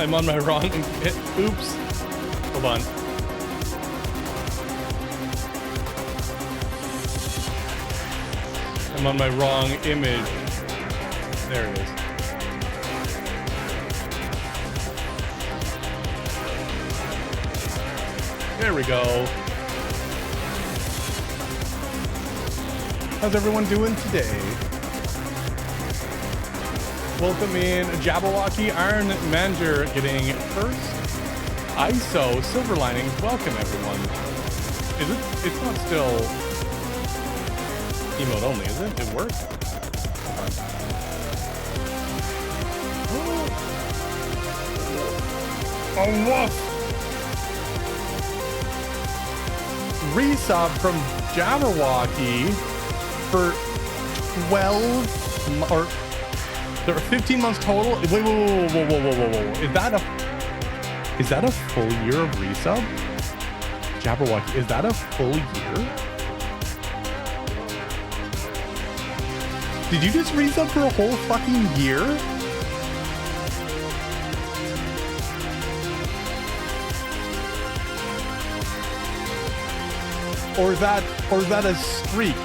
I'm on my wrong. Oops. Hold on. I'm on my wrong image. There it is. There we go. How's everyone doing today? Welcome in Jabberwocky, Iron Manager getting first. ISO, Silver Linings, welcome everyone. Is it? It's not still emote only, is it? It works? Oh, woof! Resub from Jabberwocky for 12 or there are 15 months total. Wait, whoa. Is that a full year of resub? Jabberwocky, is that a full year? Did you just resub for a whole fucking year? Or is that a streak?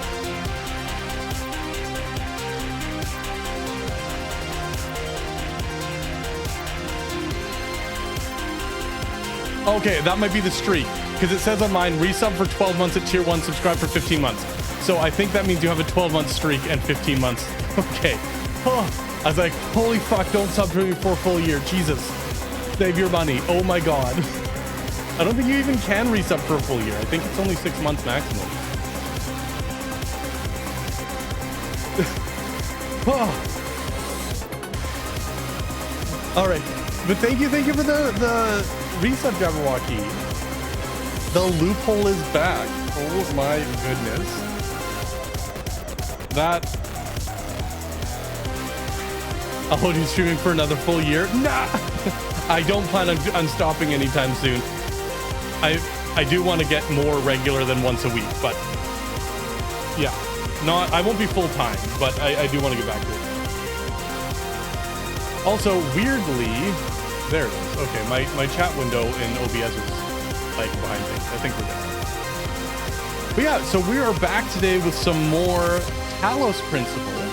Okay, that might be the streak, because it says on mine, resub for 12 months at tier 1, subscribe for 15 months. So I think that means you have a 12-month streak and 15 months. Okay. Oh, I was like, holy fuck, don't sub to me for a full year. Jesus. Save your money. Oh my god. I don't think you even can resub for a full year. I think it's only 6 months maximum. Oh. All right. But thank you for the resub, Jabberwocky. The loophole is back. Oh my goodness. That. Oh, he's streaming for another full year? Nah. I don't plan on stopping anytime soon. I do want to get more regular than once a week, but yeah, I won't be full time, but I do want to get back to it. Also, weirdly, there it is. Okay, my chat window in OBS is like behind things. I think we're good. But yeah, so we are back today with some more Talos Principle.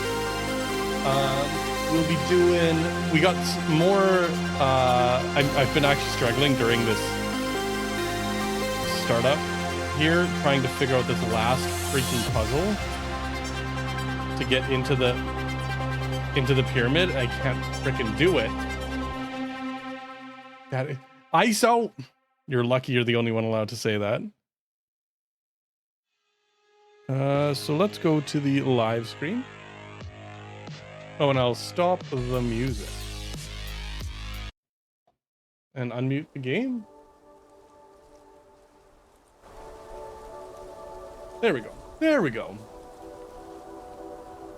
We'll be doing. We got more. I've been actually struggling during this startup here, trying to figure out this last freaking puzzle to get into the pyramid. I can't freaking do it. That ISO. You're lucky you're the only one allowed to say that. So let's go to the live stream. Oh, and I'll stop the music and unmute the game. There we go. There we go.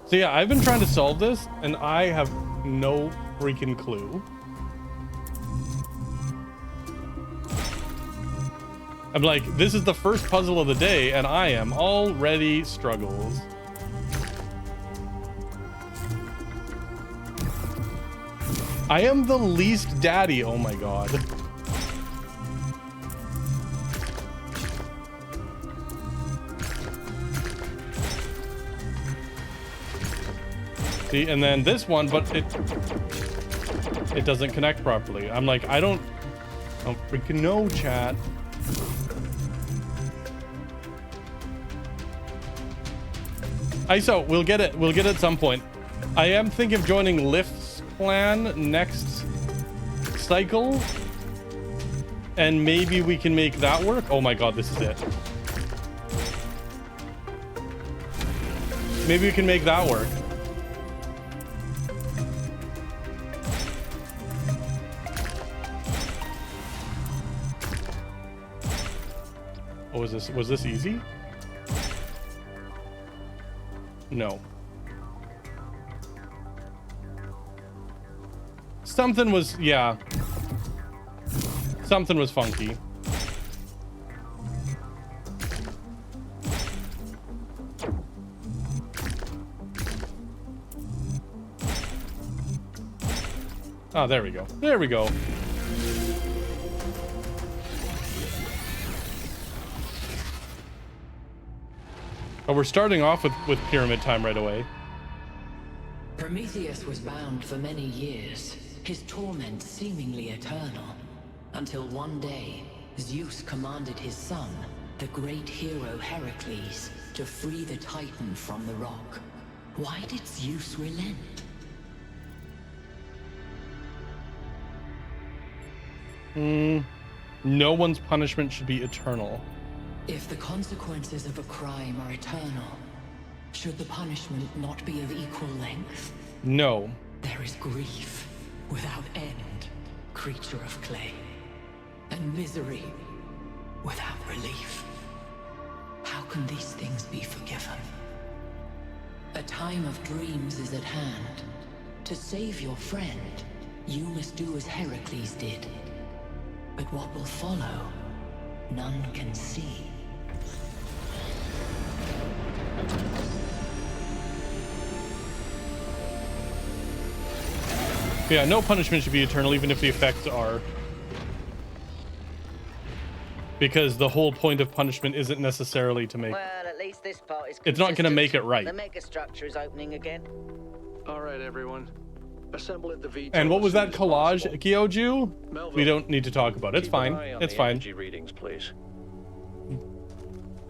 So yeah, I've been trying to solve this and I have no freaking clue. I'm like, this is the first puzzle of the day and I am already struggles. I am the least daddy. Oh my god. See, and then this one, but it doesn't connect properly. I'm like, I don't freaking know, chat. ISO, we'll get it at some point. I am thinking of joining Lyft's plan next cycle, and maybe we can make that work. Oh my god, this is it. Maybe we can make that work. Oh, was this easy? No. Something was, yeah. Something was funky. Oh, there we go. There we go. Oh, we're starting off with pyramid time right away. Prometheus was bound for many years, his torment seemingly eternal, until one day, Zeus commanded his son, the great hero Heracles, to free the Titan from the rock. Why did Zeus relent? No one's punishment should be eternal. If the consequences of a crime are eternal, should the punishment not be of equal length? No. There is grief without end, creature of clay, and misery without relief. How can these things be forgiven? A time of dreams is at hand. To save your friend, you must do as Heracles did. But what will follow, none can see. Yeah, no punishment should be eternal, even if the effects are. Because the whole point of punishment isn't necessarily to make... Well, at least this part is it's not going to make it right. The mega structure is opening again. All right, everyone. Assemble at the VOD. And what was that collage, Kyoju? We don't need to talk about it. It's fine. It's fine. Readings, please.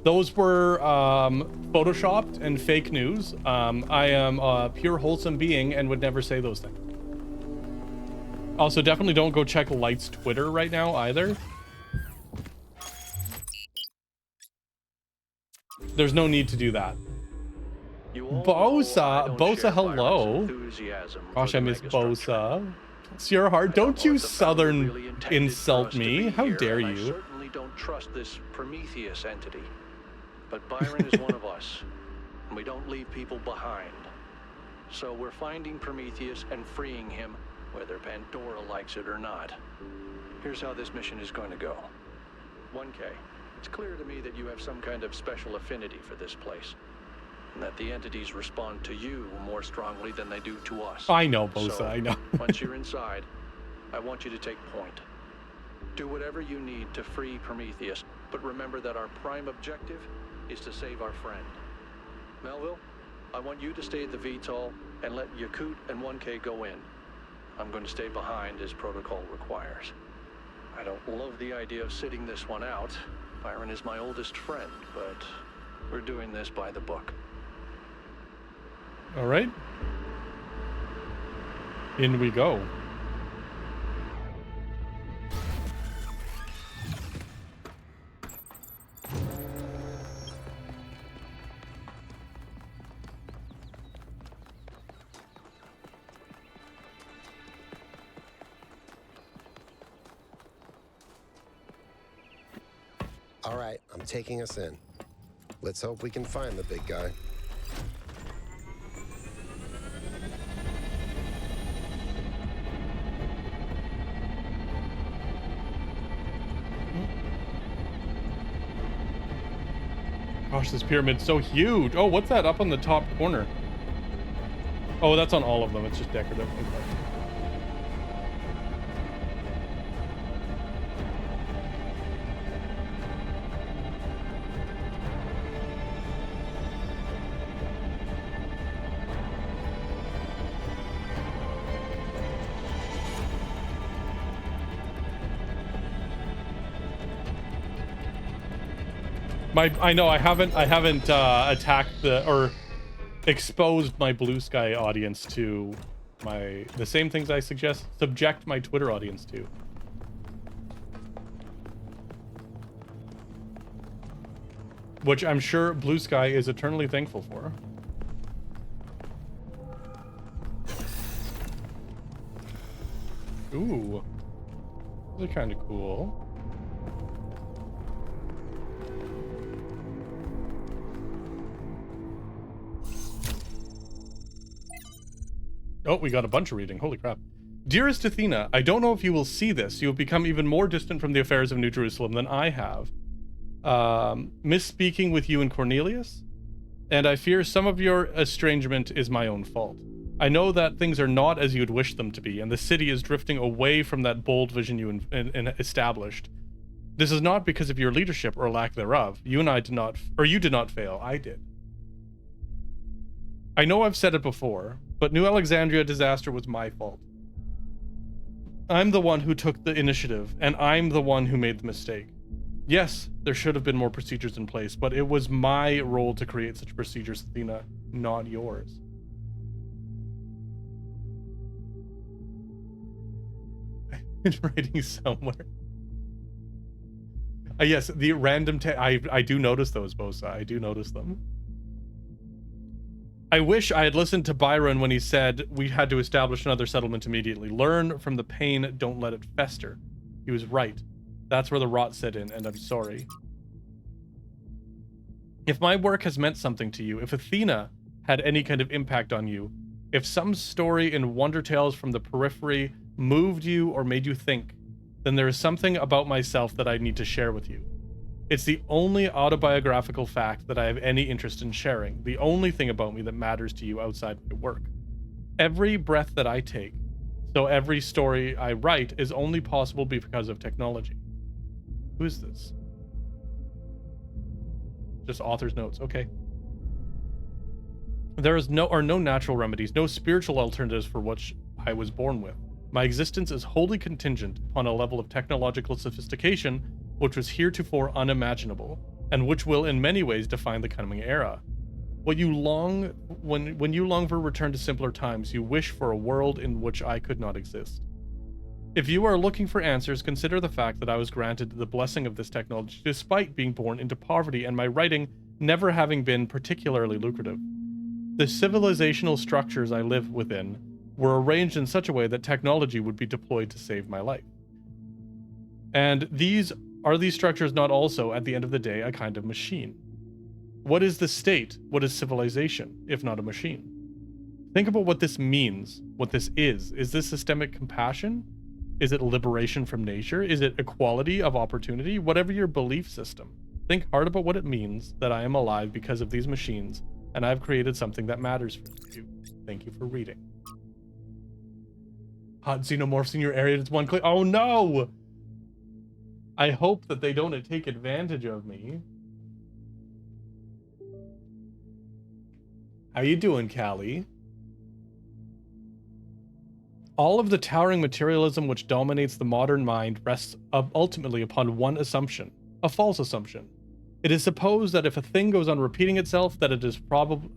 Those were photoshopped and fake news. I am a pure wholesome being and would never say those things. Also, definitely don't go check Light's Twitter right now either. There's no need to do that. Bosa, hello. Gosh, I miss Bosa. It's your heart. Don't you southern insult me. How dare you? I certainly don't trust this Prometheus entity. But Byron is one of us, and we don't leave people behind. So we're finding Prometheus and freeing him, whether Pandora likes it or not. Here's how this mission is going to go. 1K. It's clear to me that you have some kind of special affinity for this place, and that the entities respond to you more strongly than they do to us. I know, Bosa, so, I know. Once you're inside, I want you to take point. Do whatever you need to free Prometheus, but remember that our prime objective is to save our friend. Melville, I want you to stay at the VTOL and let Yakut and 1K go in. I'm going to stay behind as protocol requires. I don't love the idea of sitting this one out. Byron is my oldest friend, but we're doing this by the book. All right. In we go. All right, I'm taking us in. Let's hope we can find the big guy. Gosh, this pyramid's so huge. Oh, what's that up on the top corner? Oh, that's on all of them. It's just decorative. Okay. I know I haven't attacked or exposed my Blue Sky audience to the same things I subject my Twitter audience to. Which I'm sure Blue Sky is eternally thankful for. Ooh. Those are kind of cool. Oh, we got a bunch of reading. Holy crap. Dearest Athena, I don't know if you will see this. You have become even more distant from the affairs of New Jerusalem than I have. Misspeaking with you and Cornelius, and I fear some of your estrangement is my own fault. I know that things are not as you'd wish them to be, and the city is drifting away from that bold vision you established. This is not because of your leadership or lack thereof. You did not fail. I did. I know I've said it before, but New Alexandria disaster was my fault. I'm the one who took the initiative, and I'm the one who made the mistake. Yes, there should have been more procedures in place, but it was my role to create such procedures, Athena, not yours. It's writing somewhere. Yes, the random I do notice those, Bosa. I do notice them. I wish I had listened to Byron when he said we had to establish another settlement immediately. Learn from the pain, don't let it fester. He was right. That's where the rot set in, and I'm sorry. If my work has meant something to you, if Athena had any kind of impact on you, if some story in Wonder Tales from the Periphery moved you or made you think, then there is something about myself that I need to share with you. It's the only autobiographical fact that I have any interest in sharing, the only thing about me that matters to you outside my work. Every breath that I take, so every story I write, is only possible because of technology. Who is this? Just author's notes, okay. There is no natural remedies, no spiritual alternatives for what I was born with. My existence is wholly contingent upon a level of technological sophistication which was heretofore unimaginable, and which will in many ways define the coming era. When you long for a return to simpler times, you wish for a world in which I could not exist. If you are looking for answers, consider the fact that I was granted the blessing of this technology despite being born into poverty and my writing never having been particularly lucrative. The civilizational structures I live within were arranged in such a way that technology would be deployed to save my life. And these structures not also, at the end of the day, a kind of machine? What is the state? What is civilization, if not a machine? Think about what this means, what this is. Is this systemic compassion? Is it liberation from nature? Is it equality of opportunity? Whatever your belief system, think hard about what it means that I am alive because of these machines, and I've created something that matters for you. Thank you for reading. Hot xenomorphs in your area, it's one click. Oh no! I hope that they don't take advantage of me. How you doing, Callie? All of the towering materialism which dominates the modern mind rests ultimately upon one assumption, a false assumption. It is supposed that if a thing goes on repeating itself, that it is probably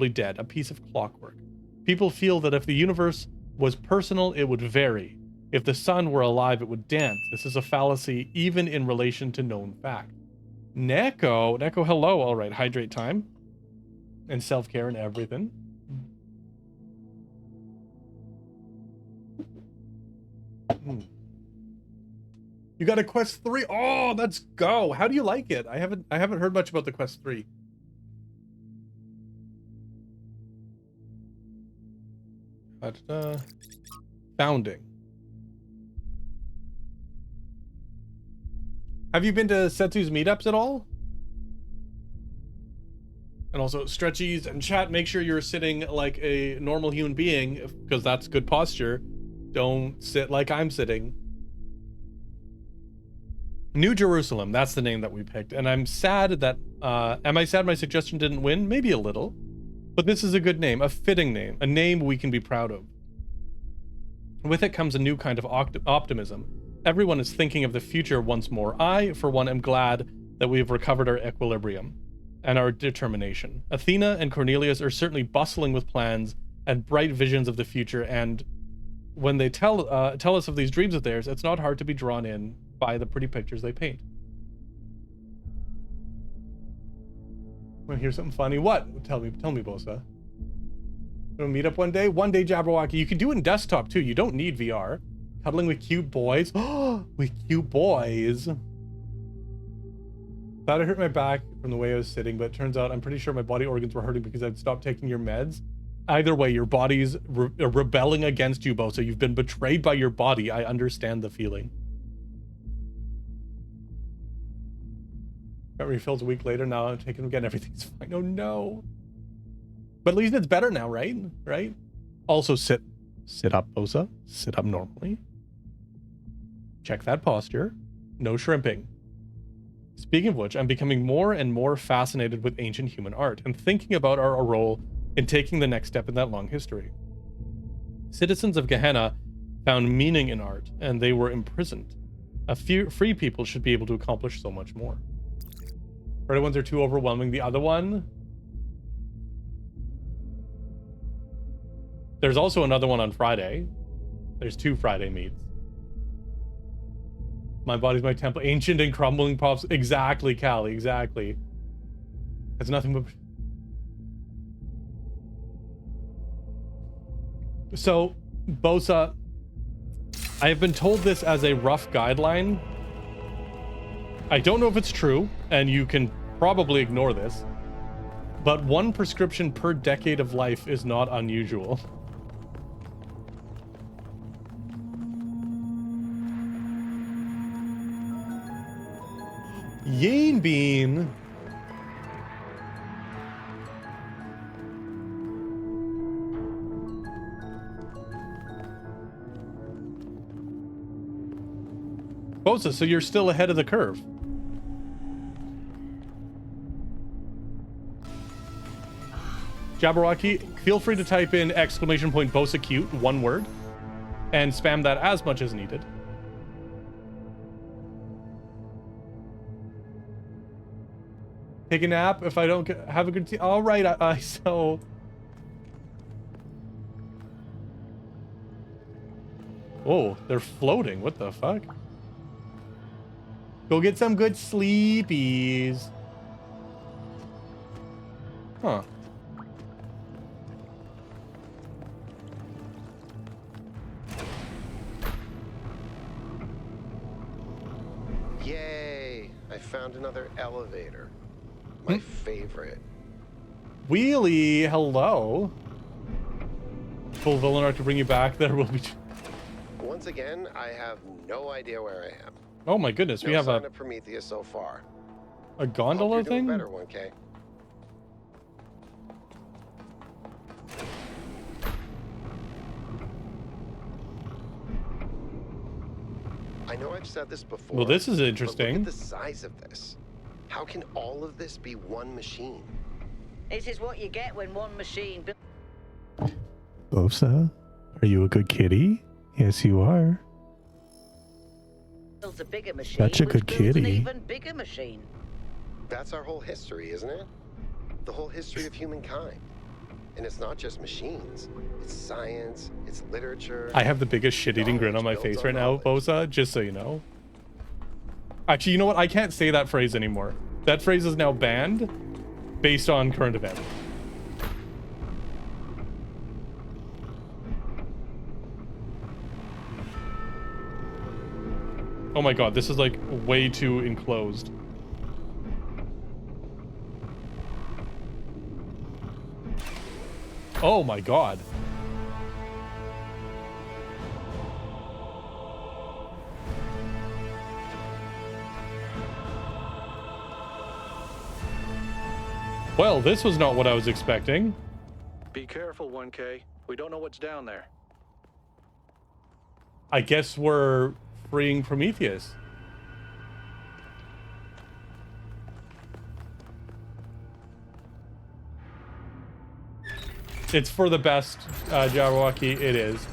dead, a piece of clockwork. People feel that if the universe was personal, it would vary. If the sun were alive, it would dance. This is a fallacy even in relation to known fact. Neko, hello. All right, hydrate time. And self-care and everything. You got a Quest 3? Oh, let's go. How do you like it? I haven't heard much about the Quest 3. Founding. Have you been to Setsu's meetups at all? And also, stretchies and chat, make sure you're sitting like a normal human being, because that's good posture. Don't sit like I'm sitting. New Jerusalem, that's the name that we picked. And I'm sad that, am I sad my suggestion didn't win? Maybe a little. But this is a good name, a fitting name, a name we can be proud of. With it comes a new kind of optimism. Everyone is thinking of the future once more. I, for one, am glad that we have recovered our equilibrium and our determination. Athena and Cornelius are certainly bustling with plans and bright visions of the future, and when they tell us of these dreams of theirs, it's not hard to be drawn in by the pretty pictures they paint. Want to hear something funny? What? Tell me, Bosa. We'll meet up one day? One day, Jabberwocky. You can do it in desktop, too. You don't need VR. Cuddling with cute boys. Oh, with cute boys. Thought I hurt my back from the way I was sitting, but it turns out I'm pretty sure my body organs were hurting because I'd stopped taking your meds. Either way, your body's rebelling against you, Bosa. You've been betrayed by your body. I understand the feeling. Got refills a week later. Now I'm taking them again. Everything's fine. Oh no. But at least it's better now, right? Right? Also sit up, Bosa. Sit up normally. Check that posture. No shrimping. Speaking of which, I'm becoming more and more fascinated with ancient human art and thinking about our role in taking the next step in that long history. Citizens of Gehenna found meaning in art, and they were imprisoned. A few free people should be able to accomplish so much more. Friday ones are too overwhelming. The other one... There's also another one on Friday. There's 2 Friday meets. My body's my temple. Ancient and crumbling pops. Exactly, Callie. Exactly. It's nothing but... So, Bosa, I have been told this as a rough guideline. I don't know if it's true, and you can probably ignore this, but 1 prescription per decade of life is not unusual. Yane Bean. Bosa, so you're still ahead of the curve. Jabberwocky, feel free to type in !Bosa cute, 1 word, and spam that as much as needed. Take a nap if I don't have a good tea. All right, so... Whoa, they're floating. What the fuck? Go get some good sleepies. Huh. Yay! I found another elevator. My favorite. Wheelie, hello. Full villain art to bring you back. There will be... Once again, I have no idea where I am. Oh my goodness, we have sign of Prometheus so far. a gondola Hope you're doing thing? better, 1K. I know I've said this before. Well, this is but interesting. look at the size of this. How can all of this be one machine? This is what you get when one machine Bosa, are you a good kitty? Yes, you are. builds a bigger machine. Such a which good builds an kitty. even bigger machine. That's our whole history, isn't it? The whole history of humankind. And it's not just machines. It's science, it's literature. I have the biggest shit-eating grin on my Knowledge face builds right on now, knowledge. Bosa, just so you know. Actually, you know what? I can't say that phrase anymore. That phrase is now banned based on current events. Oh my god, this is like way too enclosed. Oh my god. Well, this was not what I was expecting. Be careful, 1K. We don't know what's down there. I guess we're freeing Prometheus. It's for the best, Jabberwocky. It is.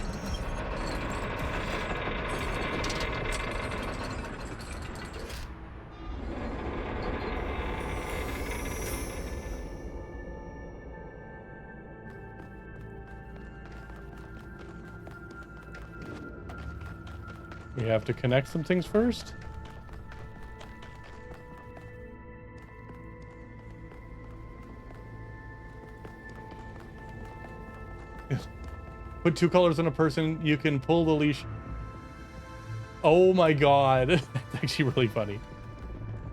We have to connect some things first. Put 2 colors on a person, you can pull the leash. Oh my god. That's actually really funny.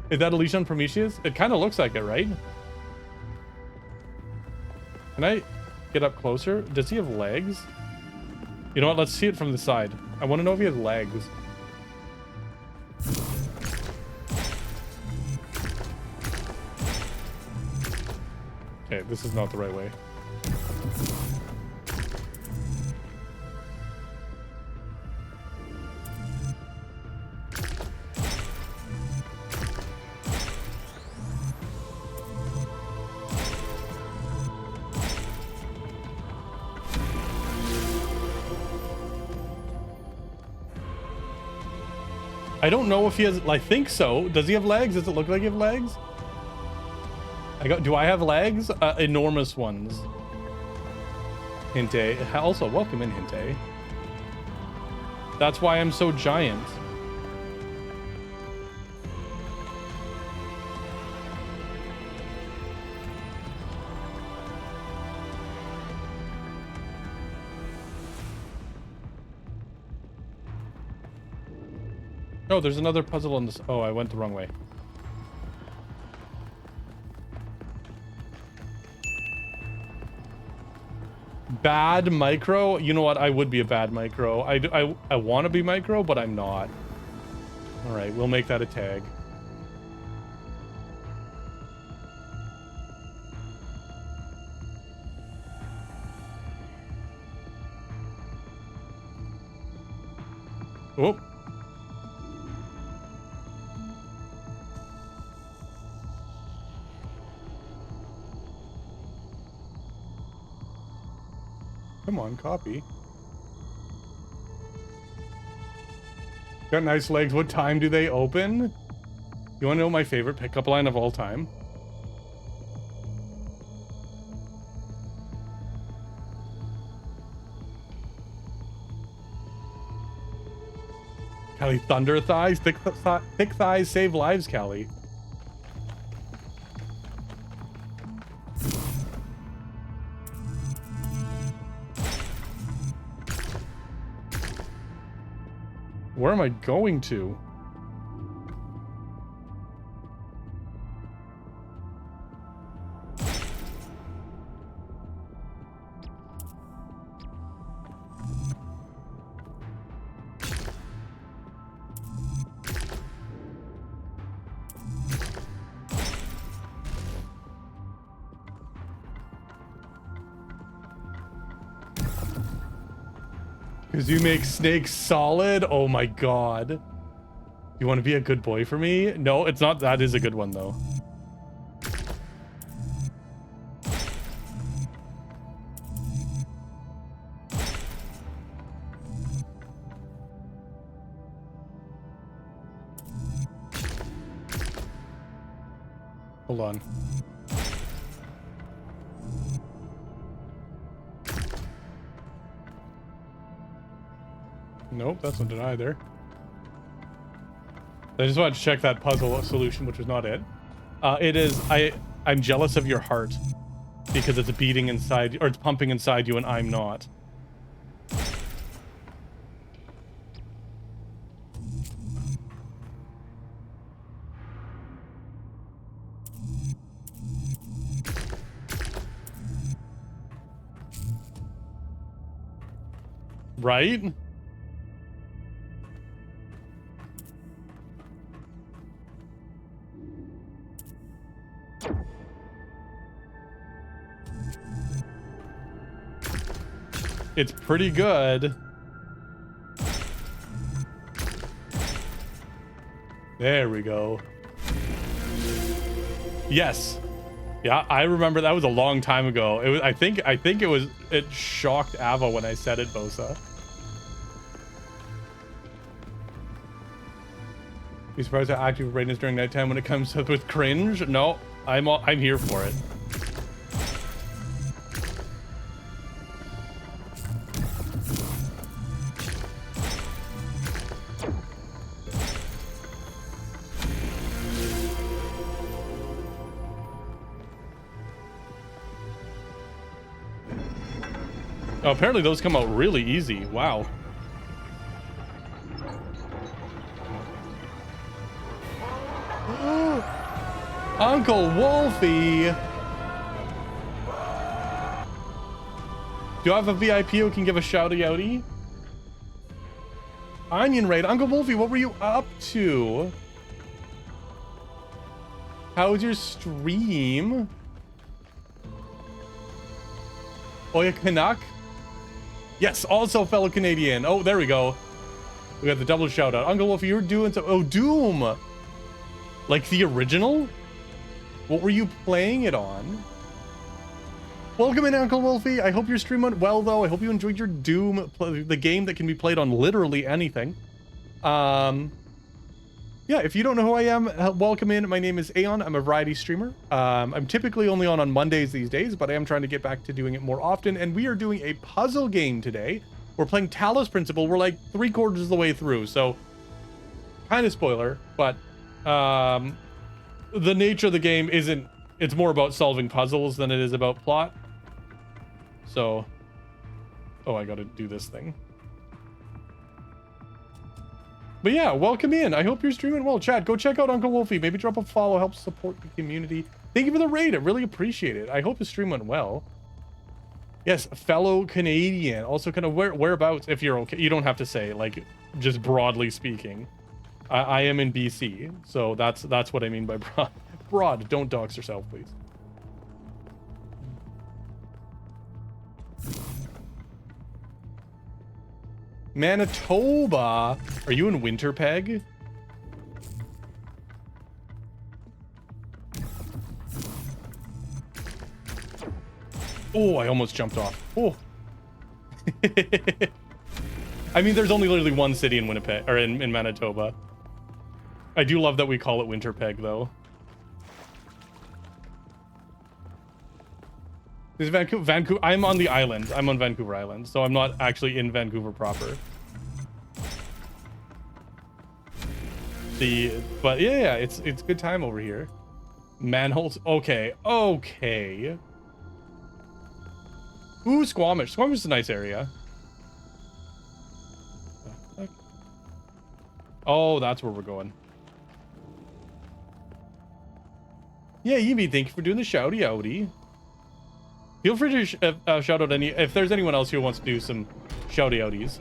Is that a leash on Prometheus? It kind of looks like it, right? Can I get up closer? Does he have legs? You know what? Let's see it from the side. I want to know if he has legs. Okay, this is not the right way. I don't know if he has, I think so. Does he have legs? Does it look like he has legs? Do I have legs? Enormous ones. Hinte. Also, welcome in, Hinte. That's why I'm so giant. Oh, there's another puzzle on this. Oh, I went the wrong way. Bad micro? You know what? I would be a bad micro. I want to be micro, but I'm not. All right, we'll make that a tag. Oh. Come on, copy. Got nice legs. What time do they open? You want to know my favorite pickup line of all time? Callie, thunder thighs? Thick thighs save lives, Callie. Where am I going to? Because you make snakes solid? Oh my god. You want to be a good boy for me? No, it's not. That is a good one, though. Hold on. Nope, that's not it either. I just wanted to check that puzzle solution, which was not it. It is, I'm jealous of your heart because it's beating inside, or it's pumping inside you and I'm not. Right? It's pretty good. There we go. Yes. Yeah, I remember that was a long time ago. It was I think it shocked Ava when I said it, Bosa. You surprised how active your brain is during nighttime when it comes up with cringe? No, I'm here for it. Oh, apparently those come out really easy. Wow. Uncle Wolfie! Do I have a VIP who can give a shouty-outy? Onion Raid. Uncle Wolfie, what were you up to? How was your stream? Oya Canuck? Yes, also fellow Canadian. Oh, there we go. We got the double shout out. Uncle Wolfie, you were doing so. Oh, Doom! Like the original? What were you playing it on? Welcome in, Uncle Wolfie. I hope your stream went well, though. I hope you enjoyed your Doom, the game that can be played on literally anything. yeah, if you don't know who I am, welcome in. My name is Aeon. I'm a variety streamer. I'm typically only on Mondays these days, but I am trying to get back to doing it more often. And we are doing a puzzle game today. We're playing Talos Principle. We're like 3/4 of the way through, so kind of spoiler, but the nature of the game isn't, it's more about solving puzzles than it is about plot. So, oh, I gotta do this thing. But yeah, welcome in. I hope you're streaming well. Chat, go check out Uncle Wolfie. Maybe drop a follow, help support the community. Thank you for the raid. I really appreciate it. I hope the stream went well. Yes, fellow Canadian. Also, kind of whereabouts, if you're okay. You don't have to say, like, just broadly speaking. I am in BC, so that's what I mean by broad. Broad. Don't dox yourself, please. Manitoba. Are you in Winterpeg? Oh, I almost jumped off. Oh. I mean, there's only literally one city in Winnipeg, or in Manitoba. I do love that we call it Winterpeg, though. Is Vancouver? I'm on the island. I'm on Vancouver Island, so I'm not actually in Vancouver proper. But yeah, it's good time over here. Manholes. Okay. Ooh, Squamish. Squamish is a nice area. Oh, that's where we're going. Yeah, Evie, thank you for doing the shouty outy. Feel free to shout out if there's anyone else who wants to do some shouty outies.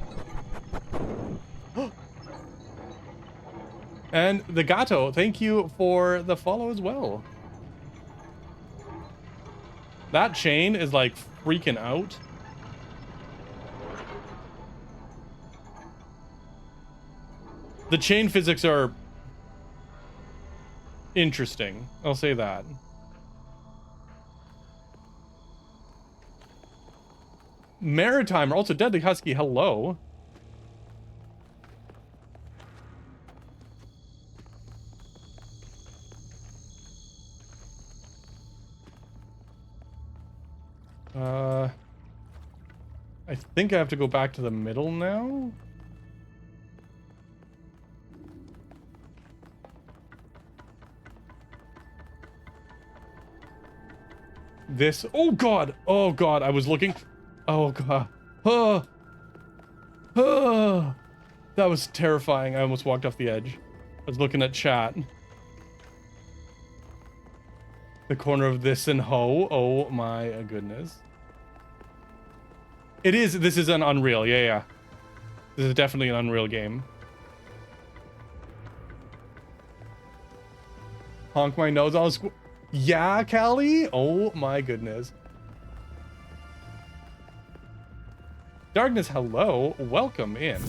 And the Gato, thank you for the follow as well. That chain is like freaking out. The chain physics are interesting. I'll say that. Maritime, also Deadly Husky, hello. I think I have to go back to the middle now. This, oh god, I was looking, oh god, that was terrifying. I almost walked off the edge. I was looking at chat. The corner of this and Ho, oh my goodness. It is, this is an Unreal, yeah. This is definitely an Unreal game. Honk my nose on yeah, Callie? Oh my goodness. Darkness, hello. Welcome in.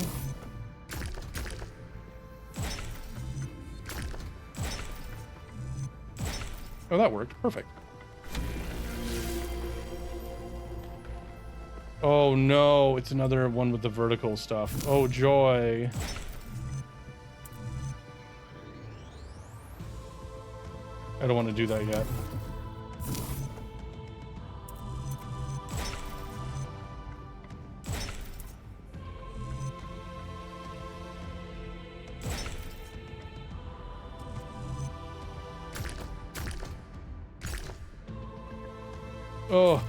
Oh, that worked. Perfect. Oh no, it's another one with the vertical stuff. Oh joy. I don't want to do that yet. Oh,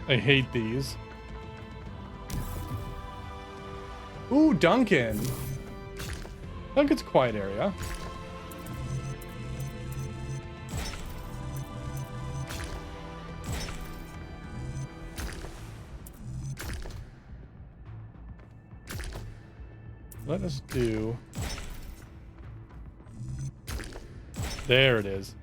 I hate these. Ooh, Duncan. Duncan's a quiet area. Let us do... There it is.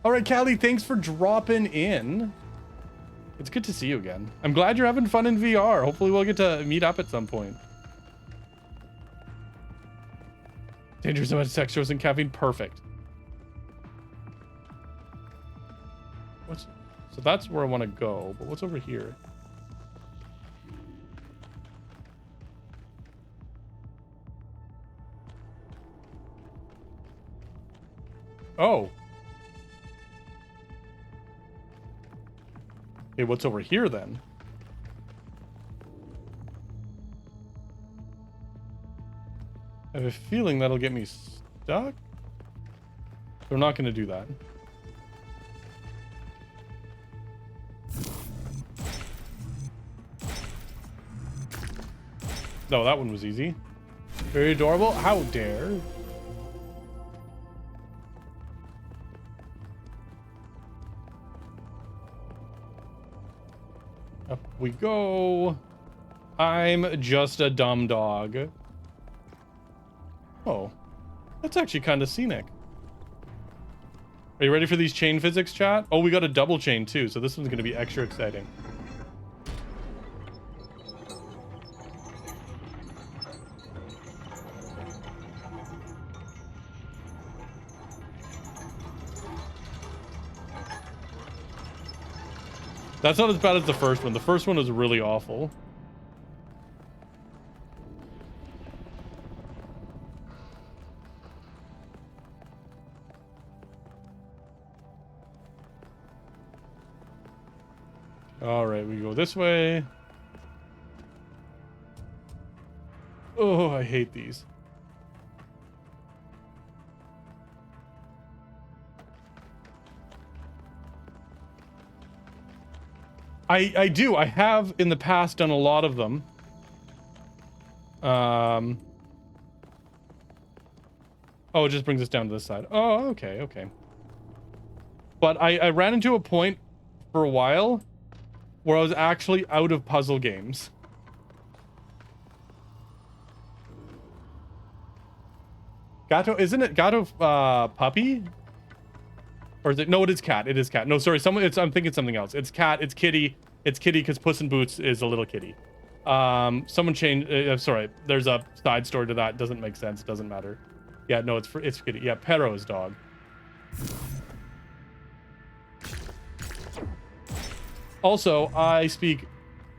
All right, Callie, thanks for dropping in. It's good to see you again. I'm glad you're having fun in VR. Hopefully we'll get to meet up at some point. Dangerous amount of sex shows and caffeine. Perfect. What's So that's where I want to go. But what's over here? Oh. Okay, what's over here then? I have a feeling that'll get me stuck. We're not going to do that. No, that one was easy. Very adorable. How dare. Up we go. I'm just a dumb dog. Oh, that's actually kind of scenic. Are you ready for these chain physics, chat? Oh, we got a double chain too, so this one's going to be extra exciting. That's not as bad as the first one. The first one was really awful. All right, we go this way. Oh, I hate these. I do. I have in the past done a lot of them. Oh, it just brings us down to this side. Oh, okay, okay. But I ran into a point for a while where I was actually out of puzzle games. Gato, isn't it Gato puppy? Or is it? No, it is cat. It is cat. No, sorry, I'm thinking something else. It's cat, it's kitty. It's kitty because Puss in Boots is a little kitty. Someone changed, sorry, there's a side story to that. Doesn't make sense, doesn't matter. Yeah, no, it's kitty. Yeah, Perro's dog. Also, I speak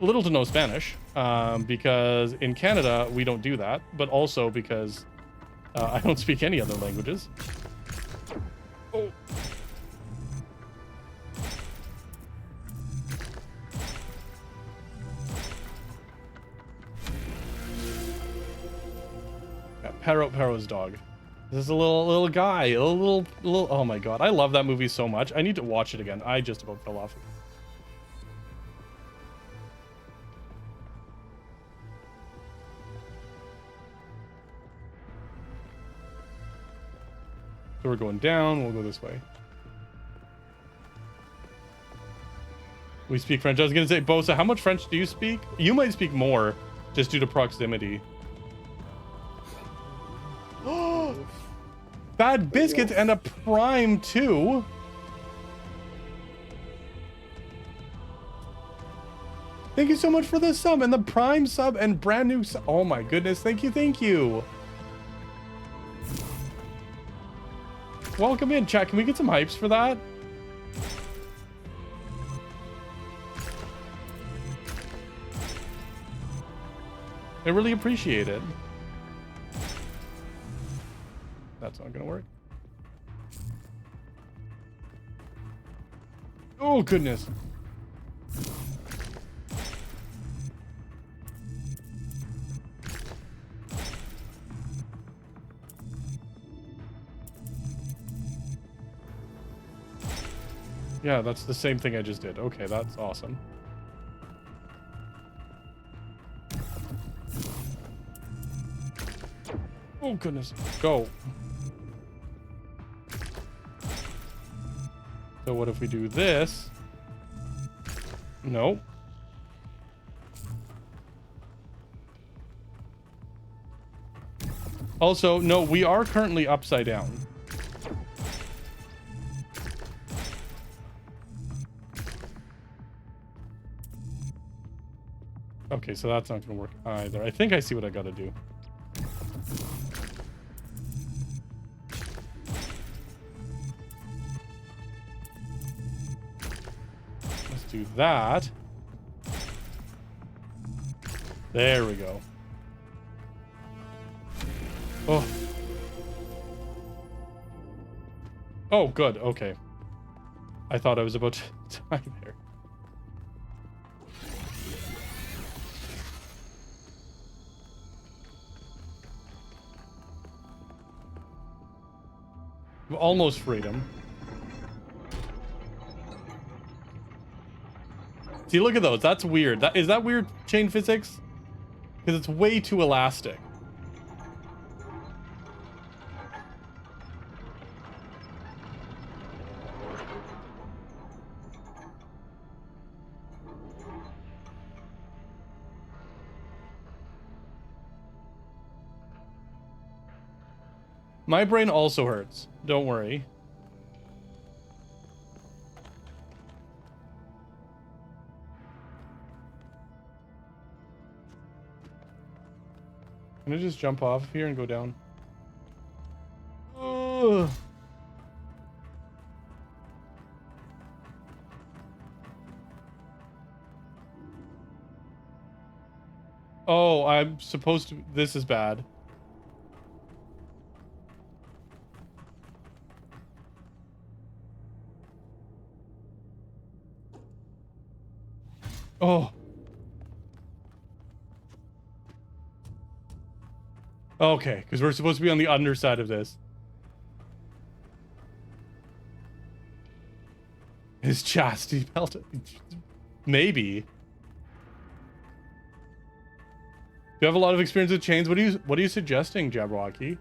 little to no Spanish, because in Canada, we don't do that, but also because I don't speak any other languages. Oh. Yeah, Perro's dog. This is a little guy, a little, oh my god, I love that movie so much. I need to watch it again. I just about fell off. So we're going down, we'll go this way. We speak French. I was gonna say, Bosa, how much French do you speak? You might speak more, just due to proximity. Bad biscuits and a prime too. Thank you so much for the sub and the prime sub and brand new sub. Oh my goodness, thank you, thank you. Welcome in, chat. Can we get some hypes for that? I really appreciate it. That's not gonna work. Oh, goodness. Yeah, that's the same thing I just did. Okay, that's awesome. Oh, goodness. Go. So what if we do this? No. Also, no, we are currently upside down. Okay, so that's not going to work either. I think I see what I got to do. do that. There we go. Oh. Oh, good. Okay. I thought I was about to die there. Almost freedom. See, look at those. That's weird. Is that weird chain physics? Because it's way too elastic. My brain also hurts. Don't worry. Can I just jump off here and go down? Ugh. Oh, I'm supposed to... This is bad. Oh. Okay, because we're supposed to be on the underside of this. His chastity belt? Maybe. Do you have a lot of experience with chains? What are you suggesting, Jabberwocky?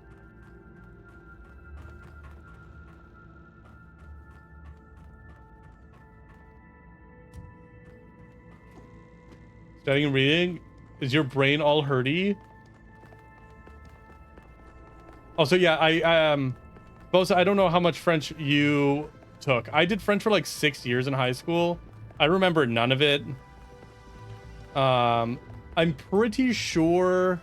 Studying and reading? Is your brain all hurty? Also, yeah, both, I don't know how much French you took. I did French for like 6 years in high school. I remember none of it. I'm pretty sure,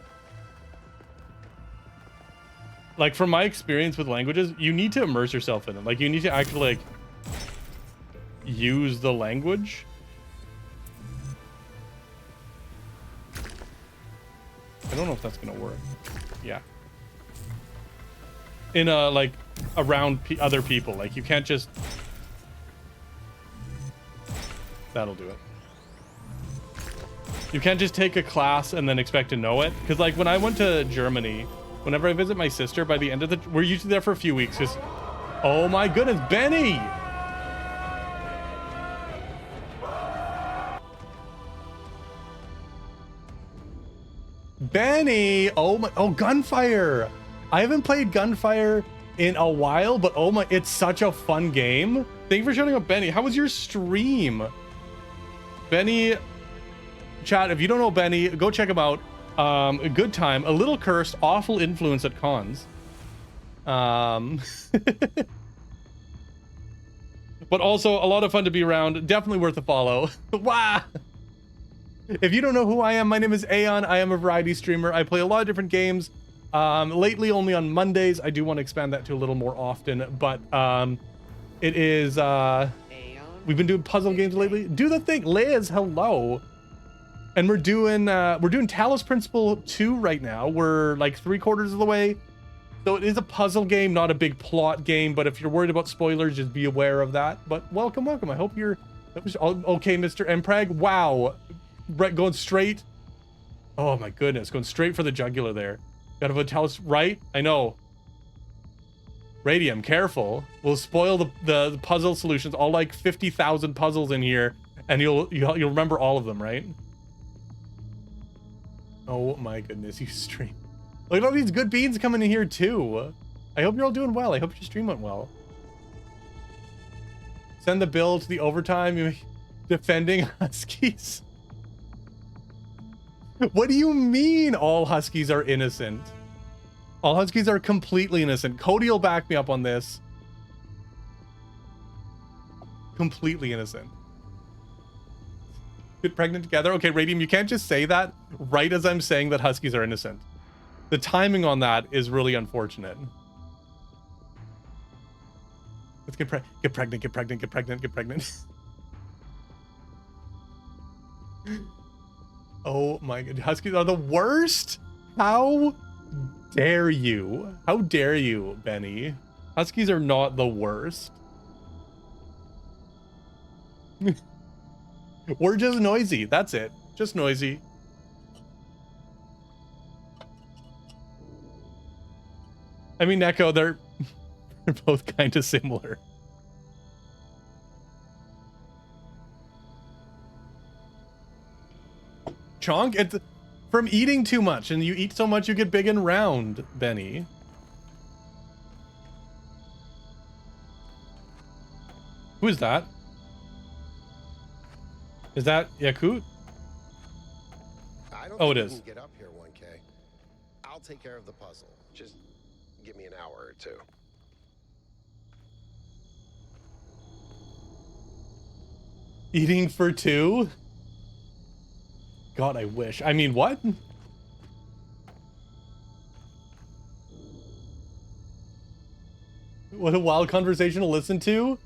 like from my experience with languages, you need to immerse yourself in it. Like you need to actually like use the language. I don't know if that's gonna work. Yeah. In a like around other people, like you can't just. That'll do it. You can't just take a class and then expect to know it, because like when I went to Germany, whenever I visit my sister, by the end of we're usually there for a few weeks. Because, oh my goodness, Benny! Benny! Oh my! Oh, Gunfire! I haven't played Gunfire in a while, but oh my, it's such a fun game. Thank you for showing up, Benny. How was your stream? Benny, chat, if you don't know Benny, go check him out. A good time, a little cursed, awful influence at cons. But also a lot of fun to be around. Definitely worth a follow. Wow! If you don't know who I am, my name is Aeon. I am a variety streamer. I play a lot of different games. Lately only on Mondays. I do want to expand that to a little more often, but it is we've been doing puzzle games lately. Do the thing, Liz, hello. And we're doing Talos Principle 2 right now. We're like 3/4 of the way. So it is a puzzle game, not a big plot game, but if you're worried about spoilers, just be aware of that. But welcome. I hope you're okay, Mr. Mprag. Wow. Going straight. Oh my goodness, going straight for the jugular there. Gotta vote Talos, right? I know. Radium, careful. We'll spoil the puzzle solutions. All like 50,000 puzzles in here, and you'll remember all of them, right? Oh my goodness, you stream. Look at all these good beans coming in here too. I hope you're all doing well. I hope your stream went well. Send the bill to the overtime. Defending Huskies. What do you mean all Huskies are innocent? All Huskies are completely innocent. Cody will back me up on this. Completely innocent. Get pregnant together? Okay, Radium, you can't just say that right as I'm saying that Huskies are innocent. The timing on that is really unfortunate. Let's get pregnant. Oh my god, Huskies are the worst. How dare you? How dare you, Benny? Huskies are not the worst. We're just noisy. That's it. Just noisy. I mean, Neko, they're both kind of similar. Chonk, it's from eating too much, and you eat so much you get big and round, Benny. Who is that? Is that Yakut? I don't Oh, think it we is. can get up here, 1K. I'll take care of the puzzle. Just give me an hour or two. Eating for two? God, I wish. I mean, what? What a wild conversation to listen to.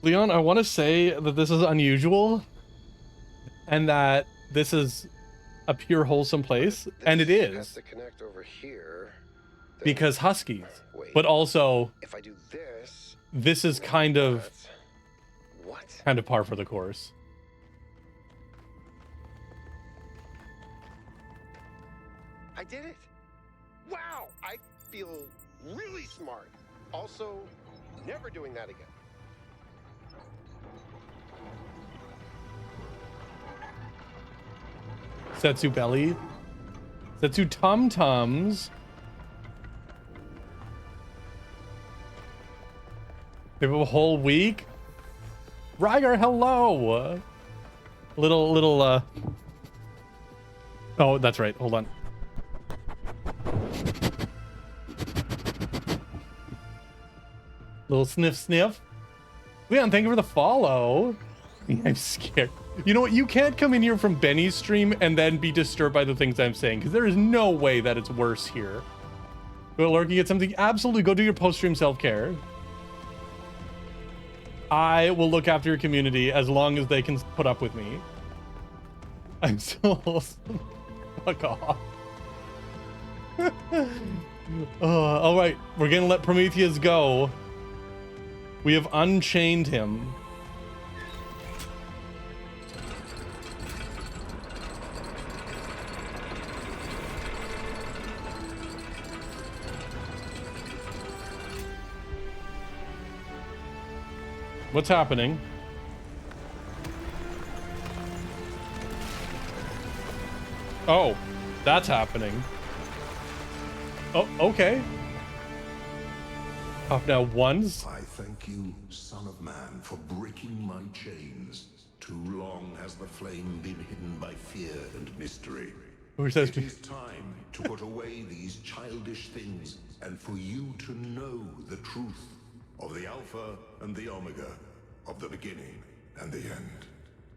Leon, I want to say that this is unusual and that this is a pure wholesome place, and it This has is to connect over here. Then- because Huskies, Wait, but also if I do this, this is kind of that's- what? par for the course. I did it! Wow! I feel really smart. Also, never doing that again. Setsu belly. Setsu tum-tums. We have a whole week. Rygar, hello. Little Oh, that's right. Hold on. Little sniff sniff. Leon, thank you for the follow. I'm scared. You know what? You can't come in here from Benny's stream and then be disturbed by the things I'm saying, because there is no way that it's worse here. Go lurking at something. Absolutely. Go do your post-stream self-care. I will look after your community as long as they can put up with me. I'm so awesome. Fuck off. All right. We're going to let Prometheus go. We have unchained him. What's happening? Oh, that's happening. Oh, okay. Up now once. I thank you, Son of Man, for breaking my chains. Too long has the flame been hidden by fear and mystery. Who says It is time to put away these childish things and for you to know the truth of the Alpha and the Omega, of the beginning and the end.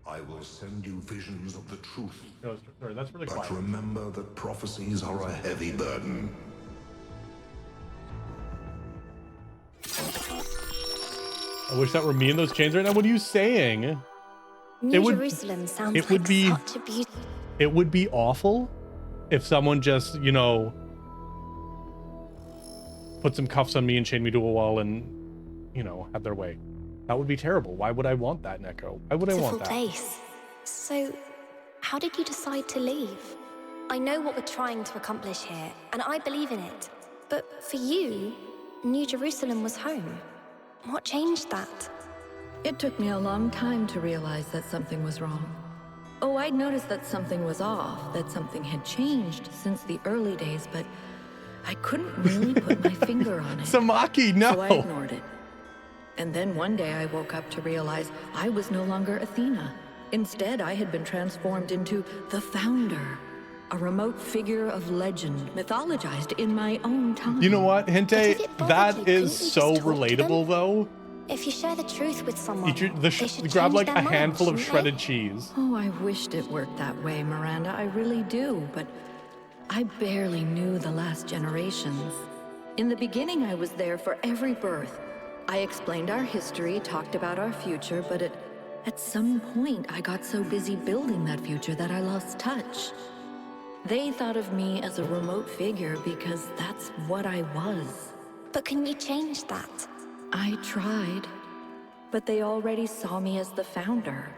I will send you visions of the truth. No, sorry, that's really But quiet. remember that prophecies are a heavy burden. I wish that were me in those chains right now. What are you saying? New would- Jerusalem sounds it would like be- such a beautiful. It would be awful if someone just, you know, put some cuffs on me and chained me to a wall and, you know, had their way. That would be terrible. Why would I want that, Neko? Why would I want that? place. So, how did you decide to leave? I know what we're trying to accomplish here, and I believe in it. But for you, New Jerusalem was home. What changed that? It took me a long time to realize that something was wrong. Oh, I'd noticed that something was off, that something had changed since the early days, but I couldn't really put my finger on it. Samaki, no! So I ignored it. And then one day I woke up to realize I was no longer Athena. Instead, I had been transformed into the Founder, a remote figure of legend, mythologized in my own time. You know what, But if Hinte? it bothered That you, is couldn't you so just talk to them? relatable, though. If you share the truth with someone, Eat your, they should grab change like their a minds, handful of shouldn't they? shredded cheese. Oh, I wished it worked that way, Miranda. I really do, but I barely knew the last generations. In the beginning, I was there for every birth. I explained our history, talked about our future, but it At some point, I got so busy building that future that I lost touch. They thought of me as a remote figure because that's what I was. But can you change that? I tried, but they already saw me as the founder.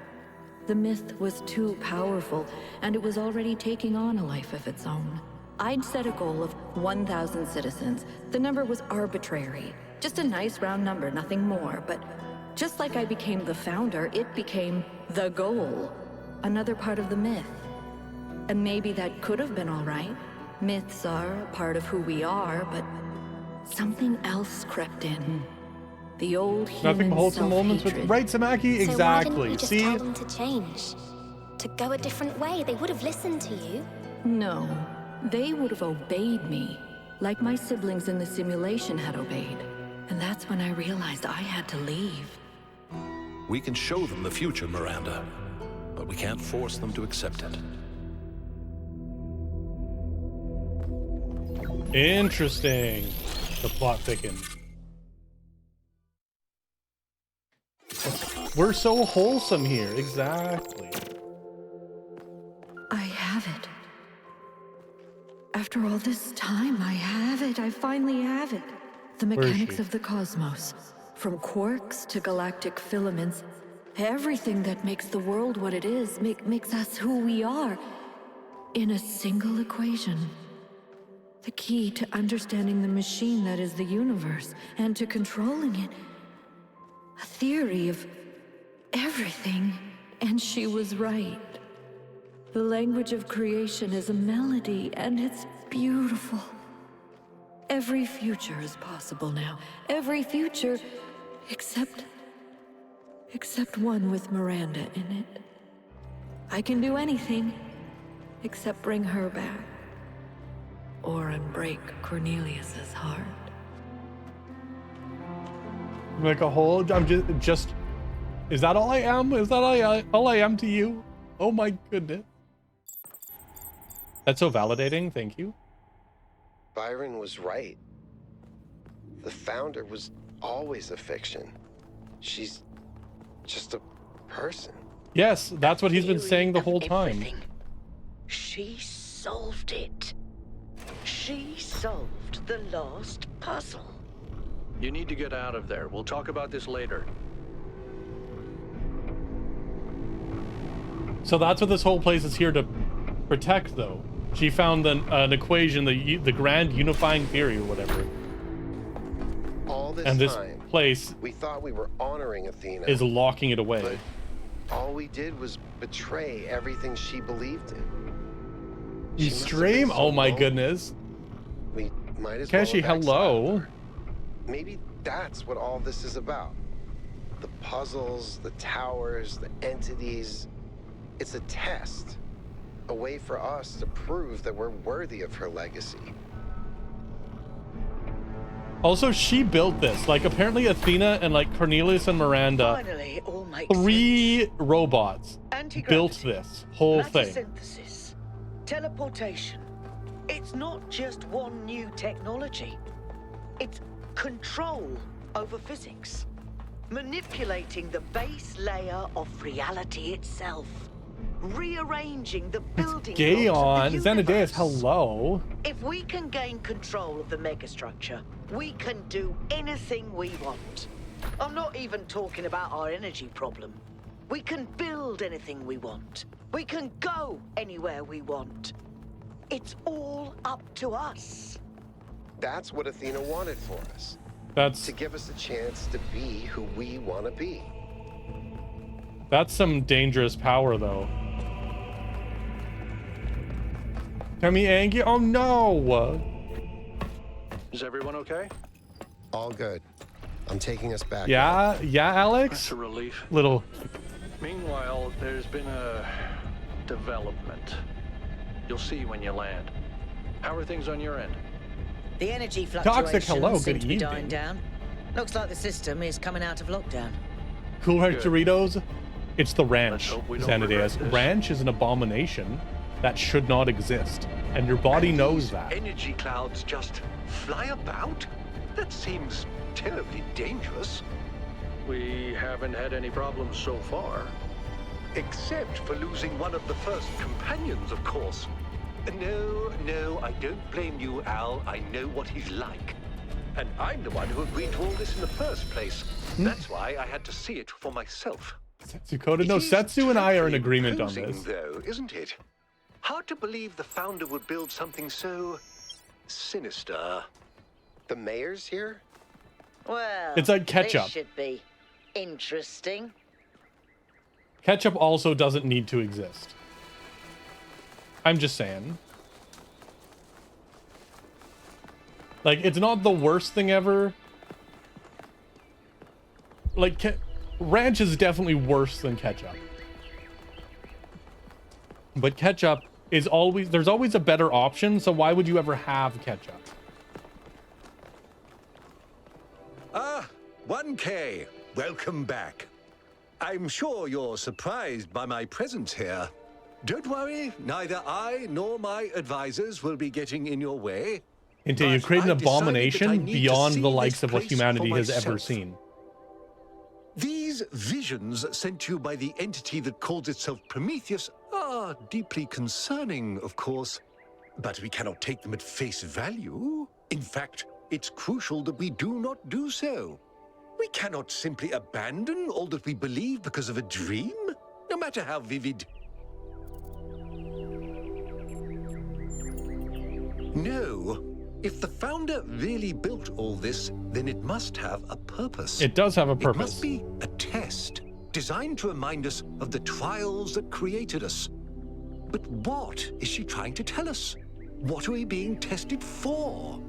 The myth was too powerful, and it was already taking on a life of its own. I'd set a goal of 1,000 citizens. The number was arbitrary. Just a nice round number, nothing more. But just like I became the founder, it became the goal. Another part of the myth. And maybe that could have been all right. Myths are a part of who we are, but something else crept in. The old human Nothing wholesome moments with right, Samaki? So why didn't Exactly. you just See? tell them to change? To go a different way? They would have listened to you. No, they would have obeyed me, like my siblings in the simulation had obeyed. And that's when I realized I had to leave. We can show them the future, Miranda, but we can't force them to accept it. Interesting. The plot thickens. We're so wholesome here. Exactly. I have it. After all this time, I have it. I finally have it. The Where is mechanics she? of the cosmos. From quarks to galactic filaments. Everything that makes the world what it is, makes us who we are. In a single equation. The key to understanding the machine that is the universe, and to controlling it. A theory of everything. And she was right. The language of creation is a melody, and it's beautiful. Every future is possible now. Every future, except one with Miranda in it. I can do anything, except bring her back. Or unbreak Cornelius's heart. Like a whole, I'm just, is that all I am? Is that all I am to you? Oh my goodness. That's so validating. Thank you. Byron was right. The founder was always a fiction. She's just a person. Yes, that's what he's been Theory saying the of whole time. everything. She solved it. She solved the last puzzle. You need to get out of there. We'll talk about this later. So that's what this whole place is here to protect, though. She found an equation, the grand unifying theory or whatever. All this And this time, place we thought we were honoring Athena. is locking it away. But all we did was betray everything she believed in. You She must have been stream? so Oh my bold. goodness. We might as well Keshi, have backstabbed hello. her. Maybe that's what all this is about. The puzzles, the towers, the entities. It's a test. A way for us to prove that we're worthy of her legacy. Also, she built this. Like, apparently Athena and, like, Cornelius and Miranda, Finally, it all makes three sense. robots built Anti-gravity, this whole thing. synthesis, teleportation. It's not just one new technology. It's control over physics. Manipulating the base layer of reality itself. Rearranging the building Gay blocks on. of the Xanadeus, universe. hello. If we can gain control of the megastructure, we can do anything we want. I'm not even talking about our energy problem. We can build anything we want. We can go anywhere we want. It's all up to us. That's what Athena wanted for us. That's To give us a chance to be who we want to be. some dangerous power, though. Kemi Angie? Oh no! Is everyone okay? All good. I'm taking us back. Yeah, That's Alex? a relief. Little. Meanwhile, there's been a development. You'll see when you land. How are things on your end? The energy Toxic, fluctuations hello, seem good to be evening. dying down. Looks like the system is coming out of lockdown. Cool Heart Good. Doritos? It's the Let's ranch, hope we don't Xanadeus. regret this. Ranch is an abomination that should not exist. And your body And knows these that. energy clouds just fly about? That seems terribly dangerous. We haven't had any problems so far. Except for losing one of the first companions, of course. No, I don't blame you, Al. I know what he's like. And I'm the one who agreed to all this in the first place. That's why I had to see it for myself. Setsu coded. No, Setsu and I are in agreement on this. Though, isn't it? Hard to believe the founder would build something so sinister. The mayor's here? Well, It's like ketchup. This should be interesting. Ketchup also doesn't need to exist. I'm just saying. Like, it's not the worst thing ever. Like, ranch is definitely worse than ketchup. But ketchup is always... There's always a better option, so why would you ever have ketchup? 1K, welcome back. I'm sure you're surprised by my presence here. Don't worry, neither I nor my advisors will be getting in your way. Until you create an I've decided that I abomination need to beyond see the this likes of what place humanity for has ever myself. seen. These visions sent to you by the entity that calls itself Prometheus are deeply concerning, of course. But we cannot take them at face value. In fact, it's crucial that we do not do so. We cannot simply abandon all that we believe because of a dream, no matter how vivid. No. If the founder really built all this, then it must have a purpose. It does have a It purpose. must be a test, designed to remind us of the trials that created us. But what is she trying to tell us? What are we being tested for?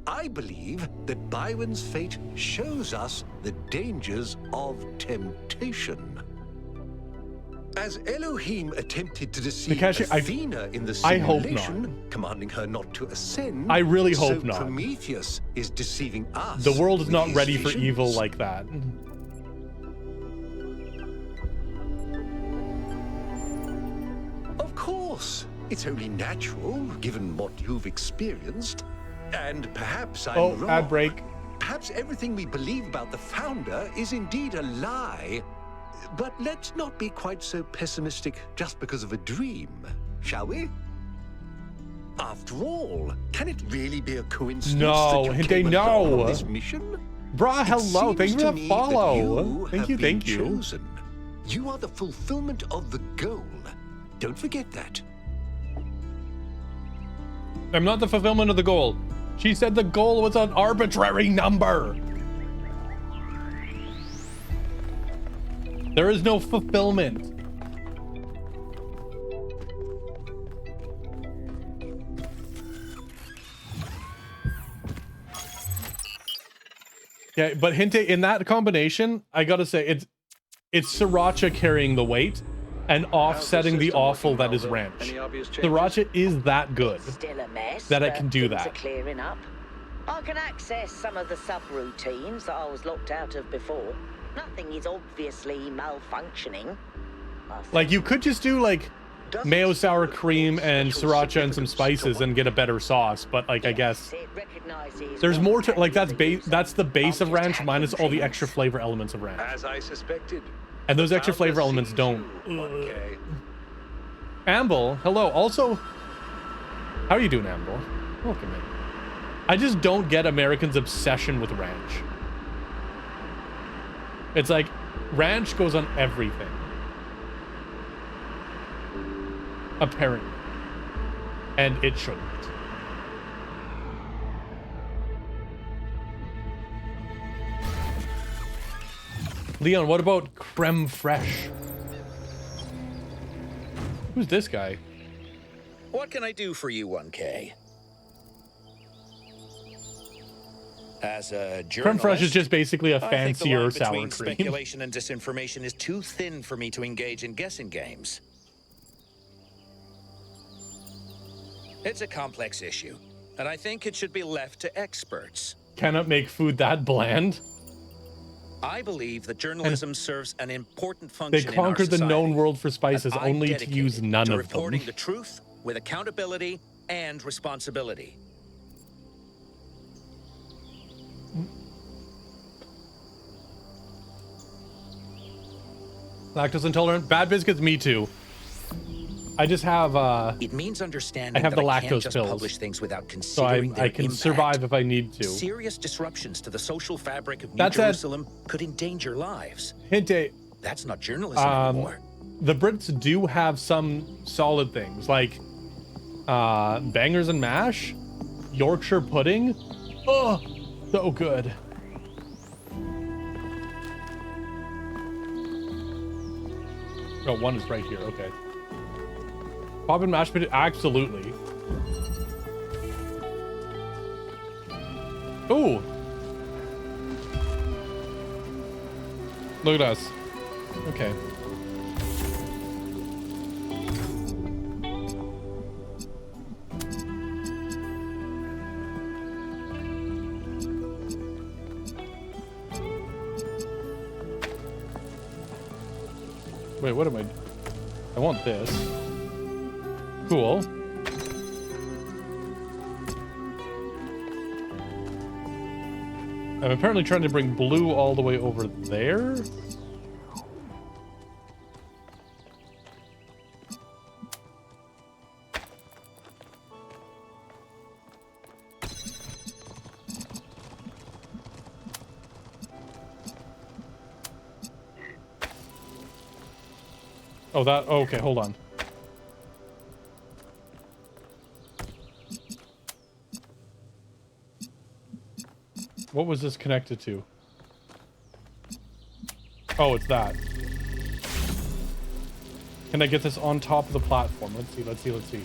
I believe that Byron's fate shows us the dangers of temptation. As Elohim attempted to deceive Takeshi, Athena in the I hope simulation, not. commanding her not to ascend, I really so hope not. Prometheus is deceiving us. The world is with not his ready for visions. evil like that. Of course. It's only natural, given what you've experienced. And perhaps I'm Oh, wrong. ad break. Perhaps everything we believe about the founder is indeed a lie. But let's not be quite so pessimistic just because of a dream, shall we? After all, can it really be a coincidence No, that you Hinde, came along no. on this mission? Brah, It hello. seems Thank you to for me the that follow. you Thank have you, been thank you. chosen. You are the fulfillment of the goal. Don't forget that. I'm not the fulfillment of the goal. She said the goal was an arbitrary number. There is no fulfillment. Yeah, but Hinte, in that combination, I gotta say, it's Sriracha carrying the weight and offsetting the awful that is Ranch. Any obvious changes? Sriracha is that good Still a mess, that it but can do things that. are clearing up. I can access some of the subroutines that I was locked out of before. Nothing is obviously malfunctioning. Like, you could just do, like, mayo sour cream and sriracha and some spices and get a better sauce, but, like, I guess It recognizes there's what more to, like, value that's the base of I'll just ranch hack minus them all the things. extra flavor elements of ranch. As I suspected. And those extra Founder flavor elements sees don't. you, 1K. Amble, hello. Also, how are you doing, Amble? Welcome in. I just don't get Americans' obsession with ranch. It's like, ranch goes on everything. Apparently. And it shouldn't. Leon, what about creme fraiche? Who's this guy? What can I do for you, 1K? As a Creme journalist, fraiche is just basically a I think the fancier line sour between cream. speculation and disinformation is too thin for me to engage in guessing games. It's a complex issue, and I think it should be left to experts. Cannot make food that bland. I believe that journalism serves an important They function in our conquered the society, known world for spices and I'm only to dedicated use none to of reporting them. the truth with accountability and responsibility. Lactose intolerant. Bad biscuits, me too. I just have It means understanding I have that the I can't lactose just pills. publish things without So considering their I can impact. survive if I need to. Serious disruptions to the social fabric of New That said- Jerusalem could endanger lives. Hint A, That's not journalism anymore. the Brits do have some solid things like bangers and mash, Yorkshire pudding. Oh, so good. Oh, one is right here. Okay. Pop and mash potato, absolutely. Ooh. Look at us. Okay. Wait, what am I want this. Cool. I'm apparently trying to bring blue all the way over there. Oh, that, okay, hold on. What was this connected to? Oh, it's that. Can I get this on top of the platform? Let's see, let's see, let's see.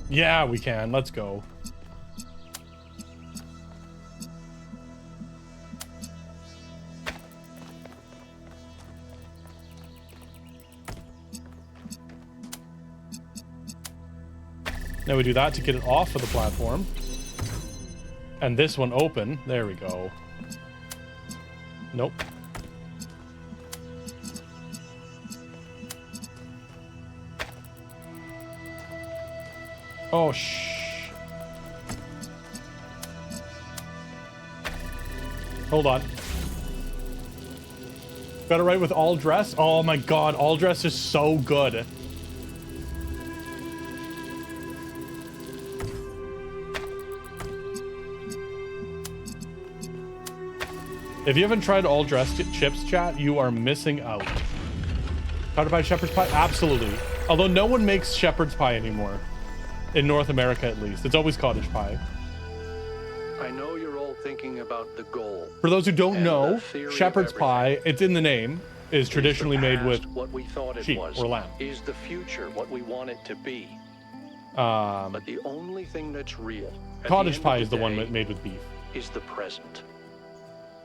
Yeah, we can. Let's go. Now we do that to get it off of the platform. And this one open. There we go. Nope. Oh, shh. Hold on. Got it right with all dress? Oh my god, all dress is so good. If you haven't tried all dressed chips, chat, you are missing out. How to buy shepherd's pie? Absolutely. Although no one makes shepherd's pie anymore. In North America, at least. It's always cottage pie. I know you're all thinking about the goal. For those who don't and know, the theory of shepherd's everything. pie, it's in the name, is traditionally Is the made with past what we thought it sheep was? or lamb. Is the future what we want it to be? Um, But the only thing that's real at the cottage end pie of is the one day made with beef. is the present.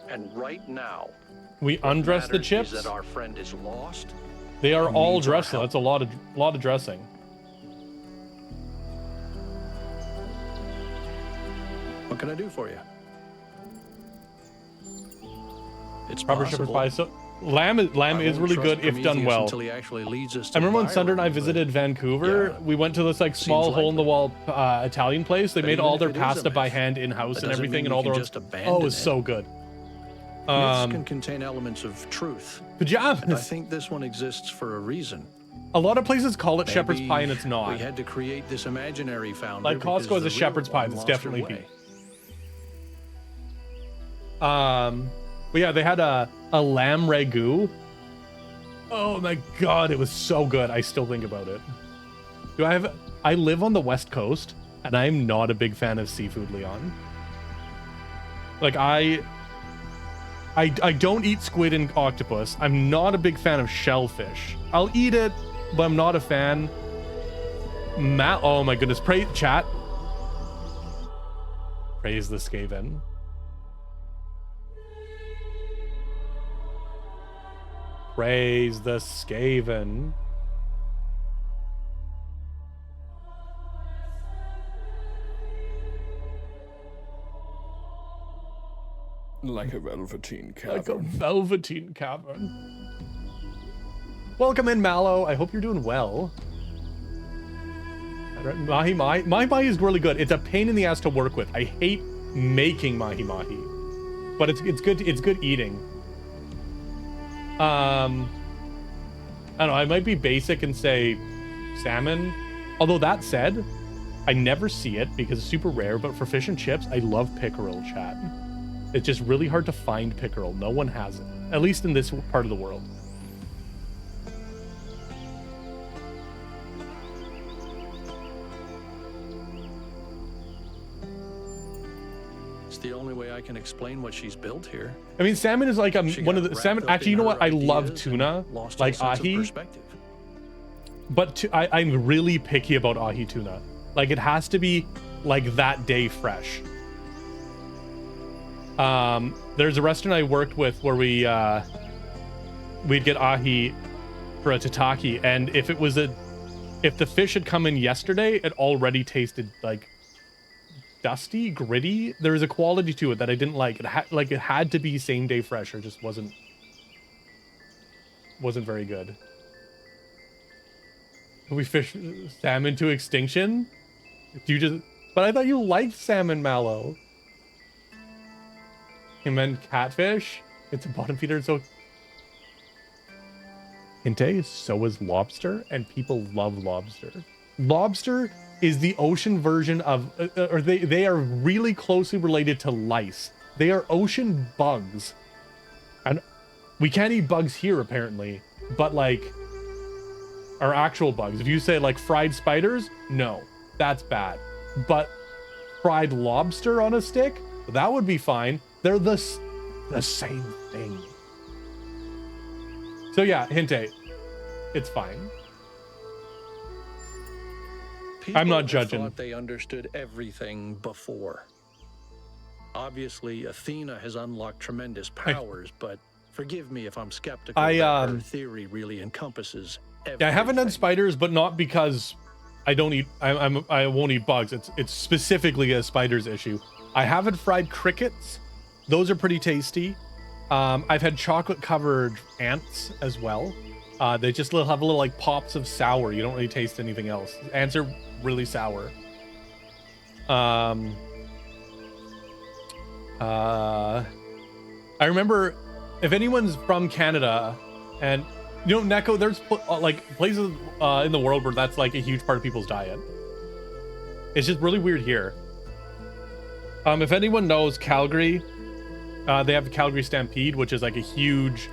And right now, We what undress the matters chips. is that our friend is lost. They are and all needs our dressed. help. That's a lot of dressing. What can I do for you? It's Proper possible. shepherd's pie. So lamb is I really won't good trust if done Prometheus well. Until he actually leads us to I remember when Byron, Sunder and I but visited Vancouver, yeah, we went to this like small seems hole-in-the-wall Italian place. They But made even all if their it is a pasta by myth, hand in-house that and doesn't everything mean and all we their can own. just Oh, abandon it's it. so good. Myths can contain elements of truth. And I Pajamas. think this one exists for a reason. A lot of places call it shepherd's Maybe pie and it's not. We had to create this imaginary founder. Like because Costco is the a shepherd's real pie. one That's lost her definitely way. beef. But yeah, they had a lamb ragu. Oh my god, it was so good. I still think about it. I live on the West Coast and I'm not a big fan of seafood, Leon. Like I don't eat squid and octopus. I'm not a big fan of shellfish. I'll eat it, but I'm not a fan. Oh my goodness, chat. Praise the Skaven. Praise the Skaven. Like a velveteen cavern. Like a velveteen cavern. Welcome in, Mallow. I hope you're doing well. My is really good. It's a pain in the ass to work with. I hate making mahi mahi, but it's good. It's good eating. I don't know. I might be basic and say salmon. Although that said, I never see it because it's super rare. But for fish and chips, I love pickerel, chat. It's just really hard to find pickerel. No one has it, at least in this part of the world. It's the only way I can explain what she's built here. I mean, salmon is like one of the salmon. Actually, you know what? I love ideas tuna, lost like her sense of ahi. perspective. But I'm really picky about ahi tuna. Like, it has to be like that day fresh. There's a restaurant I worked with where we'd get ahi for a tataki, and if the fish had come in yesterday, it already tasted like dusty, gritty. There was a quality to it that I didn't like. It had to be same day fresh, or just wasn't very good. We fish salmon to extinction? Do you just... But I thought you liked salmon, Mallow. You meant catfish? It's a bottom feeder, so... Hinte, so is lobster, and people love lobster. Lobster is the ocean version of... or they are really closely related to lice. They are ocean bugs. And we can't eat bugs here, apparently. But, like... are actual bugs. If you say like fried spiders, no, that's bad. But fried lobster on a stick, that would be fine. They're the same thing. So yeah, Hinte, it's fine. I'm not judging. Thought they understood everything before. Obviously, Athena has unlocked tremendous powers, but forgive me if I'm skeptical that her theory really encompasses everything. Yeah, I haven't done spiders, but not because I don't eat. I won't eat bugs. It's specifically a spiders issue. I haven't fried crickets. Those are pretty tasty. I've had chocolate covered ants as well. They just have a little like pops of sour. You don't really taste anything else. Ants are really sour. I remember, if anyone's from Canada, and you know, Neko, there's like places in the world where that's like a huge part of people's diet. It's just really weird here. If anyone knows Calgary, they have the Calgary Stampede, which is like a huge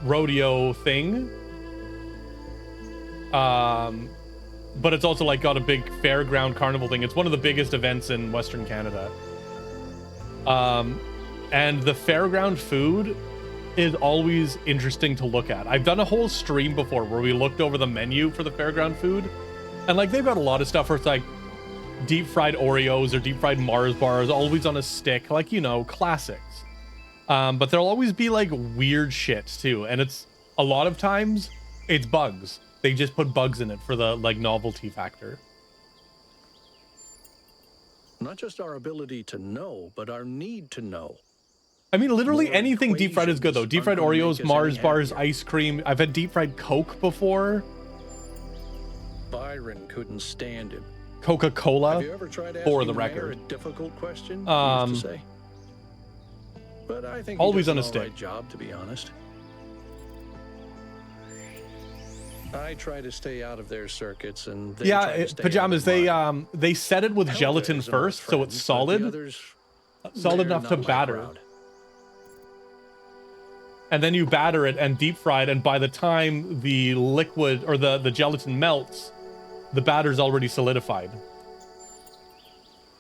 rodeo thing. But it's also like got a big fairground carnival thing. It's one of the biggest events in Western Canada. And the fairground food is always interesting to look at. I've done a whole stream before where we looked over the menu for the fairground food, and like they've got a lot of stuff where it's like deep fried Oreos or deep fried Mars bars, always on a stick, like, you know, classics. But there'll always be like weird shit too, and it's a lot of times it's bugs. They just put bugs in it for the like novelty factor. Not just our ability to know, but our need to know. I mean, literally anything deep fried is good though. Deep fried Oreos, Mars bars, ice cream. I've had deep fried Coke before. Byron couldn't stand him. Coca-Cola, Have you ever tried for the asking Mayor record. a difficult question? He used to say. But I think he always does on a an stick. alright job, to be honest. I try to stay out of their circuits, and they try to stay pajamas. out of mine. They set it with Helga gelatin is an old first, so it's friend, but the solid, others, solid they're enough to not my batter. crowd. And then you batter it and deep fried, and by the time the liquid or the gelatin melts, the batter's already solidified.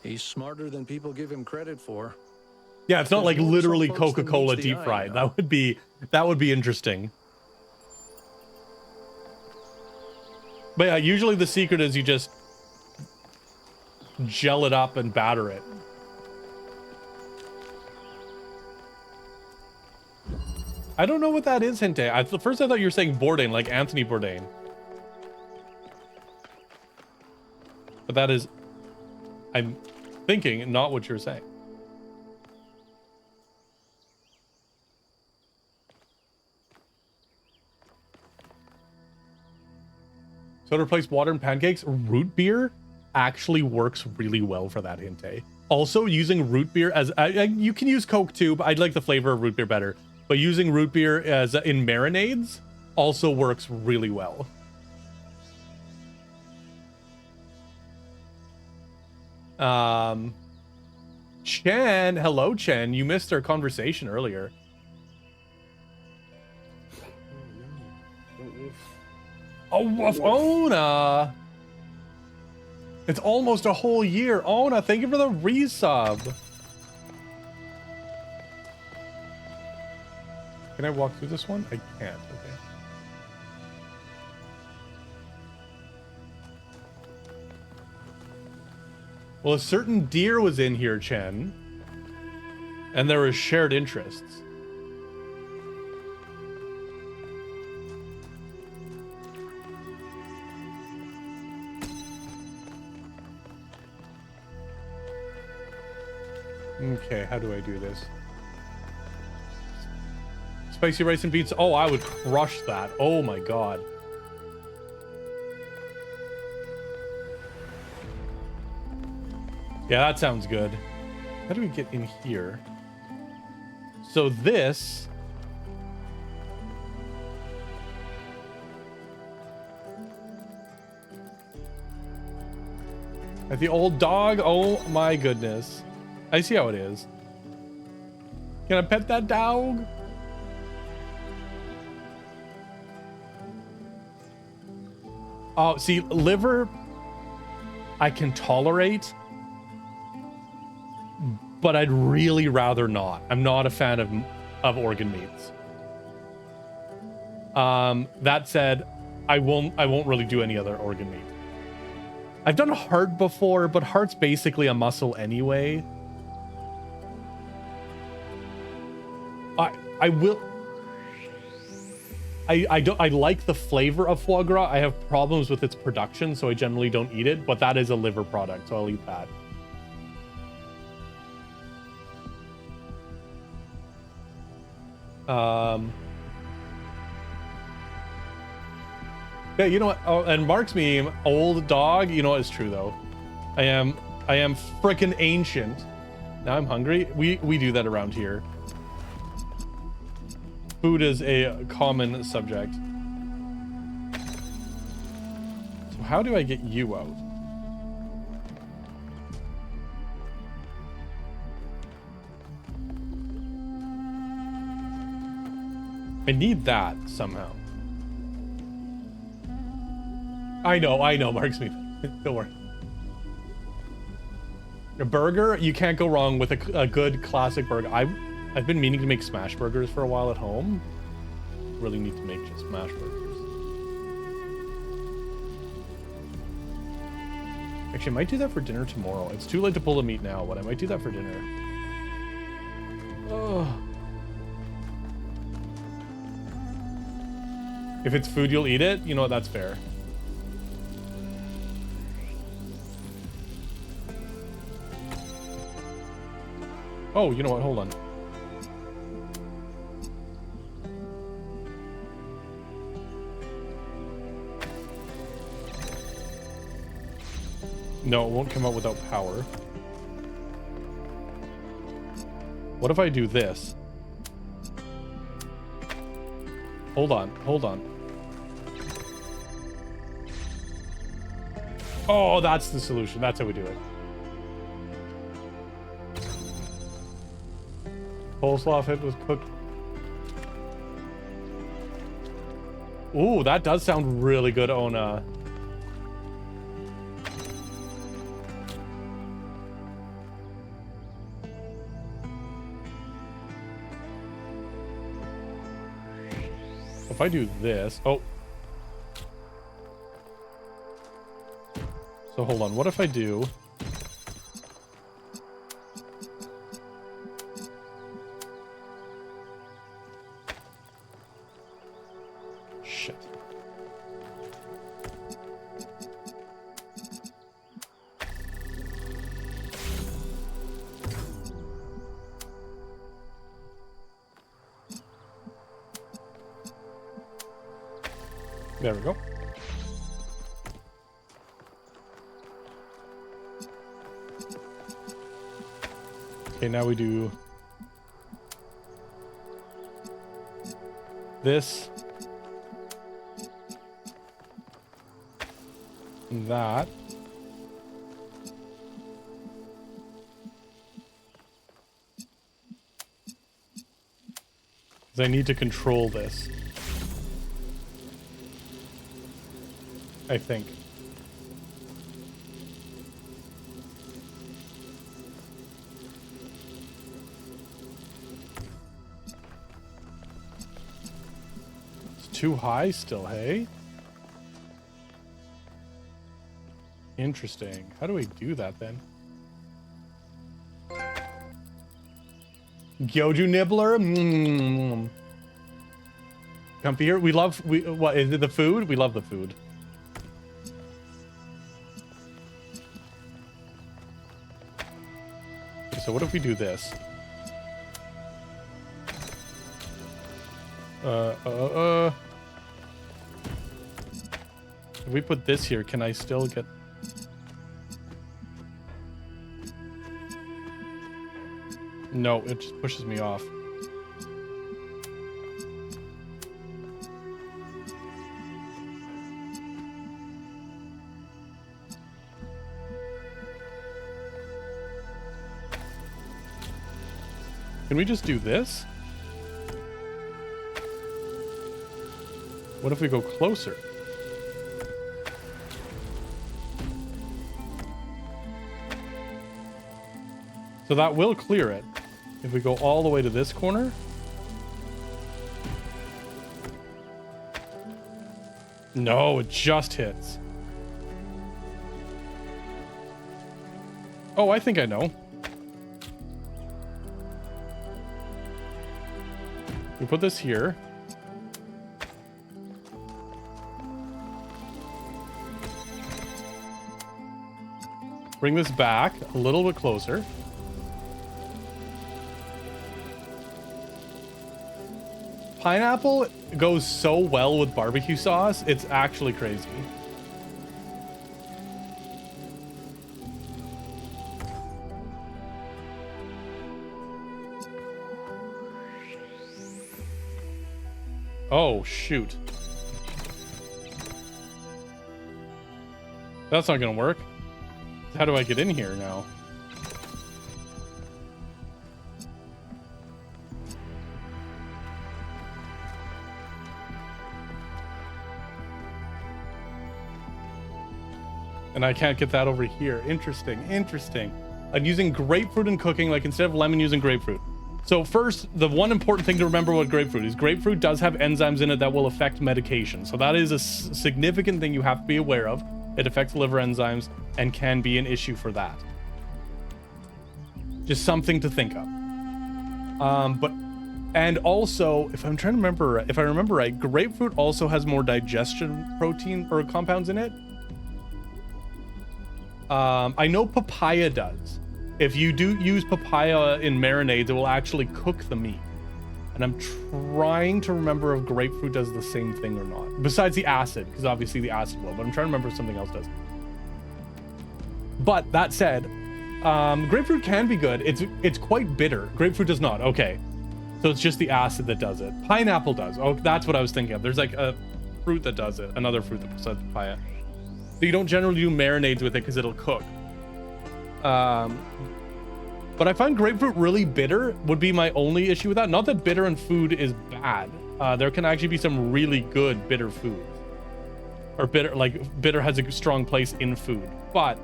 He's smarter than people give him credit for. Yeah, it's not There's like more to some literally folks than Coca-Cola meets the deep eye, fried. you know? That would be interesting. But yeah, usually the secret is you just gel it up and batter it. I don't know what that is, Hinte. At first I thought you were saying Bourdain, like Anthony Bourdain. But that is, I'm thinking, not what you're saying. So to replace water and pancakes, root beer? actually works really well for that hinte. Also, using root beer as you can use Coke too, but I'd like the flavor of root beer better. But using root beer as in marinades also works really well. Chen, hello Chen. You missed our conversation earlier. Oh, woof, Ona. It's almost a whole year. Ona, thank you for the resub. Can I walk through this one? I can't. Okay. Well, a certain deer was in here, Chen. And there were shared interests. Okay, how do I do this? Spicy rice and beans. Oh, I would crush that. Oh my god. Yeah, that sounds good. How do we get in here? So this... At the old dog? Oh my goodness. I see how it is. Can I pet that dog? Oh, see, liver, I can tolerate, but I'd really rather not. I'm not a fan of organ meats. That said, I won't really do any other organ meat. I've done heart before, but heart's basically a muscle anyway. I will. I like the flavor of foie gras. I have problems with its production, so I generally don't eat it, but that is a liver product, so I'll eat that. Yeah, you know what? Oh, and Mark's meme, old dog, you know what is true though. I am freaking ancient. Now I'm hungry. We do that around here. Food is a common subject. So how do I get you out? I need that somehow. I know, Mark's me. Don't worry. A burger, you can't go wrong with a good classic burger. I've been meaning to make smash burgers for a while at home. Really need to make just smash burgers. Actually, I might do that for dinner tomorrow. It's too late to pull the meat now, but I might do that for dinner. Oh. If it's food, you'll eat it? You know what? That's fair. Oh, you know what? Hold on. No, it won't come out without power. What if I do this? Hold on, hold on. Oh, that's the solution. That's how we do it. Coleslaw if it was cooked. Ooh, that does sound really good, Ona. If I do this, oh. So hold on, what if I do? Shit. There we go. Okay, now we do this, and that. Because I need to control this, I think. Too high still, hey? Interesting. How do we do that then? Gyoju Nibbler? Mmm. Comfy here. What is it, the food? We love the food. Okay, so what if we do this? If we put this here, can I still get... No, it just pushes me off. Can we just do this? What if we go closer? So that will clear it. If we go all the way to this corner. No, it just hits. Oh, I think I know. We put this here. Bring this back a little bit closer. Pineapple goes so well with barbecue sauce, it's actually crazy. Oh, shoot. That's not gonna work. How do I get in here now? And I can't get that over here. Interesting, interesting. I'm using grapefruit in cooking, like instead of lemon, using grapefruit. So first, the one important thing to remember about grapefruit is grapefruit does have enzymes in it that will affect medication. So that is a significant thing you have to be aware of. It affects liver enzymes and can be an issue for that. Just something to think of. And also, if I'm trying to remember, if I remember right, grapefruit also has more digestion protein or compounds in it. I know papaya does. If you do use papaya in marinades, it will actually cook the meat. And I'm trying to remember if grapefruit does the same thing or not. Besides the acid, because obviously the acid will, but I'm trying to remember if something else does. But that said, grapefruit can be good. It's quite bitter. Grapefruit does not. Okay. So it's just the acid that does it. Pineapple does. Oh, that's what I was thinking of. There's like a fruit that does it. Another fruit that besides papaya. But you don't generally do marinades with it because it'll cook. But I find grapefruit really bitter would be my only issue with that. Not that bitter in food is bad. There can actually be some really good bitter foods. Or bitter has a strong place in food. But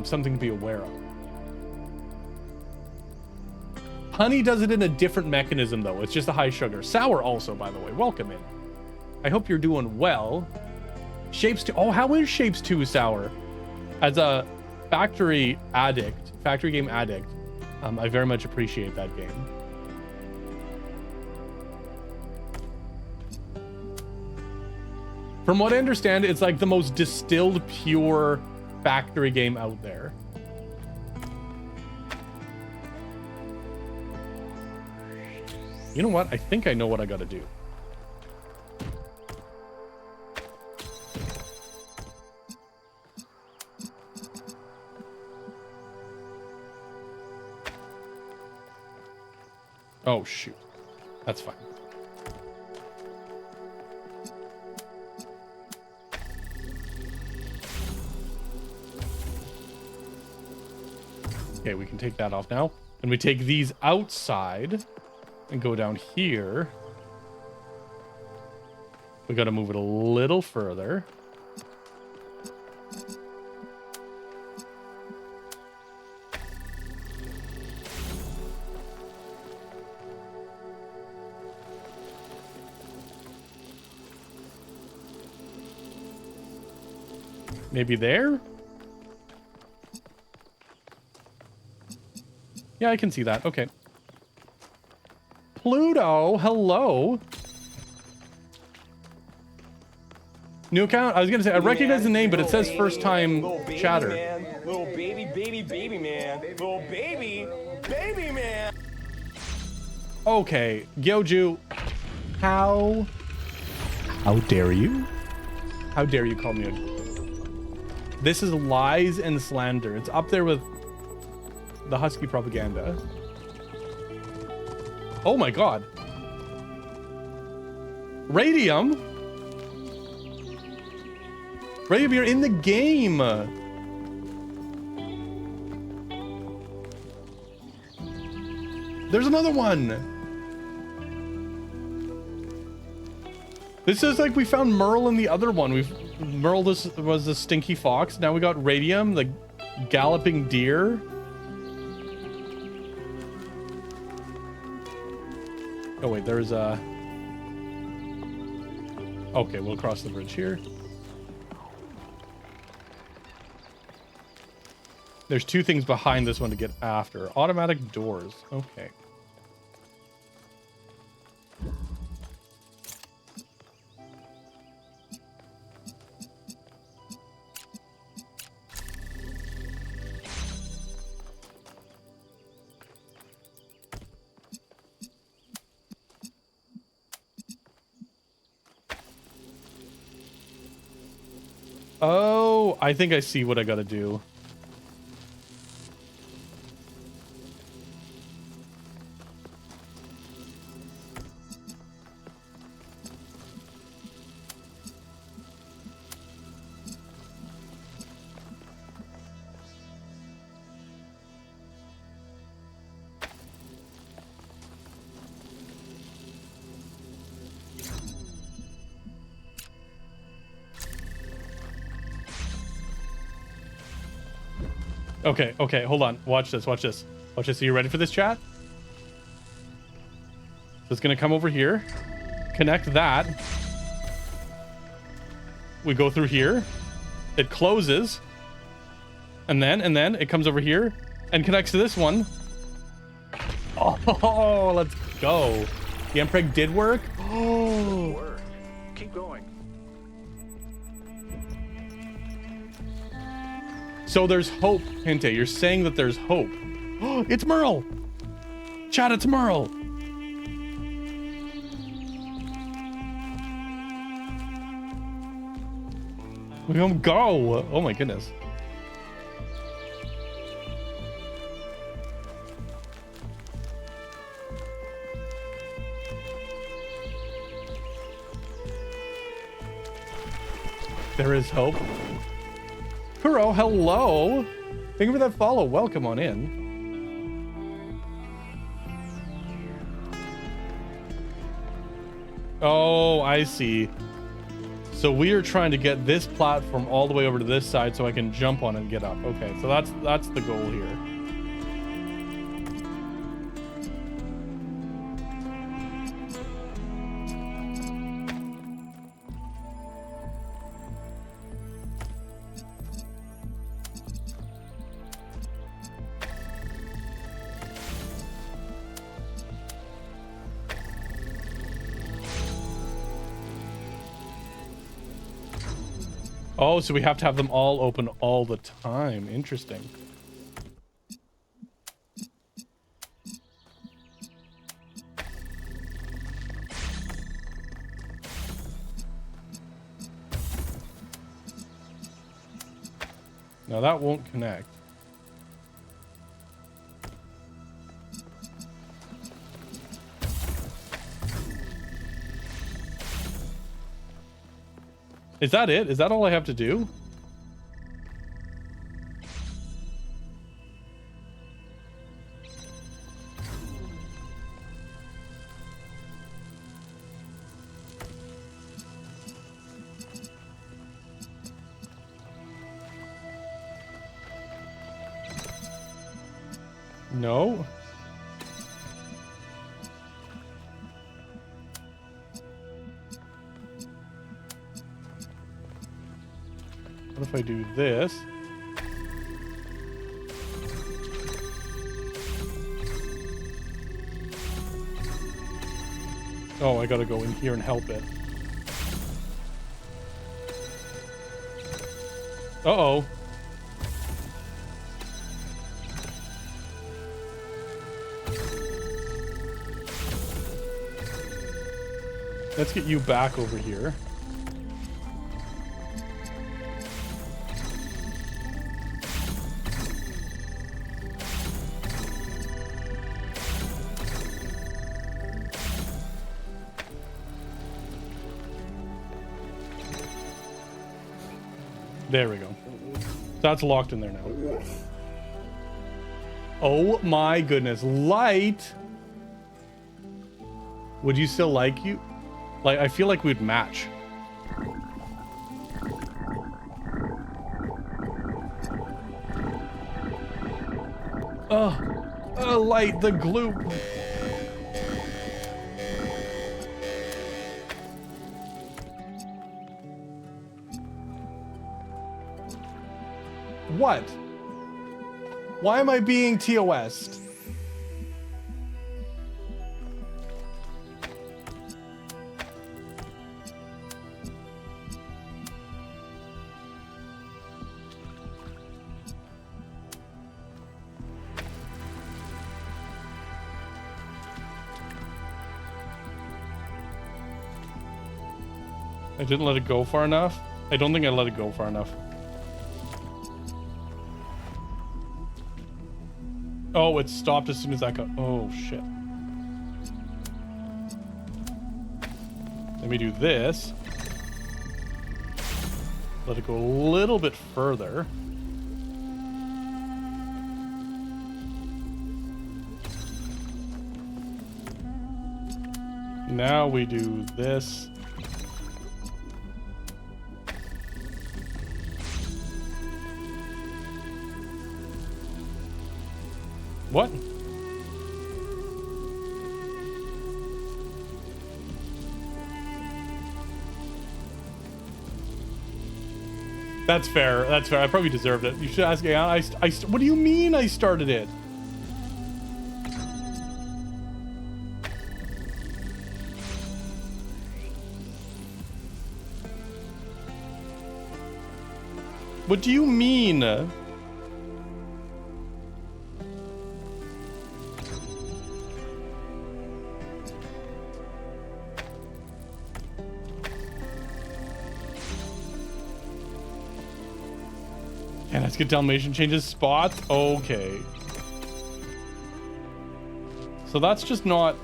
something to be aware of. Honey does it in a different mechanism though. It's just a high sugar. Sour also, by the way. Welcome in. I hope you're doing well. Shapes 2. Oh, how is Shapes 2 sour? As a factory game addict, I very much appreciate that game. From what I understand, it's like the most distilled, pure factory game out there. You know what? I think I know what I gotta do. Oh, shoot. That's fine. Okay, we can take that off now. And we take these outside and go down here. We got to move it a little further. Maybe there? Yeah, I can see that. Okay. Pluto, hello. New account? I was gonna say, I recognize the name, but it says first time chatter. Little baby man. Little baby man. Okay, Gyoju, how dare you? How dare you call me a... This is lies and slander. It's up there with the Husky propaganda. Oh my god. Radium? Radium, you're in the game. There's another one. This is like we found Merle in the other one. Merle was the stinky fox. Now we got Radium, the galloping deer. Oh wait, there's a... Okay, we'll cross the bridge here. There's two things behind this one to get after. Automatic doors. Okay. Oh, I think I see what I gotta do. Okay, okay, hold on. Watch this, watch this. Watch this. Are you ready for this, chat? So it's gonna come over here. Connect that. We go through here. It closes. And then it comes over here and connects to this one. Oh, let's go. The Mpreg did work. Oh. Keep going. So there's hope, Hinte. You're saying that there's hope. Oh, it's Merle. Chat, it's Merle. We don't go. Oh my goodness. There is hope. Kuro, hello. Thank you for that follow. Welcome on in. Oh, I see. So we are trying to get this platform all the way over to this side so I can jump on it and get up. Okay, so that's the goal here. Oh, so we have to have them all open all the time. Interesting. Now that won't connect. Is that it? Is that all I have to do? No. What if I do this? Oh, I gotta go in here and help it. Uh-oh. Let's get you back over here. There we go. That's locked in there now. Oh my goodness. Light. Would you still like you? Like, I feel like we'd match. Light, the glue. What? Why am I being TOS'd? I didn't let it go far enough. I don't think I let it go far enough. Oh, it stopped as soon as that got... Oh, shit. Let me do this. Let it go a little bit further. Now we do this. What? That's fair. That's fair. I probably deserved it. You should ask. Yeah, what do you mean I started it? What do you mean? Yeah, let's get Dalmatian changes spots. Okay. So that's just not...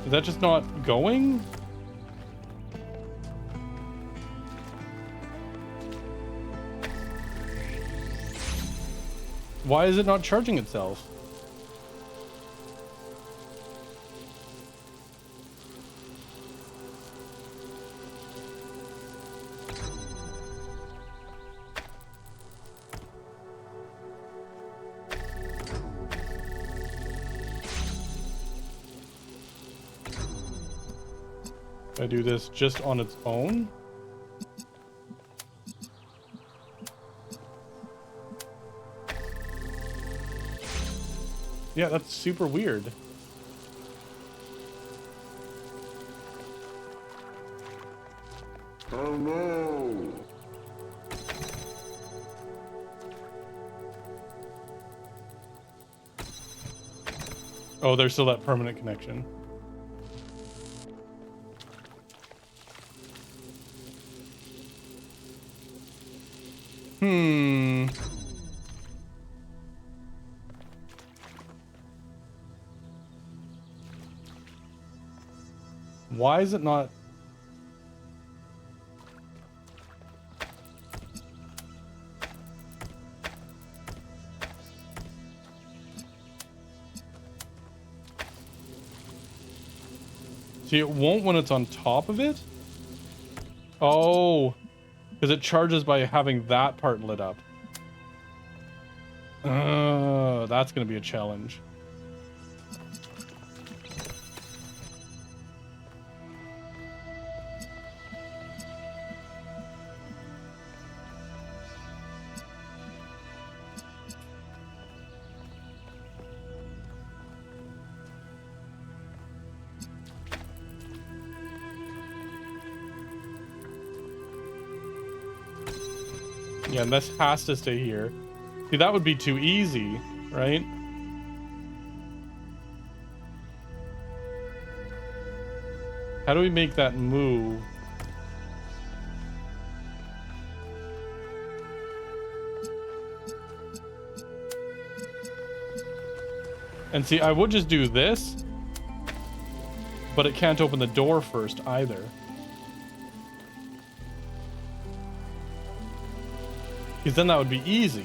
Is that just not going? Why is it not charging itself? If I do this just on its own? Yeah, that's super weird. Oh no! Oh, there's still that permanent connection. Why is it not? See, it won't when it's on top of it? Oh, because it charges by having that part lit up. That's going to be a challenge. Yeah, and this has to stay here. See, that would be too easy, right? How do we make that move? And see, I would just do this, but it can't open the door first either. Because then that would be easy.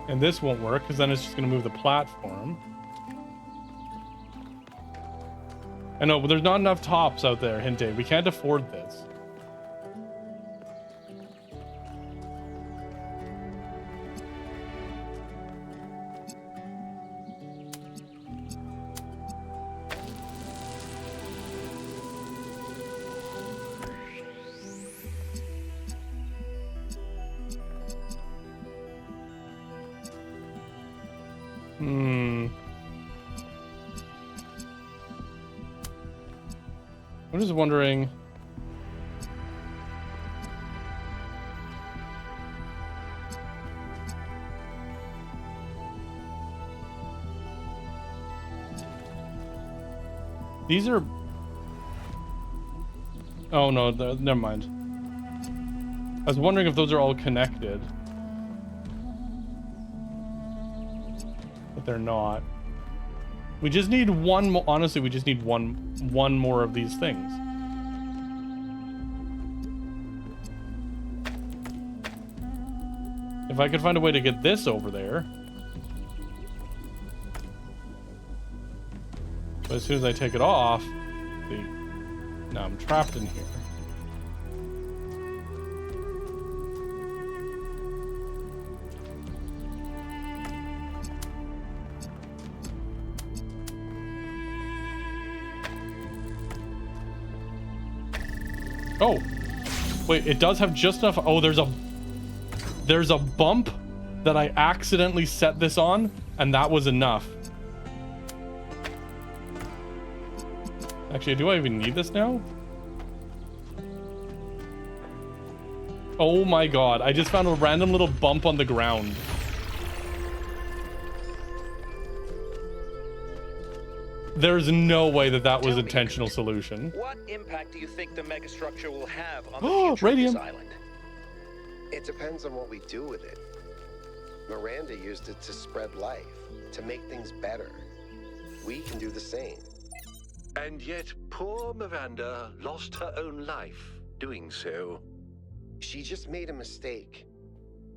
And this won't work because then it's just going to move the platform. I know, but there's not enough tops out there, Hinte. We can't afford this. I'm just wondering. These are. Oh no, never mind. I was wondering if those are all connected. But they're not. We just need one more. Honestly, we just need one more of these things. If I could find a way to get this over there. But as soon as I take it off, see, now I'm trapped in here. Oh, wait, it does have just enough. Oh, there's a bump that I accidentally set this on, and that was enough. Actually, do I even need this now? Oh my god, I just found a random little bump on the ground. There's no way that that was intentional solution. What impact do you think the megastructure will have on the future of this island? It depends on what we do with it. Miranda used it to spread life, to make things better. We can do the same. And yet, poor Miranda lost her own life doing so. She just made a mistake.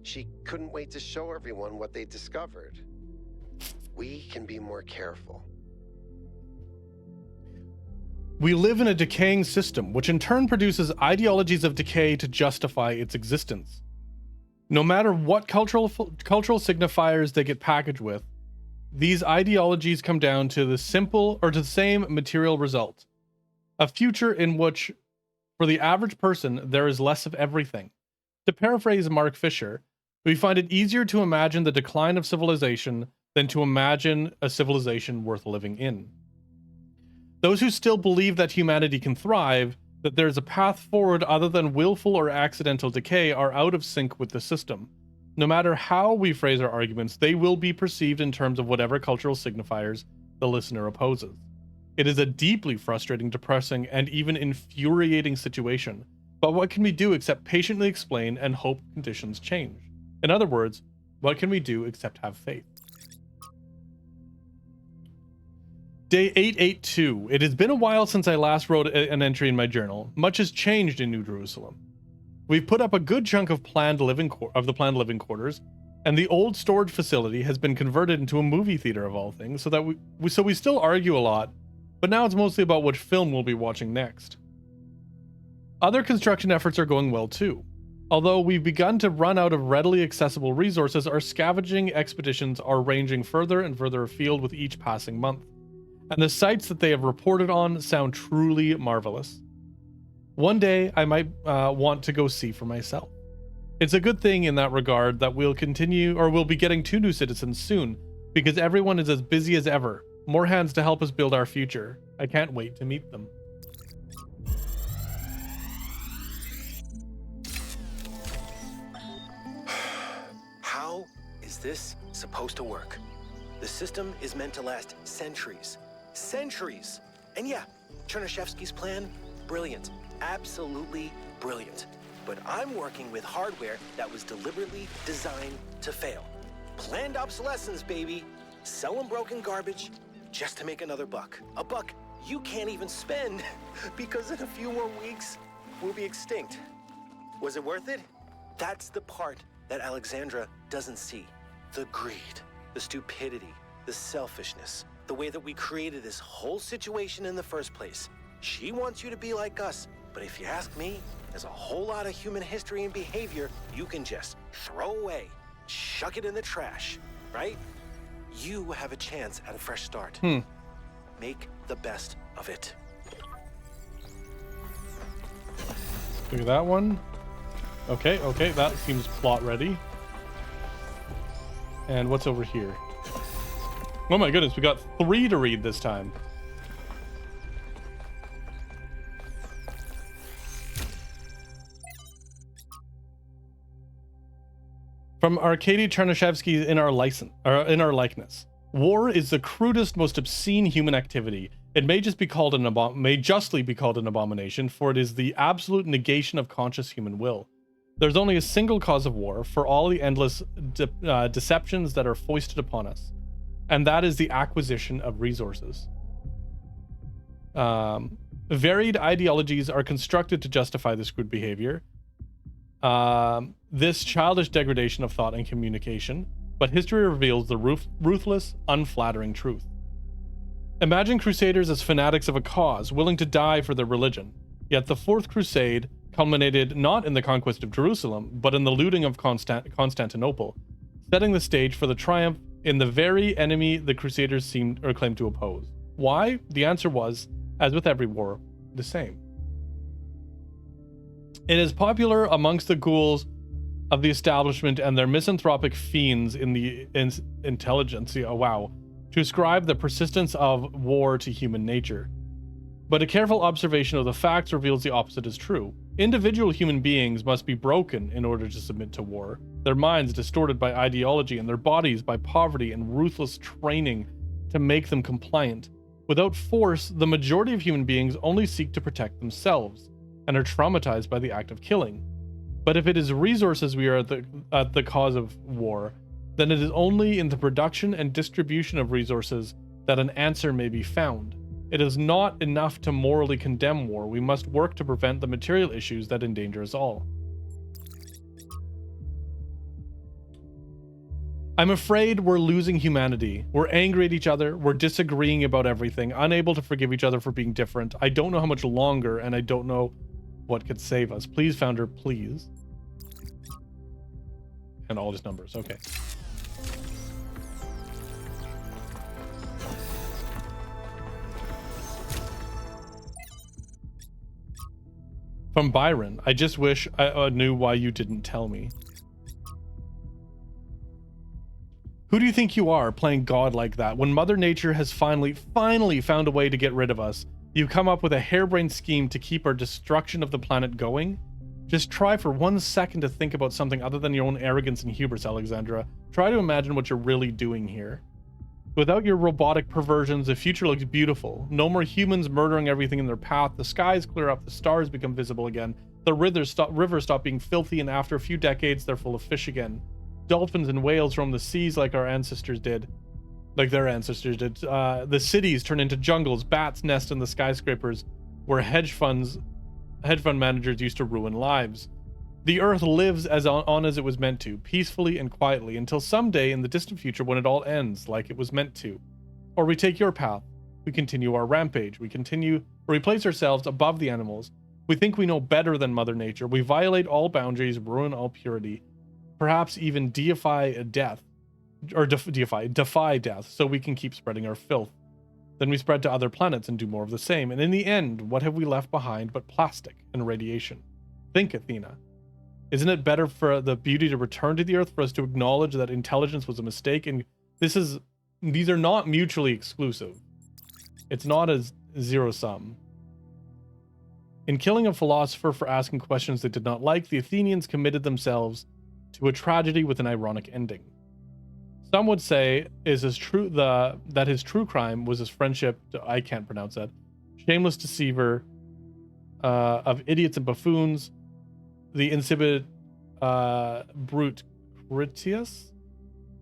She couldn't wait to show everyone what they discovered. We can be more careful. We live in a decaying system, which in turn produces ideologies of decay to justify its existence. No matter what cultural signifiers they get packaged with, these ideologies come down to the same material result. A future in which, for the average person, there is less of everything. To paraphrase Mark Fisher, we find it easier to imagine the decline of civilization than to imagine a civilization worth living in. Those who still believe that humanity can thrive, that there is a path forward other than willful or accidental decay are out of sync with the system. No matter how we phrase our arguments, they will be perceived in terms of whatever cultural signifiers the listener opposes. It is a deeply frustrating, depressing, and even infuriating situation, but what can we do except patiently explain and hope conditions change? In other words, what can we do except have faith? Day 882. It has been a while since I last wrote an entry in my journal. Much has changed in New Jerusalem. We've put up a good chunk of the planned living quarters, and the old storage facility has been converted into a movie theater of all things, so that we still argue a lot, but now it's mostly about what film we'll be watching next. Other construction efforts are going well too. Although we've begun to run out of readily accessible resources, our scavenging expeditions are ranging further and further afield with each passing month, and the sites that they have reported on sound truly marvelous. One day, I might want to go see for myself. It's a good thing in that regard that we'll be getting 2 new citizens soon, because everyone is as busy as ever. More hands to help us build our future. I can't wait to meet them. How is this supposed to work? The system is meant to last centuries. Centuries! And yeah, Chernyshevsky's plan, brilliant. Absolutely brilliant. But I'm working with hardware that was deliberately designed to fail. Planned obsolescence, baby. Selling broken garbage just to make another buck. A buck you can't even spend because in a few more weeks, we'll be extinct. Was it worth it? That's the part that Alexandra doesn't see. The greed, the stupidity, the selfishness, the way that we created this whole situation in the first place. She wants you to be like us, but if you ask me, there's a whole lot of human history and behavior you can just throw away, chuck it in the trash, right? You have a chance at a fresh start. Make the best of it. Look at that one. Okay, that seems plot ready. And what's over here? Oh my goodness, we got 3 to read this time. From Arkady Chernyshevsky in our likeness. War is the crudest, most obscene human activity. It may justly be called an abomination, for it is the absolute negation of conscious human will. There's only a single cause of war for all the endless deceptions that are foisted upon us, and that is the acquisition of resources. Varied ideologies are constructed to justify this crude behavior. This childish degradation of thought and communication, but history reveals the ruthless, unflattering truth. Imagine crusaders as fanatics of a cause, willing to die for their religion. Yet the Fourth Crusade culminated not in the conquest of Jerusalem, but in the looting of Constantinople, setting the stage for the triumph in the very enemy the crusaders claimed to oppose. Why? The answer was, as with every war, the same. It is popular amongst the ghouls of the establishment and their misanthropic fiends in the intelligentsia, to ascribe the persistence of war to human nature. But a careful observation of the facts reveals the opposite is true. Individual human beings must be broken in order to submit to war, their minds distorted by ideology and their bodies by poverty and ruthless training to make them compliant. Without force, the majority of human beings only seek to protect themselves and are traumatized by the act of killing. But if it is resources we are at the cause of war, then it is only in the production and distribution of resources that an answer may be found. It is not enough to morally condemn war. We must work to prevent the material issues that endanger us all. I'm afraid we're losing humanity. We're angry at each other. We're disagreeing about everything, unable to forgive each other for being different. I don't know how much longer, and I don't know what could save us. Please, Founder, please. And all his numbers. Okay. From Byron, I just wish I knew why you didn't tell me. Who do you think you are, playing God like that, when Mother Nature has finally found a way to get rid of us? You come up with a harebrained scheme to keep our destruction of the planet going? Just try for 1 second to think about something other than your own arrogance and hubris, Alexandra. Try to imagine what you're really doing here. Without your robotic perversions, the future looks beautiful. No more humans murdering everything in their path. The skies clear up, the stars become visible again. The rivers stop being filthy, and after a few decades, they're full of fish again. Dolphins and whales roam the seas like our ancestors did. Like their ancestors did. The cities turn into jungles. Bats nest in the skyscrapers where hedge fund managers used to ruin lives. The Earth lives as on as it was meant to, peacefully and quietly, until someday in the distant future when it all ends like it was meant to. Or we take your path. We continue our rampage. We place ourselves above the animals. We think we know better than Mother Nature. We violate all boundaries, ruin all purity, perhaps even defy death, so we can keep spreading our filth. Then we spread to other planets and do more of the same. And in the end, what have we left behind but plastic and radiation? Think, Athena. Isn't it better for the beauty to return to the Earth, for us to acknowledge that intelligence was a mistake? And these are not mutually exclusive. It's not a zero-sum. In killing a philosopher for asking questions they did not like, the Athenians committed themselves to a tragedy with an ironic ending. Some would say that his true crime was his friendship to, I can't pronounce that, shameless deceiver of idiots and buffoons, the insipid brute Critias,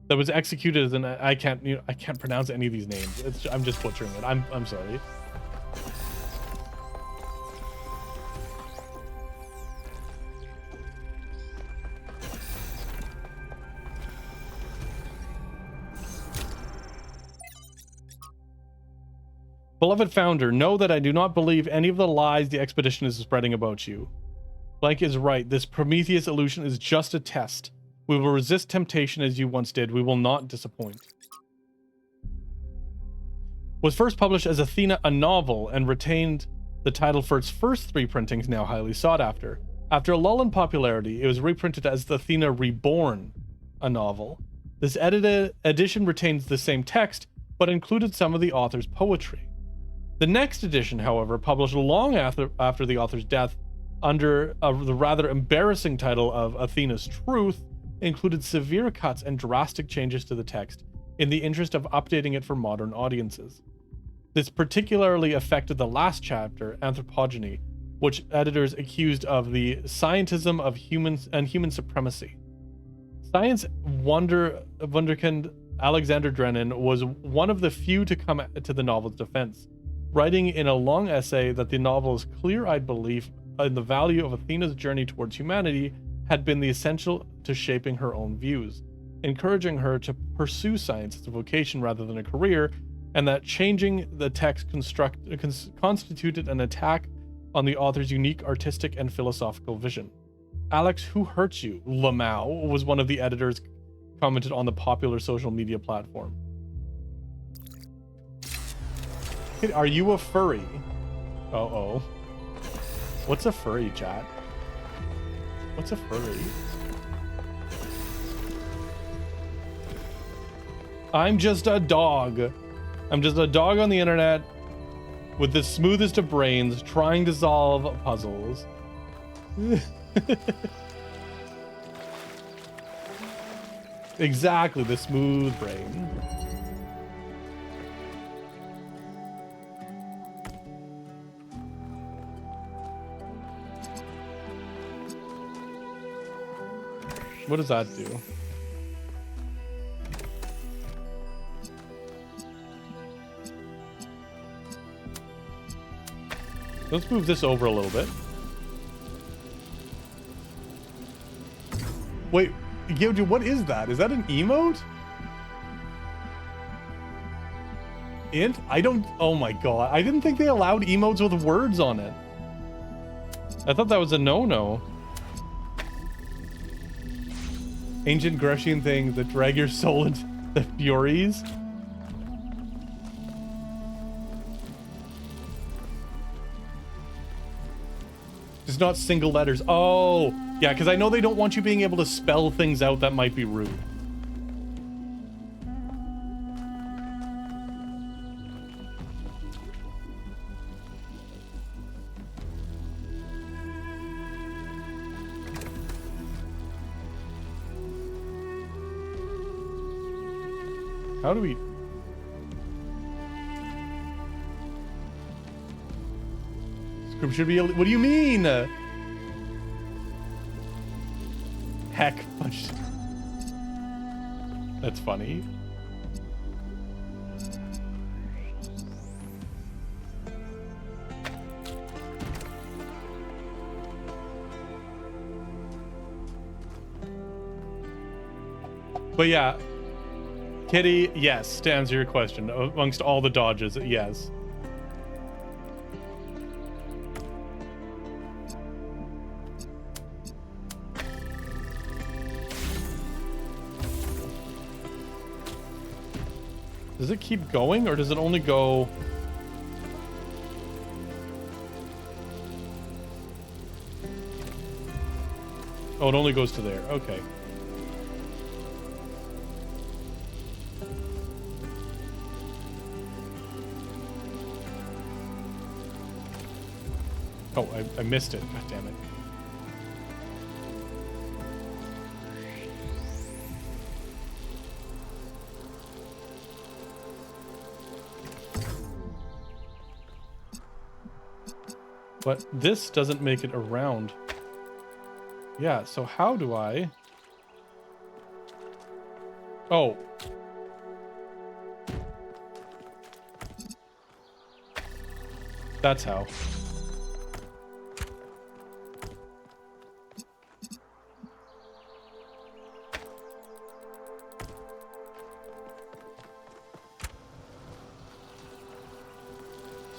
that was executed as an I can't pronounce any of these names. I'm just butchering it. I'm sorry. Beloved founder, know that I do not believe any of the lies the expedition is spreading about you. Blank is right. This Prometheus illusion is just a test. We will resist temptation as you once did. We will not disappoint. Was first published as Athena, a novel, and retained the title for its first 3 printings, now highly sought after. After a lull in popularity, it was reprinted as Athena Reborn, a novel. This edited edition retains the same text, but included some of the author's poetry. The next edition, however, published long after the author's death, under the rather embarrassing title of Athena's Truth, included severe cuts and drastic changes to the text in the interest of updating it for modern audiences. This particularly affected the last chapter, Anthropogeny, which editors accused of the scientism of humans and human supremacy. Science wunderkind Alexander Drennan was one of the few to come to the novel's defense, writing in a long essay that the novel's clear-eyed belief in the value of Athena's journey towards humanity had been the essential to shaping her own views, encouraging her to pursue science as a vocation rather than a career, and that changing the text constituted an attack on the author's unique artistic and philosophical vision. Alex, who hurt you? Lamau was one of the editors commented on the popular social media platform. Are you a furry? Uh-oh. What's a furry, chat? What's a furry? I'm just a dog. I'm just a dog on the internet with the smoothest of brains trying to solve puzzles. Exactly, the smooth brain. What does that do? Let's move this over a little bit. Wait, Gyoju, what is that? Is that an emote? Int? I don't... Oh my god. I didn't think they allowed emotes with words on it. I thought that was a no-no. Ancient Grecian things that drag your soul into the Furies. It's not single letters. Oh, yeah, because I know they don't want you being able to spell things out that might be rude. How do we... Script should be... What do you mean? Heck, punch. That's funny. But yeah, Kitty, yes, to answer your question, amongst all the dodges, yes. Does it keep going, or does it only go... Oh, it only goes to there. Okay. Oh, I missed it. God damn it. But this doesn't make it around. Yeah, so how do I... Oh. That's how.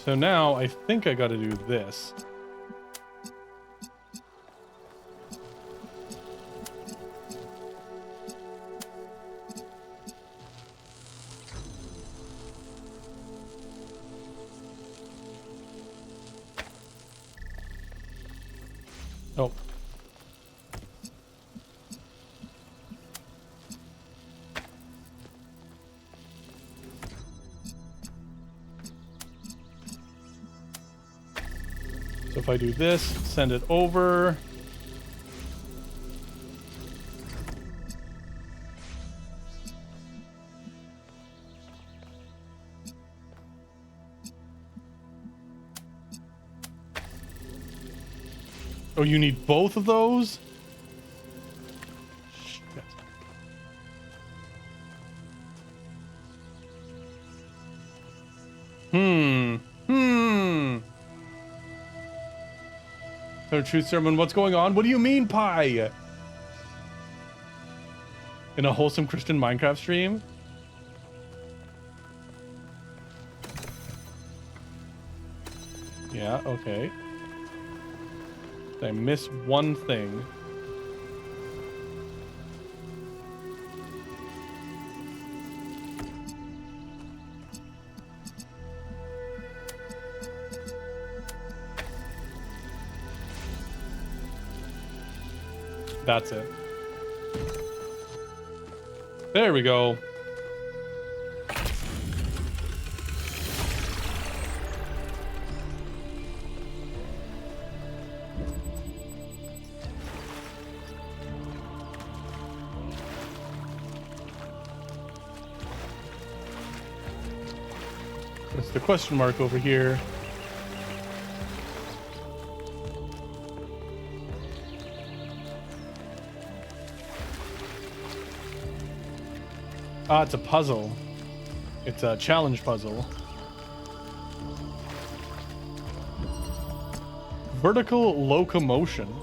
So now I think I got to do this. Oh. So if I do this, send it over. Oh, you need both of those? Shit. So, Truth Sermon, what's going on? What do you mean, pie? In a wholesome Christian Minecraft stream? Yeah, okay. Did I miss one thing? That's it. There we go. That's the question mark over here. Ah, it's a puzzle. It's a challenge puzzle. Vertical locomotion.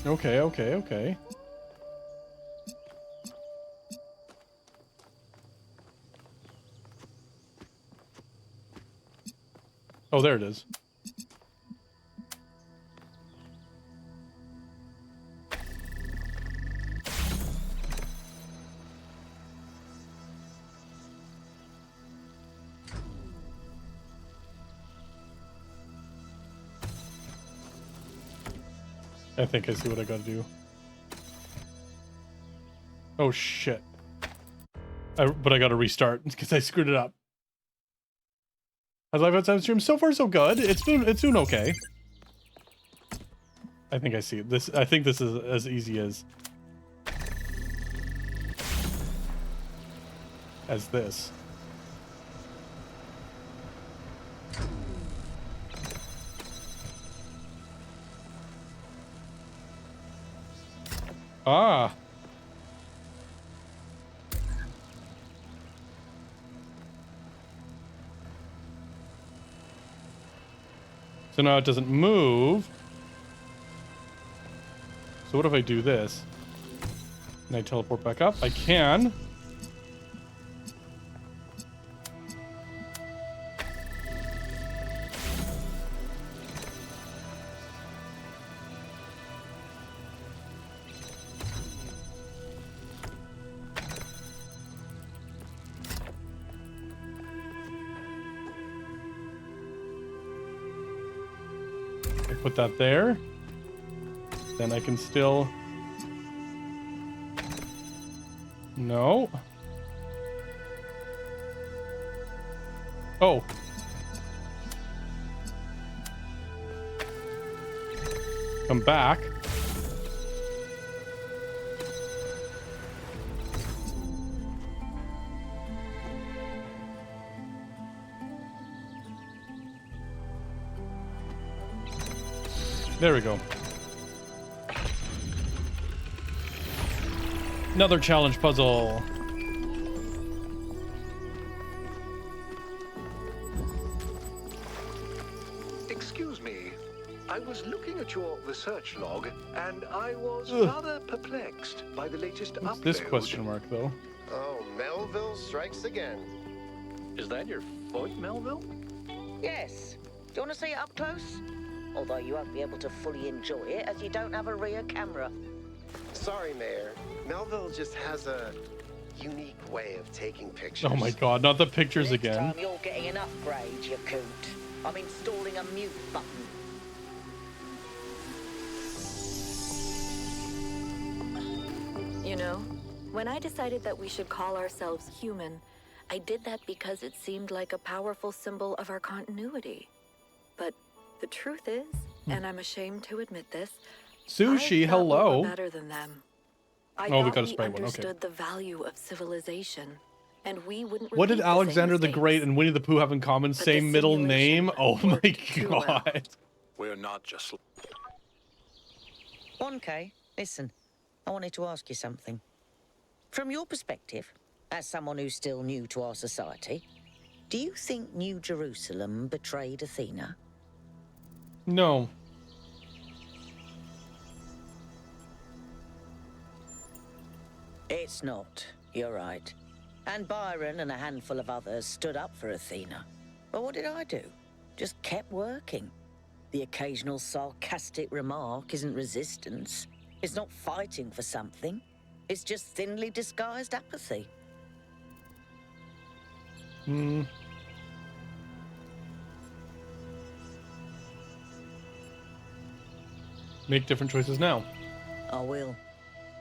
Okay, okay, okay. Oh, there it is. I think I see what I gotta do. Oh, shit. But I gotta restart because I screwed it up. How's life outside stream? So far, so good. It's doing okay. I think I see it. I think this is as easy as this. Ah. So now it doesn't move. So what if I do this? Can I teleport back up? I can. Put that there. Then I can still... No. Oh. Come back. There we go. Another challenge puzzle. Excuse me. I was looking at your research log, and I was rather perplexed by the latest What's upload. this question mark, though? Oh, Melville strikes again. Is that your foot, Melville? Yes. Do you want to see it up close? Although you won't be able to fully enjoy it as you don't have a rear camera. Sorry, Mayor. Melville just has a unique way of taking pictures. Oh my god, not the pictures Next again. time you're getting an upgrade, you coot. I'm installing a mute button. You know, when I decided that we should call ourselves human, I did that because it seemed like a powerful symbol of our continuity. But the truth is, and I'm ashamed to admit this, Sushi, I thought we hello. were better than them. I Oh, we thought got a spray one, okay. understood the value of civilization, and we wouldn't. What did repeat the same Alexander the mistakes. Great and Winnie the Pooh have in common? But the Same middle simulation name? Oh my too well. god. We're not just... 1K, listen. I wanted to ask you something. From your perspective, as someone who's still new to our society, do you think New Jerusalem betrayed Athena? No. It's not. You're right. And Byron and a handful of others stood up for Athena. But what did I do? Just kept working. The occasional sarcastic remark isn't resistance. It's not fighting for something. It's just thinly disguised apathy. Make different choices now. I will.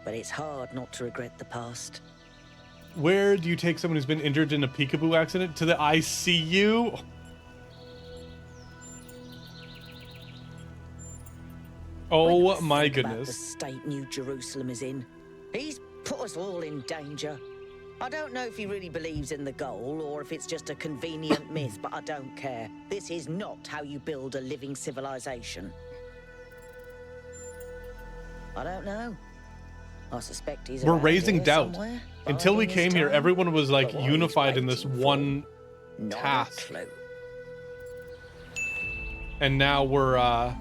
But it's hard not to regret the past. Where do you take someone who's been injured in a peekaboo accident? To the ICU? Oh my Think about the goodness. state New Jerusalem is in. He's put us all in danger. I don't know if he really believes in the goal or if it's just a convenient myth, but I don't care. This is not how you build a living civilization. I don't know. I suspect he's We're around raising here doubt. somewhere, Until we biding his came here, time. everyone was like But what he's unified in this waiting for, one not a task. clue. And now we're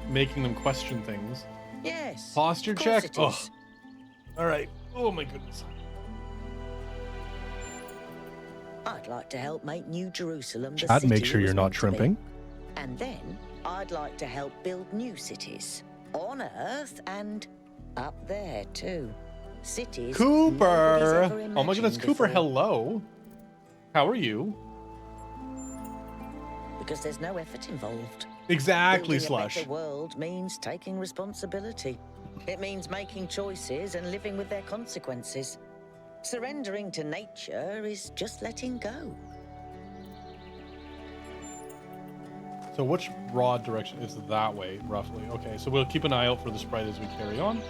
making them question things. Yes. Posture of course check? it Oh. is. Alright. Oh my goodness. I'd like to help make New Jerusalem the Chat, city make sure it you're was not meant to be. shrimping. And then I'd like to help build new cities. On Earth and up there too. Cities nobody's Cooper! ever Oh my goodness, imagined Cooper, before. hello. How are you? Because there's no effort involved. Exactly, Building a Slush. better world means taking responsibility. It means making choices and living with their consequences. Surrendering to nature is just letting go. So which broad direction is that way, roughly? Okay, so we'll keep an eye out for the sprite as we carry on.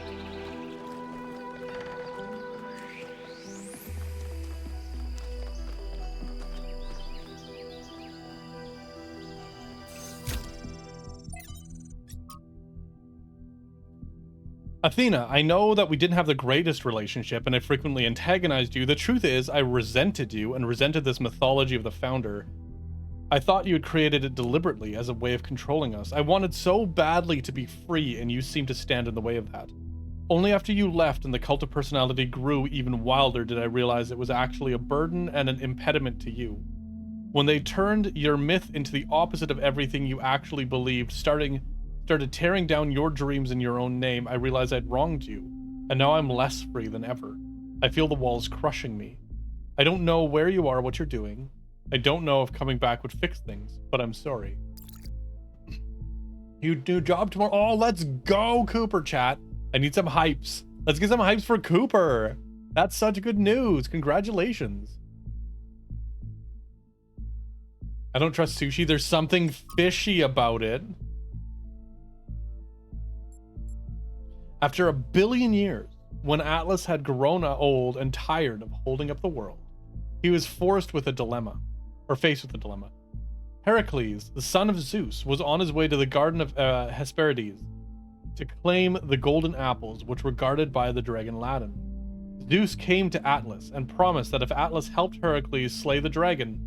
Athena, I know that we didn't have the greatest relationship and I frequently antagonized you. The truth is, I resented you and resented this mythology of the Founder. I thought you had created it deliberately as a way of controlling us. I wanted so badly to be free, and you seemed to stand in the way of that. Only after you left and the cult of personality grew even wilder did I realize it was actually a burden and an impediment to you. When they turned your myth into the opposite of everything you actually believed, started tearing down your dreams in your own name, I realized I'd wronged you, and now I'm less free than ever. I feel the walls crushing me. I don't know where you are, what you're doing. I don't know if coming back would fix things, but I'm sorry. You do job tomorrow. Oh, let's go, Cooper chat. I need some hypes. Let's get some hypes for Cooper. That's such good news. Congratulations. I don't trust sushi. There's something fishy about it. After 1 billion years, when Atlas had grown old and tired of holding up the world, he was faced with a dilemma. Heracles, the son of Zeus, was on his way to the Garden of Hesperides to claim the golden apples which were guarded by the dragon Ladon. Zeus came to Atlas and promised that if Atlas helped Heracles slay the dragon,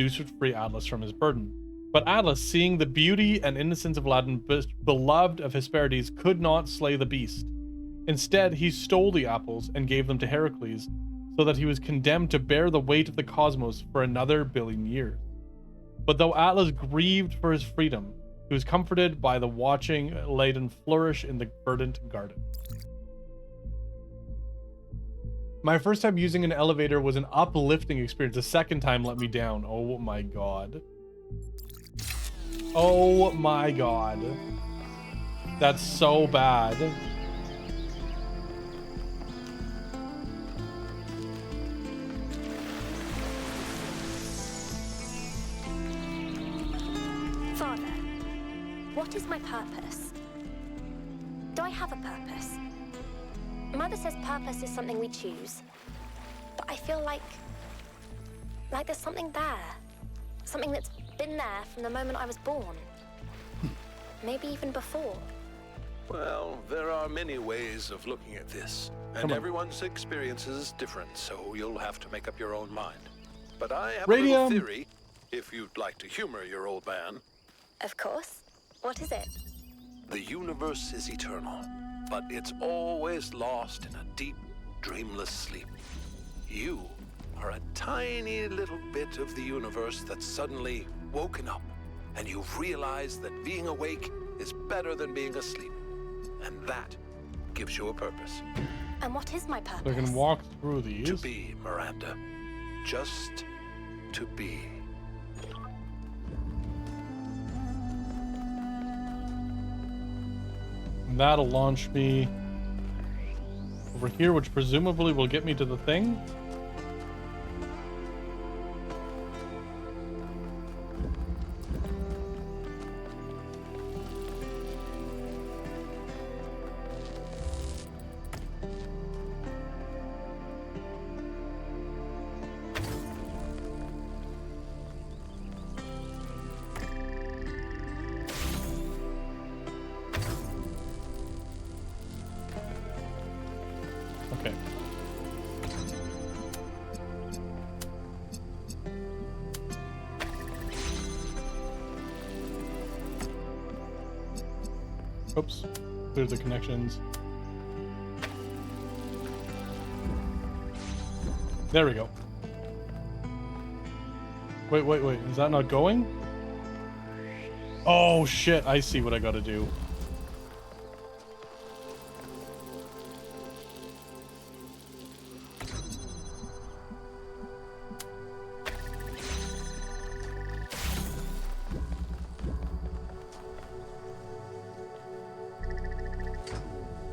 Zeus would free Atlas from his burden. But Atlas, seeing the beauty and innocence of Ladon, beloved of Hesperides, could not slay the beast. Instead, he stole the apples and gave them to Heracles, so that he was condemned to bear the weight of the cosmos for another 1 billion years. But though Atlas grieved for his freedom, he was comforted by the watching Ladon flourish in the verdant garden. My first time using an elevator was an uplifting experience. The second time let me down. Oh my god. Oh my god. That's so bad. Father, what is my purpose? Do I have a purpose? Mother says purpose is something we choose. But I feel like there's something there. Something that's been there from the moment I was born. Maybe even before. Well, there are many ways of looking at this, and everyone's experience is different, so you'll have to make up your own mind. But I have a little theory, if you'd like to humor your old man. Of course. What is it? The universe is eternal, but it's always lost in a deep, dreamless sleep. You are a tiny little bit of the universe that's suddenly woken up, and you've realized that being awake is better than being asleep. And that gives you a purpose. And what is my purpose? So I can walk through these. To be, Miranda. Just to be. And that'll launch me over here, which presumably will get me to the thing. Okay. Oops. Clear the connections. There we go. Wait. Is that not going? Oh shit, I see what I gotta do.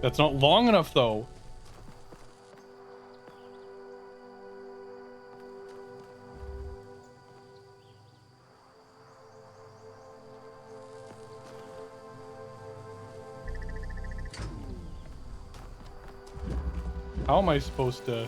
That's not long enough, though. How am I supposed to...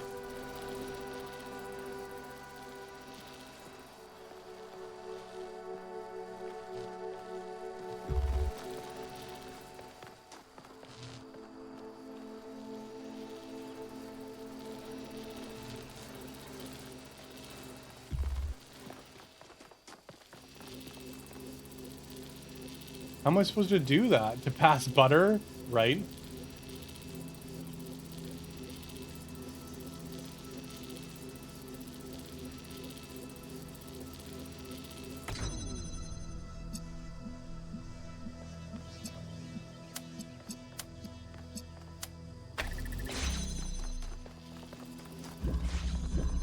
How am I supposed to do that? To pass butter, right?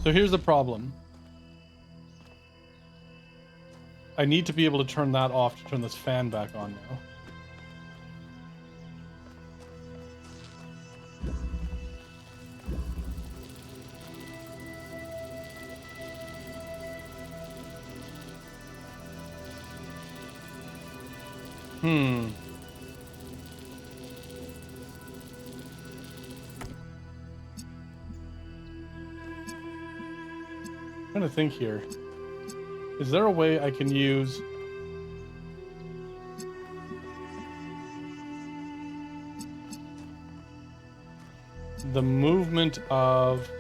So here's the problem. I need to be able to turn that off to turn this fan back on now. I'm trying to think here. Is there a way I can use... the movement of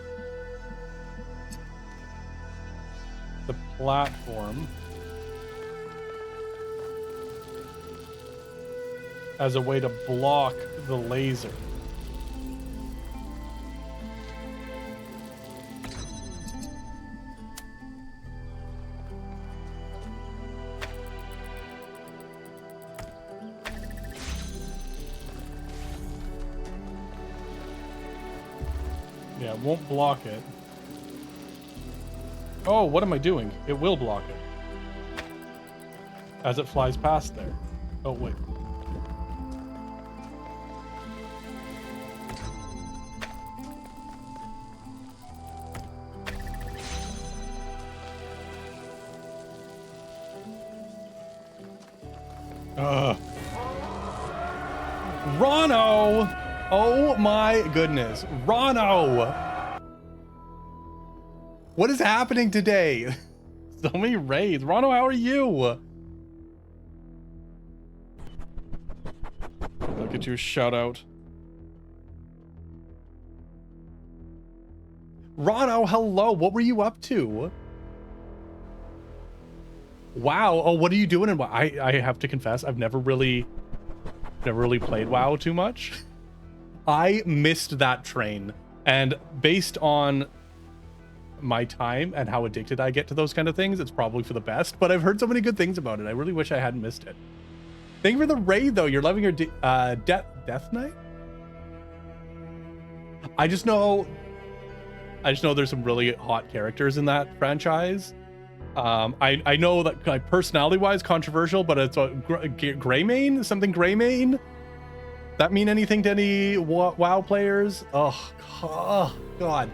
the platform as a way to block the laser? Yeah, it won't block it. Oh, what am I doing? It will block it. As it flies past there. Oh, wait. Rono! Oh my goodness. Rono! What is happening today? So many raids. Rono, how are you? I'll get you a shout out. Rono, hello. What were you up to? Wow. Oh, what are you doing? And I have to confess, I've never really played WoW too much. I missed that train, and based on my time and how addicted I get to those kind of things, it's probably for the best, but I've heard so many good things about it. I really wish I hadn't missed it. Thank you for the raid, though. You're loving your Death Knight? I just know there's some really hot characters in that franchise. I know that, like, personality-wise, controversial, but it's a Greymane? Something Greymane? That mean anything to any WoW players? Oh God.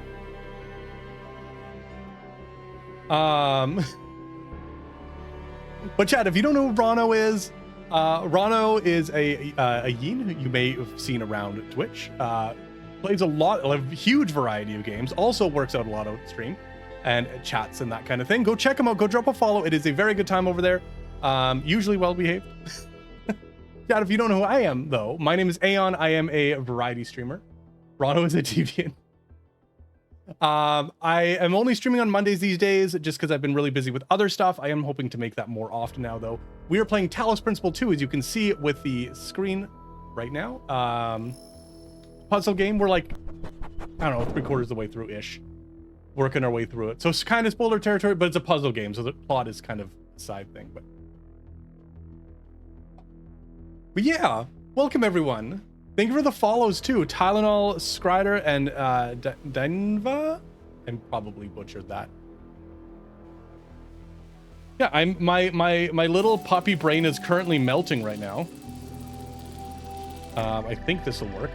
But Chad, if you don't know who Rono is a Yin who you may have seen around Twitch. Plays a huge variety of games. Also works out a lot on stream and chats and that kind of thing. Go check him out. Go drop a follow. It is a very good time over there. Usually well behaved. Yeah, if you don't know who I am, though, my name is Aeon. I am a variety streamer. Rono is a deviant. I am only streaming on Mondays these days just because I've been really busy with other stuff. I am hoping to make that more often now, though. We are playing Talos Principle 2, as you can see with the screen right now. Puzzle game. We're like, I don't know, 3/4 of the way through-ish. Working our way through it. So it's kind of spoiler territory, but it's a puzzle game, so the plot is kind of a side thing. But yeah, welcome everyone. Thank you for the follows too. Tylenol, Skrider, and Denva. I probably butchered that. Yeah, my little puppy brain is currently melting right now. I think this will work.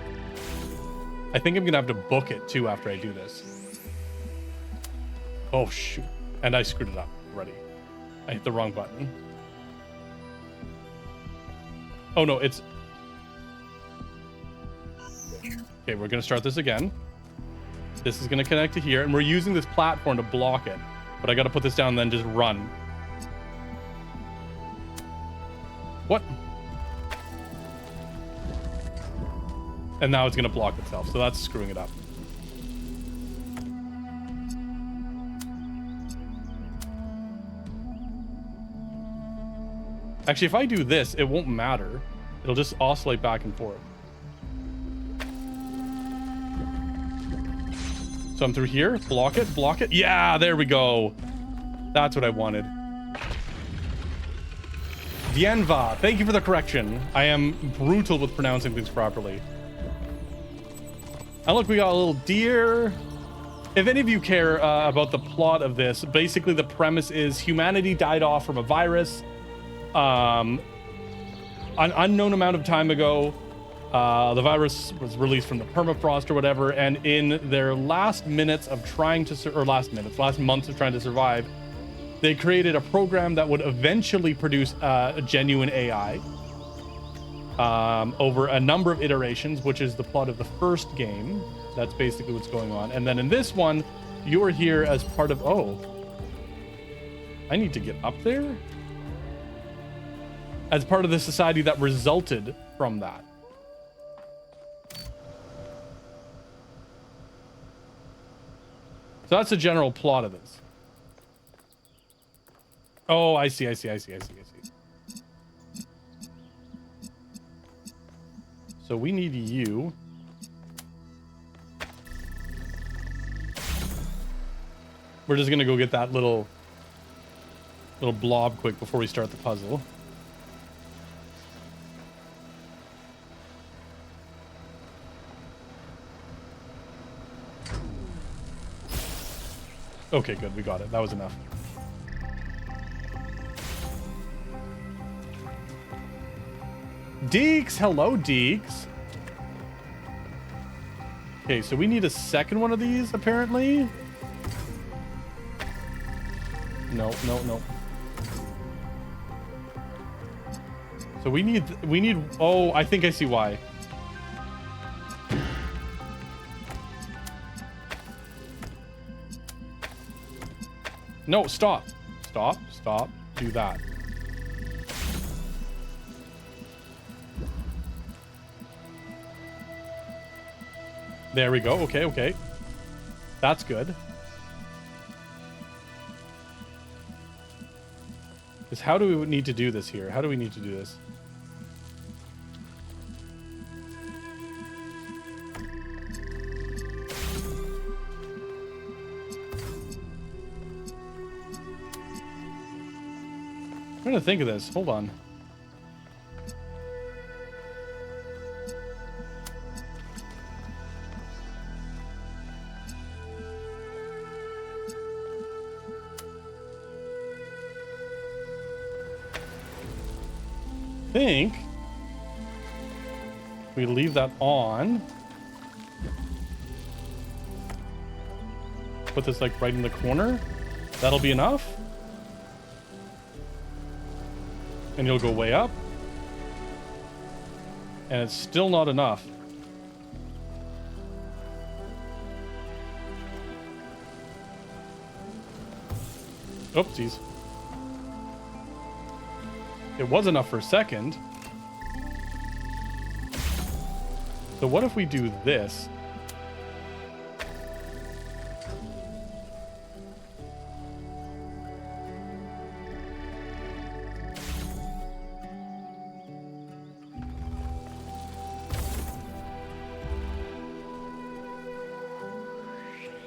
I think I'm gonna have to book it too after I do this. Oh shoot! And I screwed it up already. I hit the wrong button. Oh no, it's... Okay, we're gonna start this again. This is going to connect to here, and we're using this platform to block it. But I got to put this down and then just run. What? And now it's going to block itself, so that's screwing it up. Actually, if I do this, it won't matter. It'll just oscillate back and forth. So I'm through here. Block it, block it. Yeah, there we go. That's what I wanted. Dienva, thank you for the correction. I am brutal with pronouncing things properly. And look, we got a little deer. If any of you care about the plot of this, basically the premise is humanity died off from a virus. An unknown amount of time ago, the virus was released from the permafrost or whatever, and in their last minutes of trying to last months of trying to survive, they created a program that would eventually produce a genuine AI over a number of iterations, which is the plot of the first game. That's basically what's going on. And then in this one, you're here as part of... Oh, I need to get up there? As part of the society that resulted from that. So that's the general plot of this. Oh, I see. So we need you. We're just gonna go get that little blob quick before we start the puzzle. Okay, good. We got it. That was enough. Deeks! Hello, Deeks. Okay, so we need a second one of these, apparently. No. So we need... Oh, I think I see why. No, stop. Stop. Do that. There we go. Okay. That's good. Because how do we need to do this here? How do we need to do this? I'm trying to think of this. Hold on. I think we leave that on. Put this like right in the corner. That'll be enough. And you'll go way up. And it's still not enough. Oopsies. It was enough for a second. So what if we do this?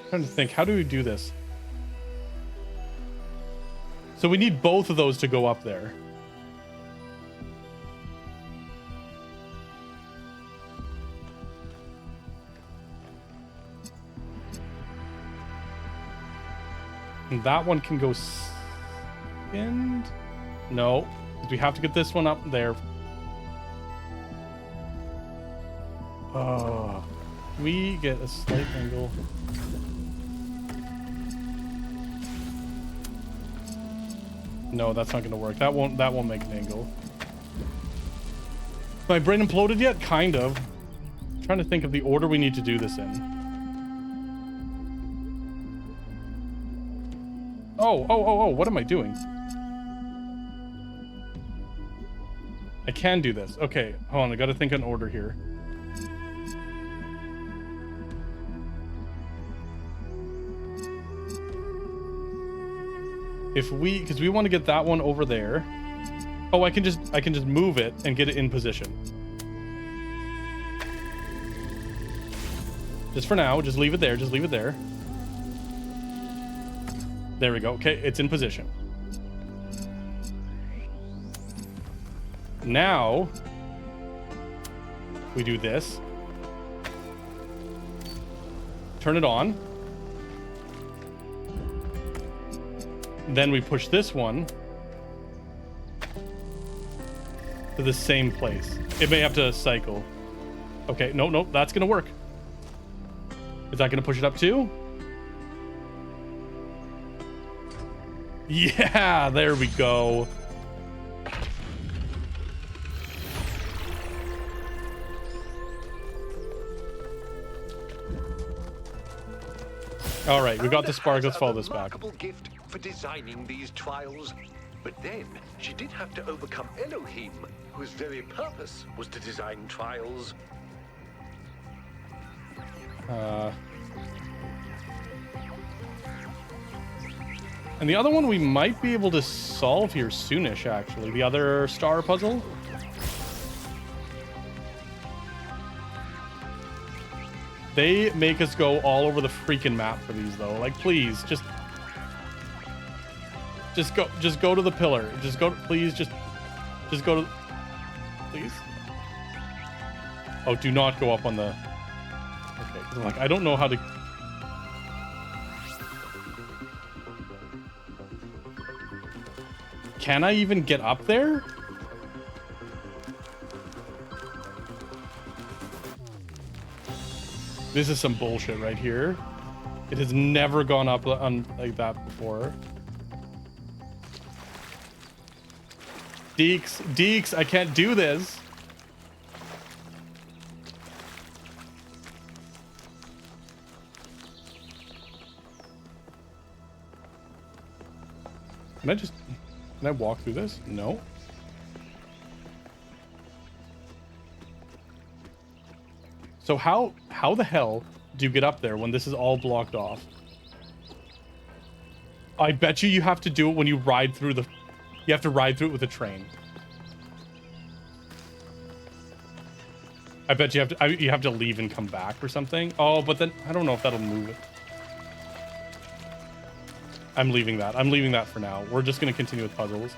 I'm trying to think, how do we do this? So we need both of those to go up there. And that one can go second? No, we have to get this one up there. We get a slight angle. No, that's not gonna work. That won't make an angle. My brain imploded yet? Kind of. I'm trying to think of the order we need to do this in. Oh, what am I doing? I can do this. Okay, hold on. I gotta think in order here. If we, because we want to get that one over there. Oh, I can just move it and get it in position. Just for now, just leave it there. Just leave it there. There we go. Okay, it's in position. Now we do this. Turn it on. Then we push this one to the same place. It may have to cycle. Okay, no, that's gonna work. Is that gonna push it up too? Yeah, there we go. All right, we got the spark. Let's follow this back. Remarkable gift for designing these trials. But then she did have to overcome Elohim, whose very purpose was to design trials. And the other one we might be able to solve here soonish, actually. The other star puzzle. They make us go all over the freaking map for these, though. Like, please, just go to the pillar. Just go, please, just go to, please. Oh, do not go up on the, okay, 'cause I'm like, I don't know how to. Can I even get up there? This is some bullshit right here. It has never gone up on like that before. Deeks, I can't do this. Can I walk through this? No. So how the hell do you get up there when this is all blocked off? I bet you have to do it when you ride through the... You have to ride through it with a train. I bet you have to leave and come back or something. Oh, but then I don't know if that'll move it. I'm leaving that. I'm leaving that for now. We're just going to continue with puzzles.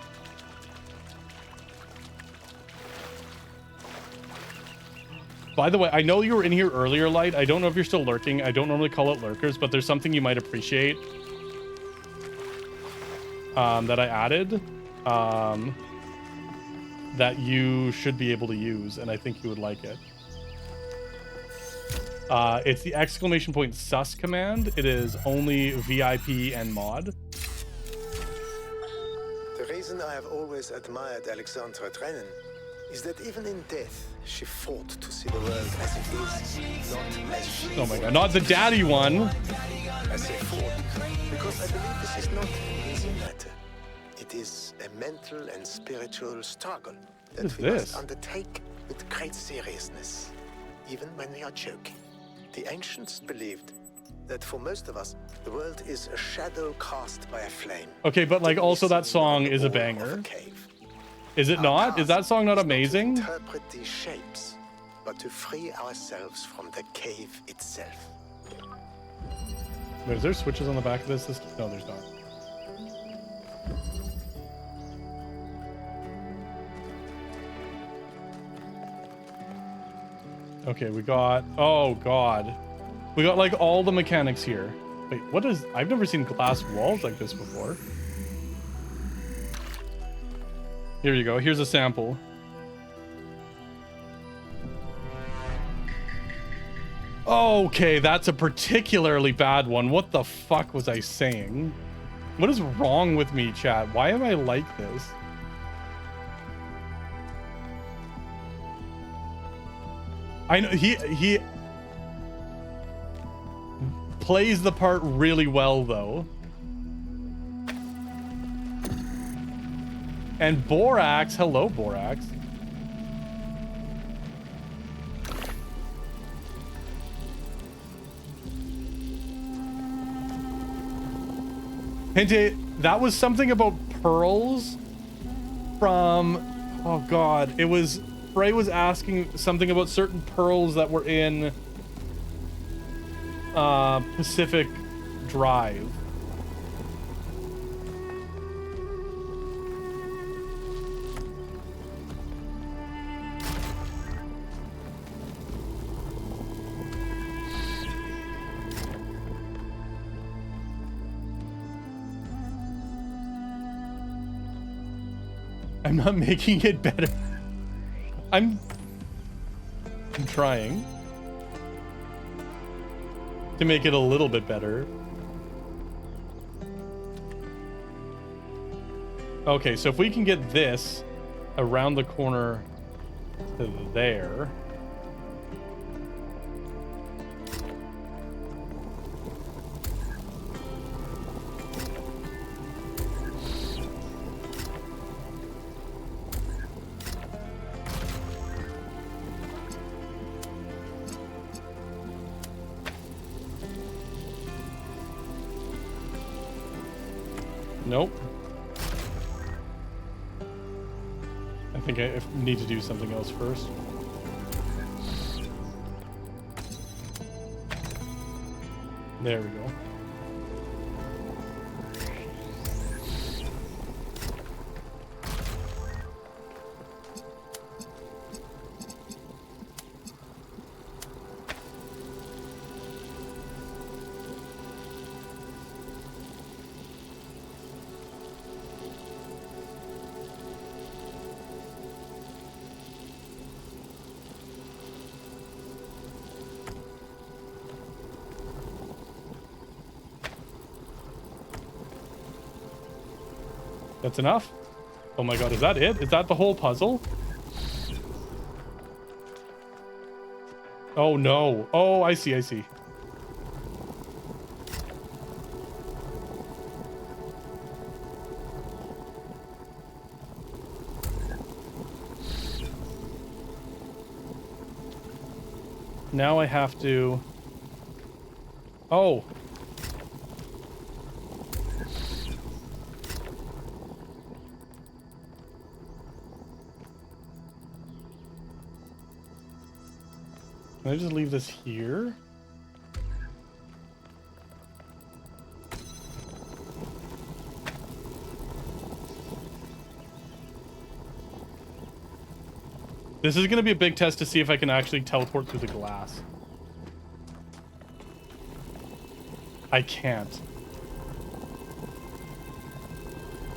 By the way, I know you were in here earlier, Light. I don't know if you're still lurking. I don't normally call it lurkers, but there's something you might appreciate that I added that you should be able to use, and I think you would like it. It's the ! sus command. It is only VIP and mod. The reason I have always admired Alexandra Trennen is that even in death, she fought to see the world as it is, not as she is. Oh my god, not the daddy one. I say fought, because I believe this is not an easy matter. It is a mental and spiritual struggle that we must undertake with great seriousness, even when we are joking. The ancients believed that for most of us, the world is a shadow cast by a flame. Okay, but like also that song is a banger. Is it not? Is that song not amazing? To interpret these shapes, but to free ourselves from the cave itself. Wait, is there switches on the back of this? No, there's not. Okay, we got... Oh, God. We got, like, all the mechanics here. Wait, what is... I've never seen glass walls like this before. Here you go. Here's a sample. Okay, that's a particularly bad one. What the fuck was I saying? What is wrong with me, chat? Why am I like this? I know he plays the part really well, though. And Borax. Hello, Borax. Hinte, that was something about pearls from... Oh, God. It was... Frey was asking something about certain pearls that were in... Pacific Drive. I'm not making it better. I'm trying to make it a little bit better. Okay, so if we can get this around the corner to there. Nope. I think I need to do something else first. There we go. That's enough? Oh my god, is that it? Is that the whole puzzle? Oh no. Oh, I see, I see. Now I have to... Oh. Can I just leave this here? This is going to be a big test to see if I can actually teleport through the glass. I can't.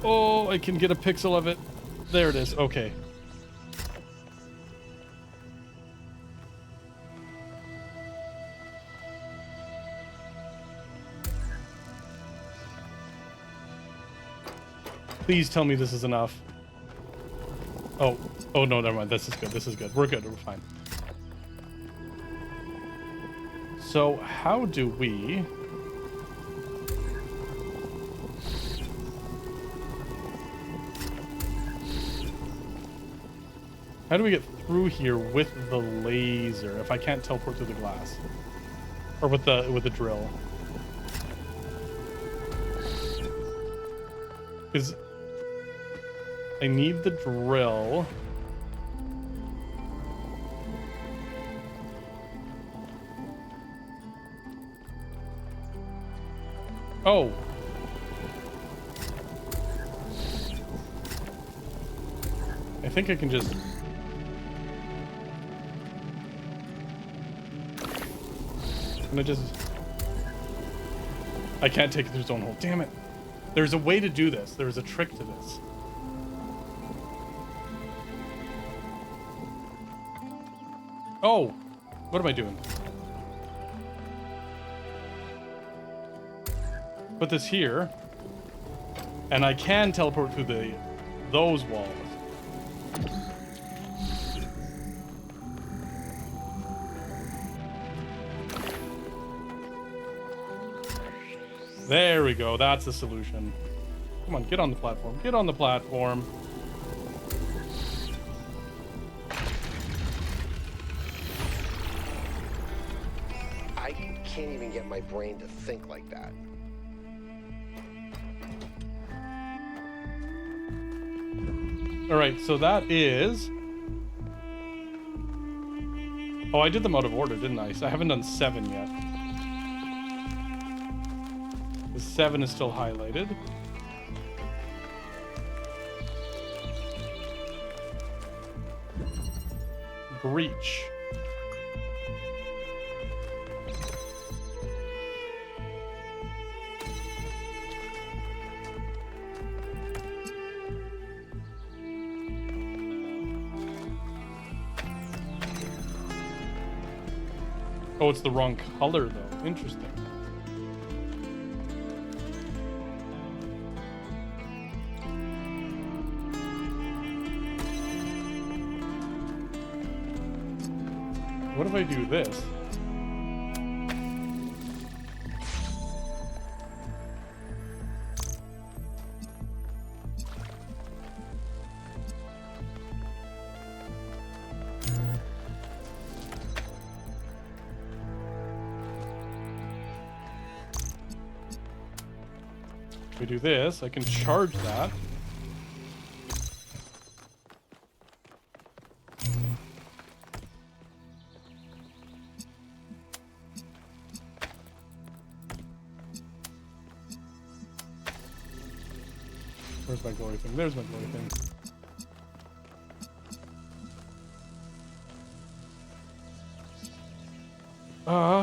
Oh, I can get a pixel of it. There it is. Okay. Please tell me this is enough. Oh. Oh, no, never mind. This is good. This is good. We're good. We're fine. So, how do we... How do we get through here with the laser if I can't teleport through the glass? Or with the drill? Because I need the drill. Oh. I think I can just... Can I just... I can't take it through zone hole. Damn it. There's a way to do this. There's a trick to this. Oh. What am I doing? Put this here. And I can teleport through those walls. There we go. That's the solution. Come on, get on the platform. Get on the platform. can't even get my brain to think like that. All right, so that is... Oh, I did them out of order, didn't I? So I haven't done 7 yet. The 7 is still highlighted. Breach. Oh, it's the wrong color, though. Interesting. What if I do this? If we do this, I can charge that. Where's my glory thing? There's my glory thing.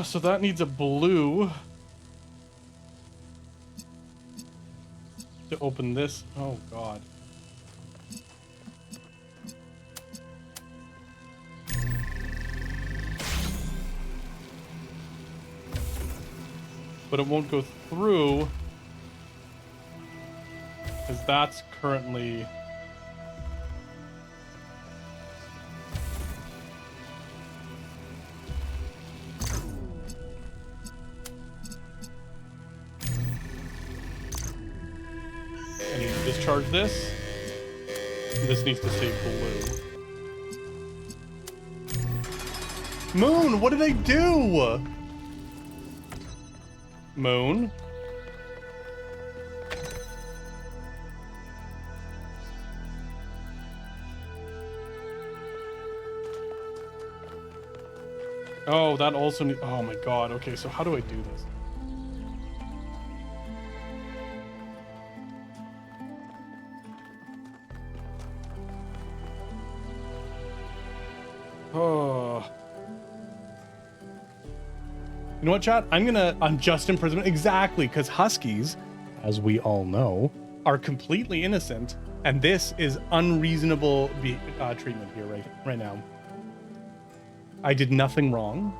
So that needs a blue to open this. Oh, God. But it won't go through because that's currently... I need to discharge this. This needs to stay blue. Moon, what did I do? Moon? Oh, that also need... Oh my God. Okay, so how do I do this? Oh. You know what, chat? I'm gonna unjust imprisonment. Exactly, because Huskies, as we all know, are completely innocent, and this is unreasonable treatment here right now. I did nothing wrong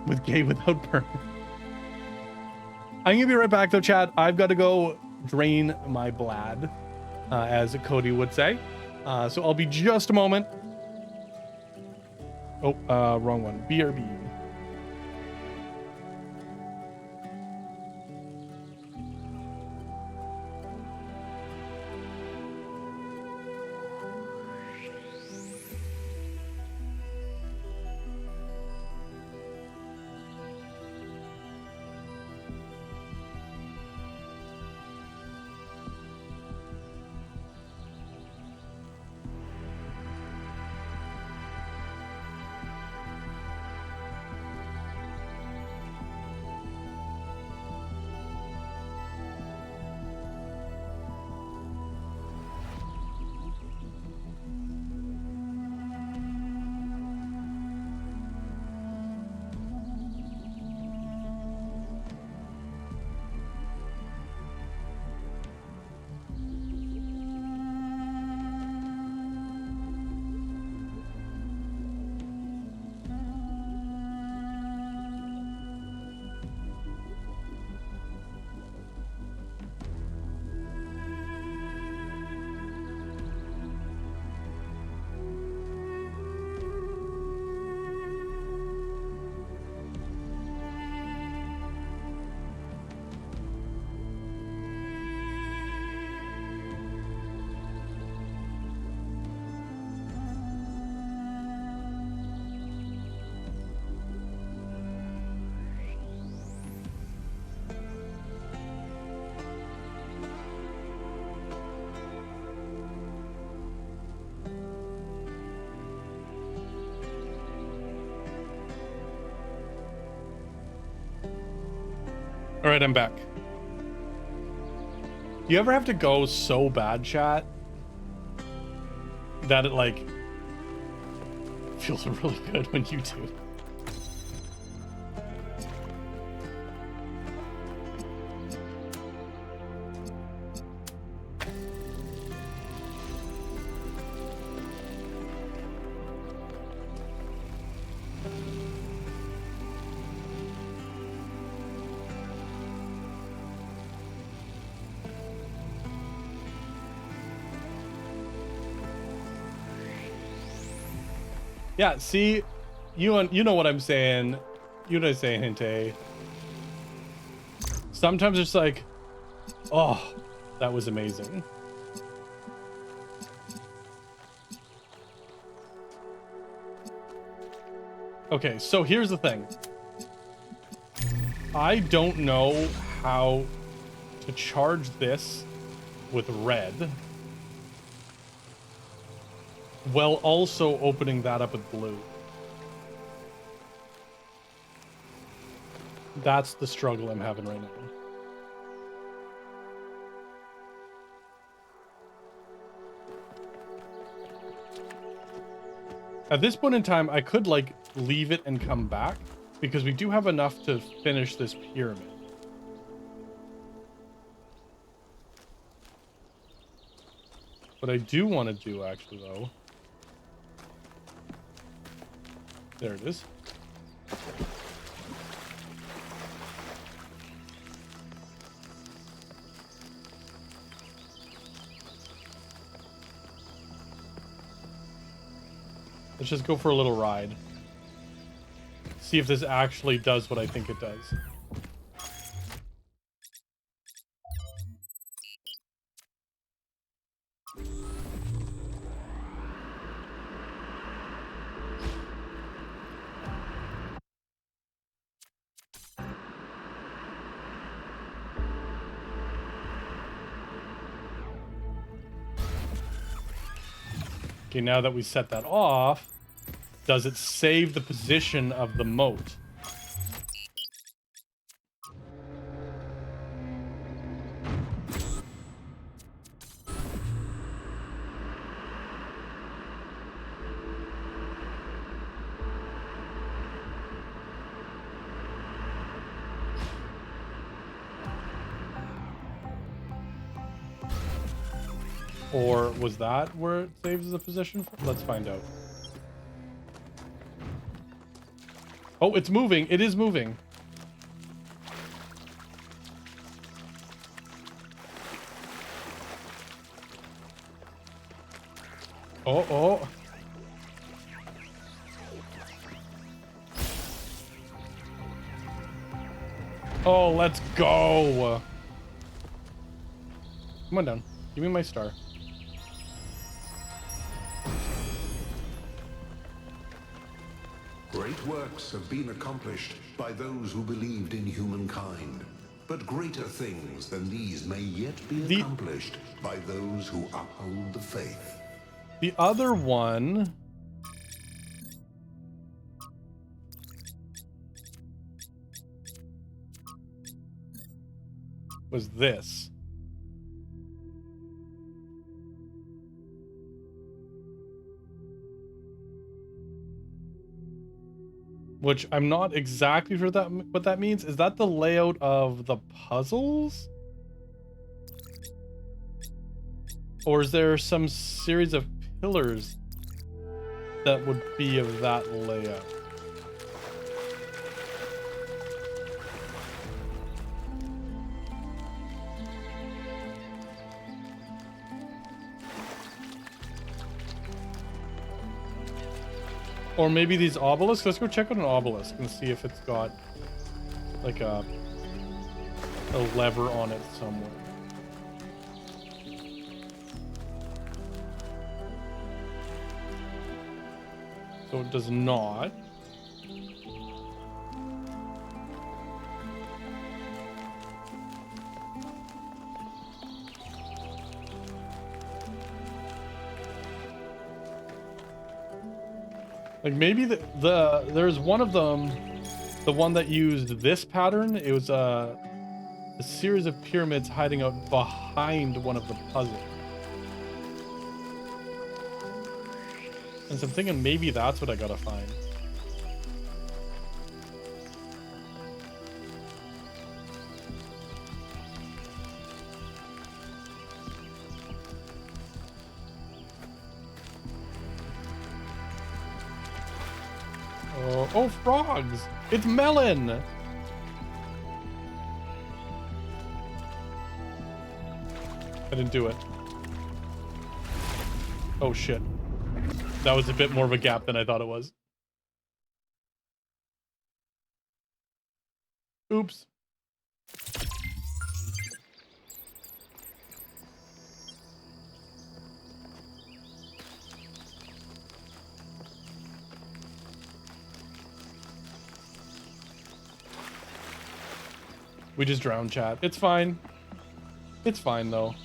with Gay Without Burn. I'm gonna be right back though, chat. I've got to go drain my blad, as Cody would say. So I'll be just a moment. Oh, wrong one. BRB. All right, I'm back. You ever have to go so bad, chat, that it like feels really good when you do? Yeah, see, you know what I'm saying. You know what I'm saying, Hinte. Sometimes it's like, oh, that was amazing. Okay, so here's the thing. I don't know how to charge this with red while also opening that up with blue. That's the struggle I'm having right now. At this point in time, I could like leave it and come back because we do have enough to finish this pyramid. What I do want to do actually though, there it is. Let's just go for a little ride. See if this actually does what I think it does. Okay, now that we set that off, does it save the position of the moat? Or was that where it saves the position? Let's find out. Oh, it's moving. It is moving. Oh. Oh, let's go. Come on down. Give me my star. Great works have been accomplished by those who believed in humankind. But greater things than these may yet be accomplished by those who uphold the faith. The other one... was this. Which I'm not exactly sure that what that means. Is that the layout of the puzzles? Or is there some series of pillars that would be of that layout? Or maybe these obelisks. Let's go check out an obelisk and see if it's got like a lever on it somewhere. So it does not. Like maybe there's one of them, the one that used this pattern. It was A series of pyramids hiding out behind one of the puzzles. And so I'm thinking maybe that's what I gotta find. Oh, frogs! It's Melon! I didn't do it. Oh shit. That was a bit more of a gap than I thought it was. Oops. We just drowned chat. It's fine. It's fine though.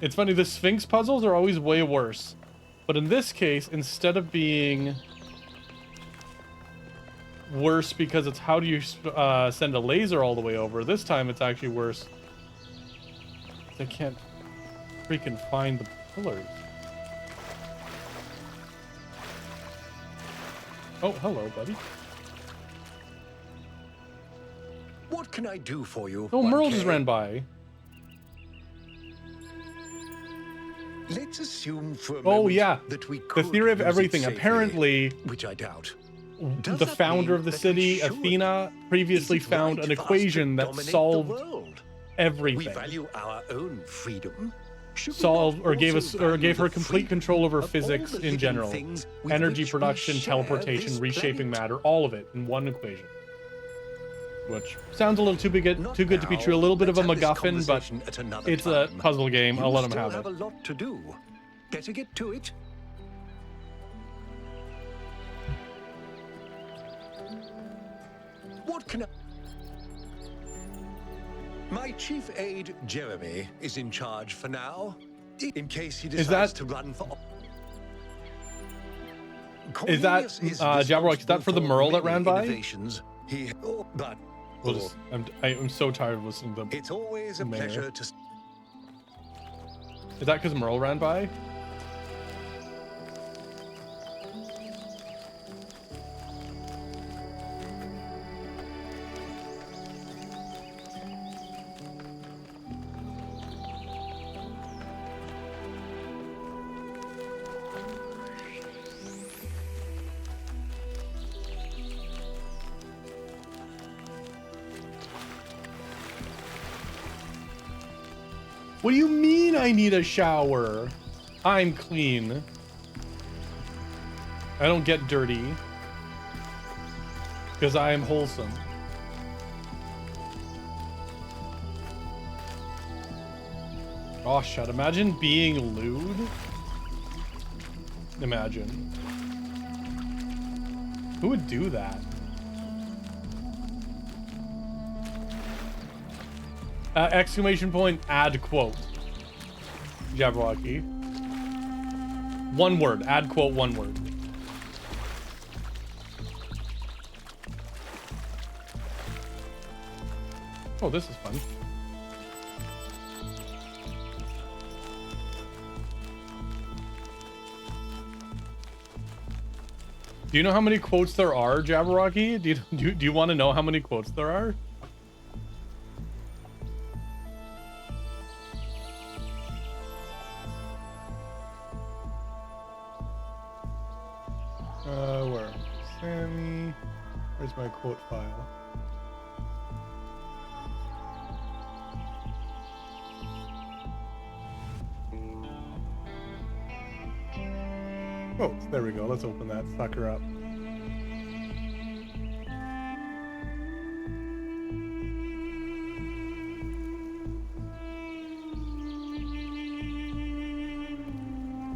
It's funny, the Sphinx puzzles are always way worse. But in this case, instead of being worse because it's how do you send a laser all the way over, this time it's actually worse. I can't freaking find the pillars. Oh, hello, buddy. What can I do for you? Oh, Merle just ran by. Let's assume for a Oh moment yeah, that we the could theory of use it everything. safely, Apparently, which I doubt. The founder of the city, Athena, previously found an equation that solved everything. We value our own freedom. Solved or gave her complete control over physics in general, energy production, teleportation, reshaping matter, all of it in one equation. Which sounds a little too good to be true. A little bit of a MacGuffin, but it's a puzzle game. I'll let him have it. A lot to do. Better get to it. What can I... My chief aide, Jeremy, is in charge for now. In case he decides to run for... Is that Jabberwock? Is that for the Merle that ran by? I'm so tired of listening to them. It's always a pleasure to... Is that because Merle ran by? What do you mean I need a shower? I'm clean. I don't get dirty. Because I am wholesome. Oh shit, imagine being lewd. Imagine. Who would do that? Exclamation point, add quote. Jabberwocky. One word, add quote, one word. Oh, this is fun. Do you know how many quotes there are, Jabberwocky? Do you want to know how many quotes there are? Where? Sammy. Where's my quote file? Oh, there we go. Let's open that sucker up.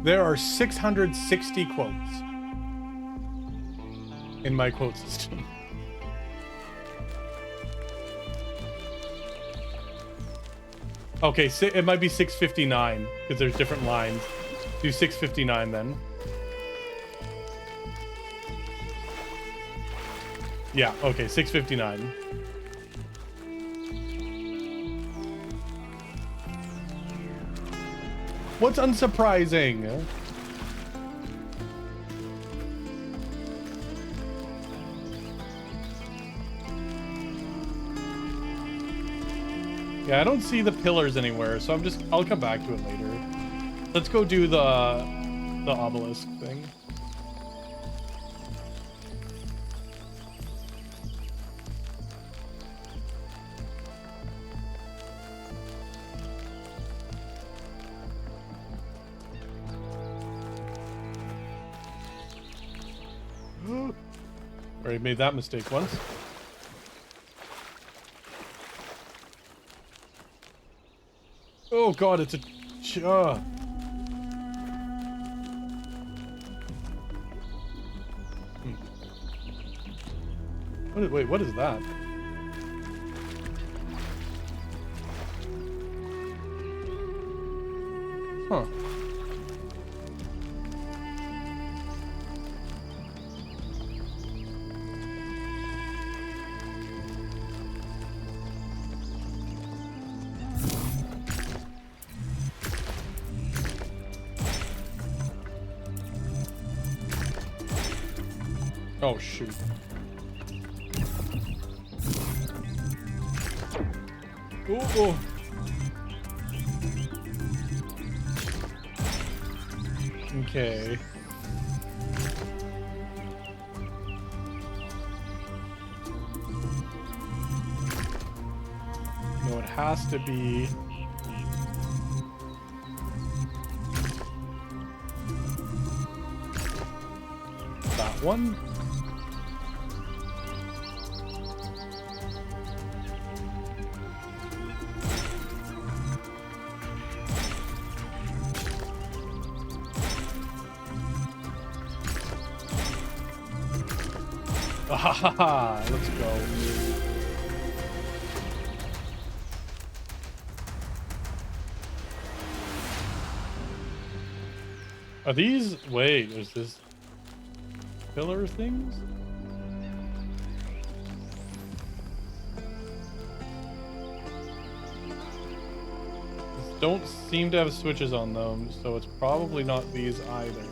There are 660 quotes in my quote system. Okay, it might be 659 because there's different lines. Do 659 then. Yeah, okay, 6:59. What's unsurprising? Yeah, I don't see the pillars anywhere, so I'll come back to it later. Let's go do the obelisk thing. Already made that mistake once. Oh god, it's a... Wait, what is that? Huh. Oh, shoot. Ooh. Okay. No, it has to be... that one? Ah, let's go. Are these... wait, is this... pillar things? Don't seem to have switches on them, so it's probably not these either.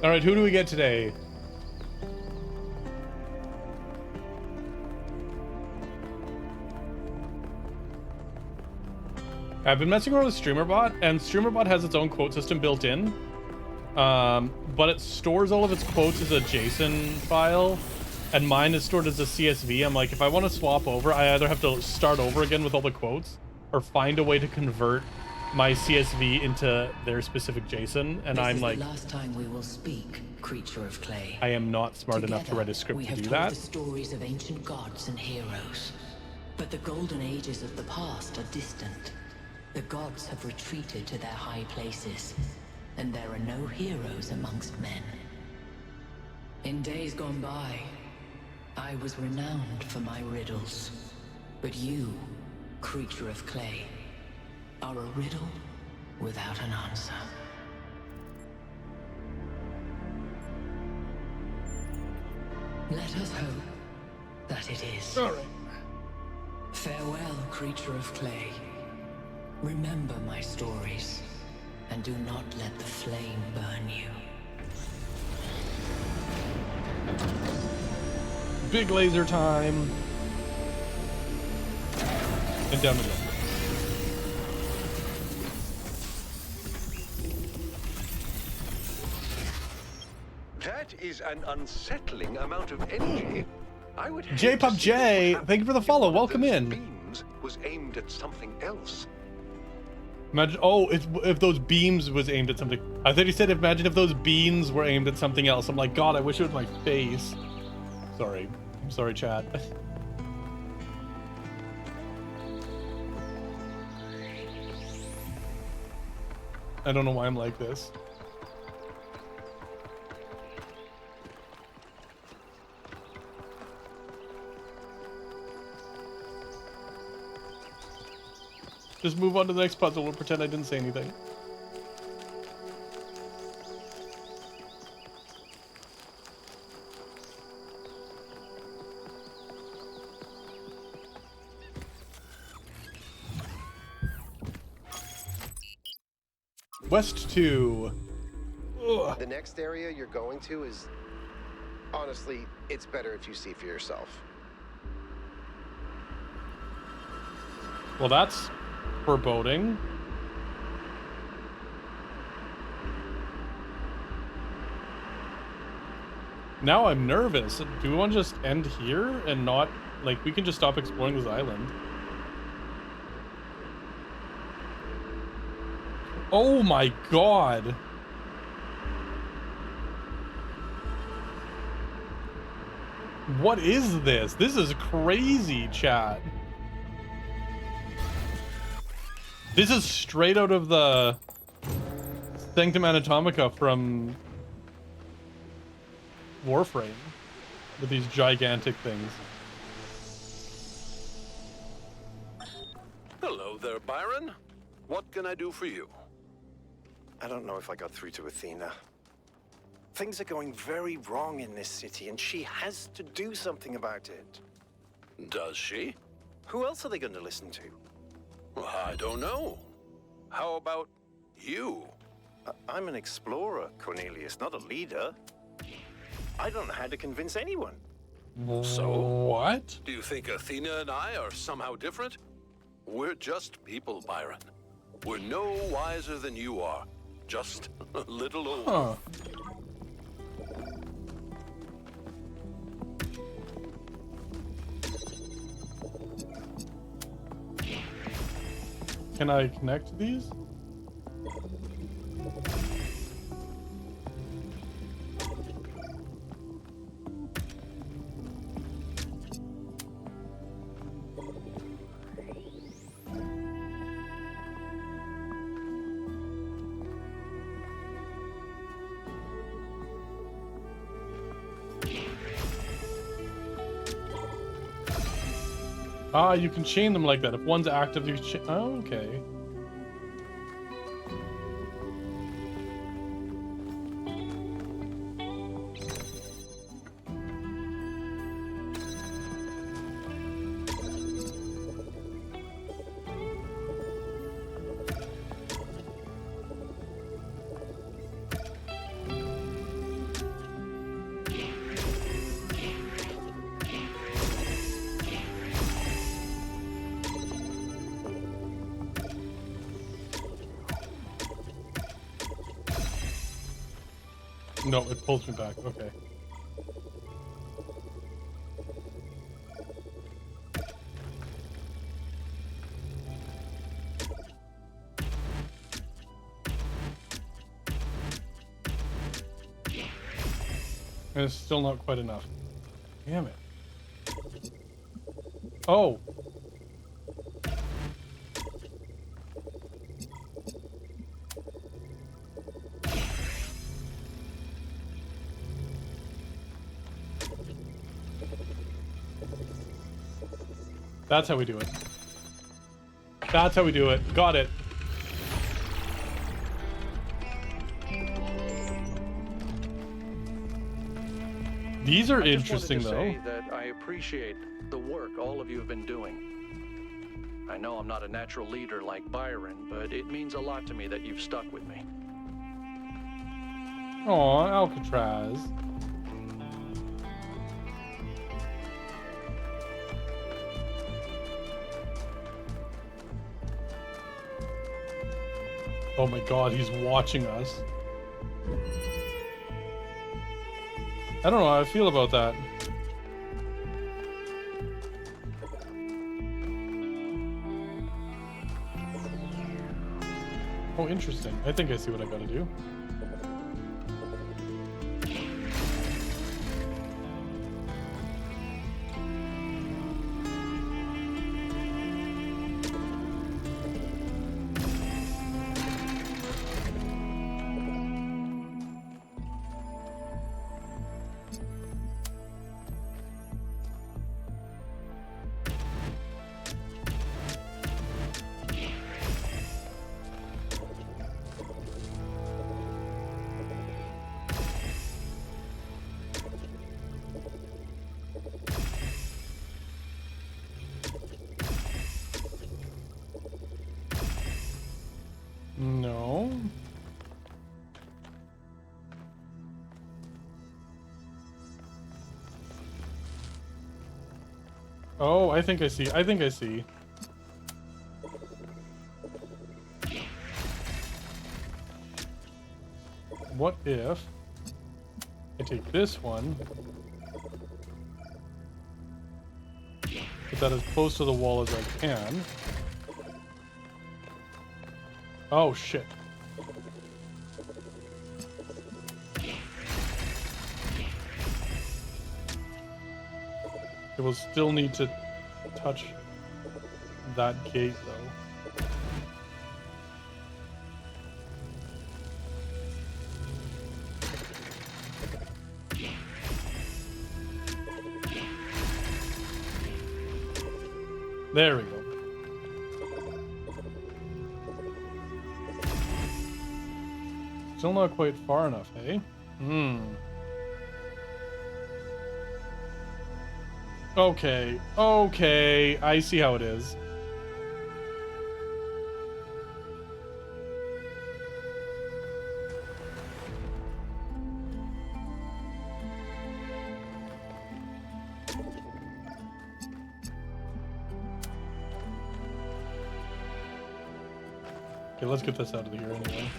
Alright, who do we get today? I've been messing around with StreamerBot, and StreamerBot has its own quote system built in. But it stores all of its quotes as a JSON file, and mine is stored as a CSV. I'm like, if I want to swap over, I either have to start over again with all the quotes, or find a way to convert my CSV into their specific JSON, and I'm like, the last time we will speak, creature of clay. I am not smart enough to write a script to do that. The stories of ancient gods and heroes, but the golden ages of the past are distant. The gods have retreated to their high places, and there are no heroes amongst men. In days gone by, I was renowned for my riddles, but you, creature of clay, are a riddle without an answer. Let us hope that it is. All right. Farewell, creature of clay. Remember my stories, and do not let the flame burn you. Big laser time. And down the road. That is an unsettling amount of energy. I would J-Pop J, thank you for the follow. Welcome in. Beams was aimed at something else. Imagine, oh, if those beams was aimed at something. I thought he said, imagine if those beans were aimed at something else. I'm like, God, I wish it was my face. Sorry. I'm sorry, chat. I don't know why I'm like this. Just move on to the next puzzle and pretend I didn't say anything. West 2. Ugh. The next area you're going to is... Honestly, it's better if you see for yourself. Well, that's foreboding. Now I'm nervous. Do we want to just end here and not... Like, we can just stop exploring this island. Oh my god! What is this? This is crazy, chat. This is straight out of the Sanctum Anatomica from Warframe with these gigantic things. Hello there, Byron. What can I do for you? I don't know if I got through to Athena. Things are going very wrong in this city, and she has to do something about it. Does she? Who else are they going to listen to? Well, I don't know. How about you? I'm an explorer, Cornelius, not a leader. I don't know how to convince anyone. So? What? Do you think Athena and I are somehow different? We're just people, Byron. We're no wiser than you are. Just a little old. Huh. Can I connect these? Ah, you can chain them like that. If one's active, you can oh, okay. No, it pulls me back. Okay. And it's still not quite enough. Damn it. Oh. That's how we do it. That's how we do it. Got it. These are interesting, I just wanted to though. say that I appreciate the work all of you have been doing. I know I'm not a natural leader like Byron, but it means a lot to me that you've stuck with me. Aw, Alcatraz. Oh my god, he's watching us. I don't know how I feel about that. Oh, interesting. I think I see what I gotta do. Oh, I think I see. I think I see. What if I take this one, put that as close to the wall as I can. Oh, shit. It will still need to touch that gate, though. There we go. Still not quite far enough, eh? Okay, okay, I see how it is. Okay, let's get this out of here anyway.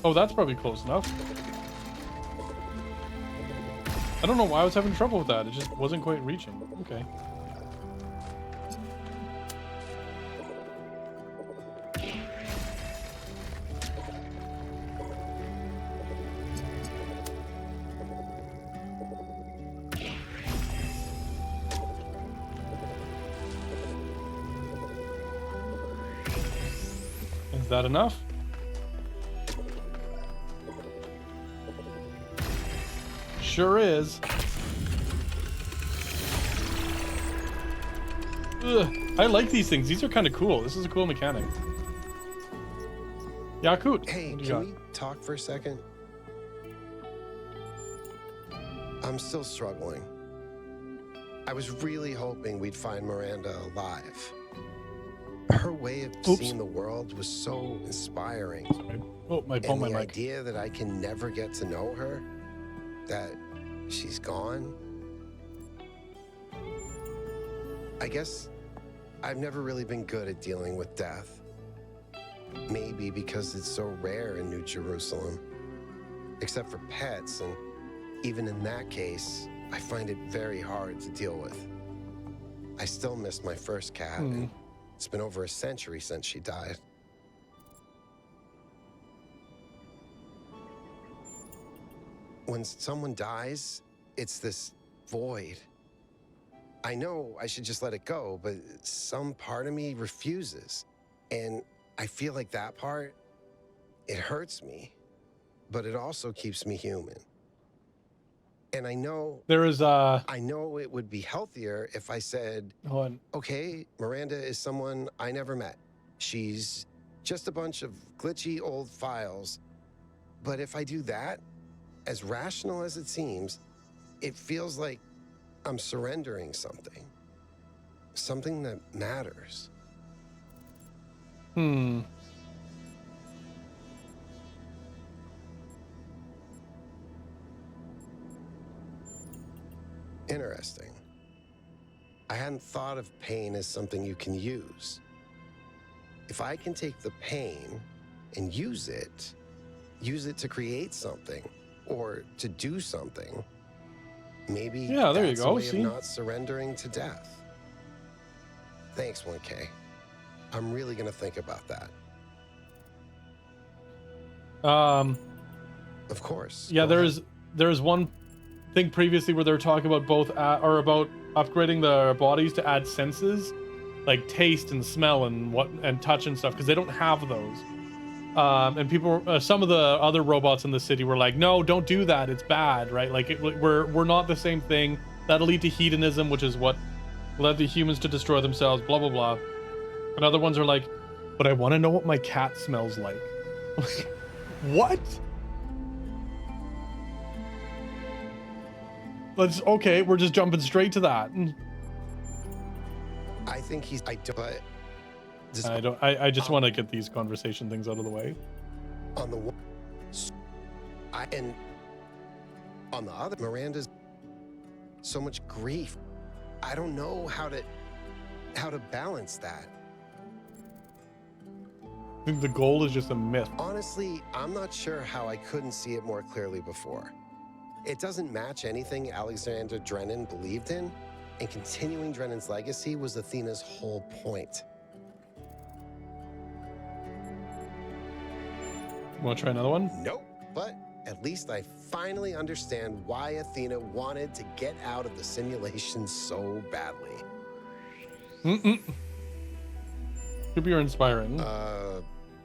Oh, that's probably close enough. I don't know why I was having trouble with that. It just wasn't quite reaching. Okay. Is that enough? Sure is. Ugh, I like these things. These are kind of cool. This is a cool mechanic. Yakut. Hey, can we talk for a second? I'm still struggling. I was really hoping we'd find Miranda alive. Her way of seeing the world was so inspiring. Oh, my phone, and my the mic. idea that I can never get to know her, that she's gone. I guess I've never really been good at dealing with death. Maybe because it's so rare in New Jerusalem. Except for pets, and even in that case, I find it very hard to deal with. I still miss my first cat, and it's been over a century since she died. When someone dies, it's this void. I know I should just let it go, but some part of me refuses. And I feel like that part, it hurts me, but it also keeps me human. And I know I know it would be healthier if I said, okay, Miranda is someone I never met. She's just a bunch of glitchy old files. But if I do that, as rational as it seems, it feels like I'm surrendering something. Something that matters. Interesting. I hadn't thought of pain as something you can use. If I can take the pain and use it to create something or to do something, maybe there you that's go. a way of not surrendering to death. Thanks, 1K. I'm really gonna think about that. Of course. Yeah, there's one thing previously where they were talking about both about upgrading the bodies to add senses, like taste and smell and touch and stuff, because they don't have those. And people, some of the other robots in the city were like, no, don't do that, it's bad, right? Like we're not the same thing. That'll lead to hedonism, which is what led the humans to destroy themselves, blah blah blah. And other ones are like, but I want to know what my cat smells like. What? Okay, we're just jumping straight to that. I think but I just want to get these conversation things out of the way. On the one, and on the other, Miranda's so much grief. I don't know how to balance that. I think the goal is just a myth. Honestly, I'm not sure how I couldn't see it more clearly before. It doesn't match anything Alexander Drennan believed in, and continuing Drennan's legacy was Athena's whole point. Want to try another one? Nope. But at least I finally understand why Athena wanted to get out of the simulation so badly. Could be inspiring.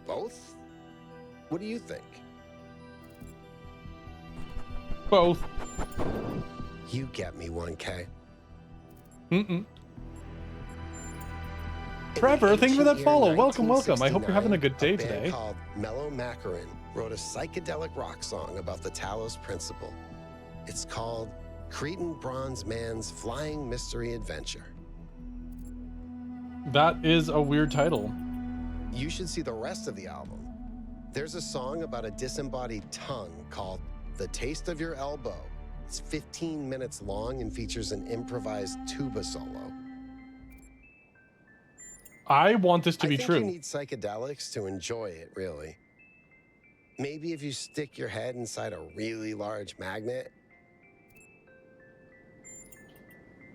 Both? What do you think? Both. You get me, 1K. Trevor, thank you for that follow. Welcome. I hope you're having a good day a band today. Called Mellow Macaron wrote a psychedelic rock song about the Talos principle. It's called Cretan Bronze Man's Flying Mystery Adventure. That is a weird title. You should see the rest of the album. There's a song about a disembodied tongue called The Taste of Your Elbow. It's 15 minutes long and features an improvised tuba solo. I want this to be I think true. you need psychedelics to enjoy it, really. Maybe if you stick your head inside a really large magnet.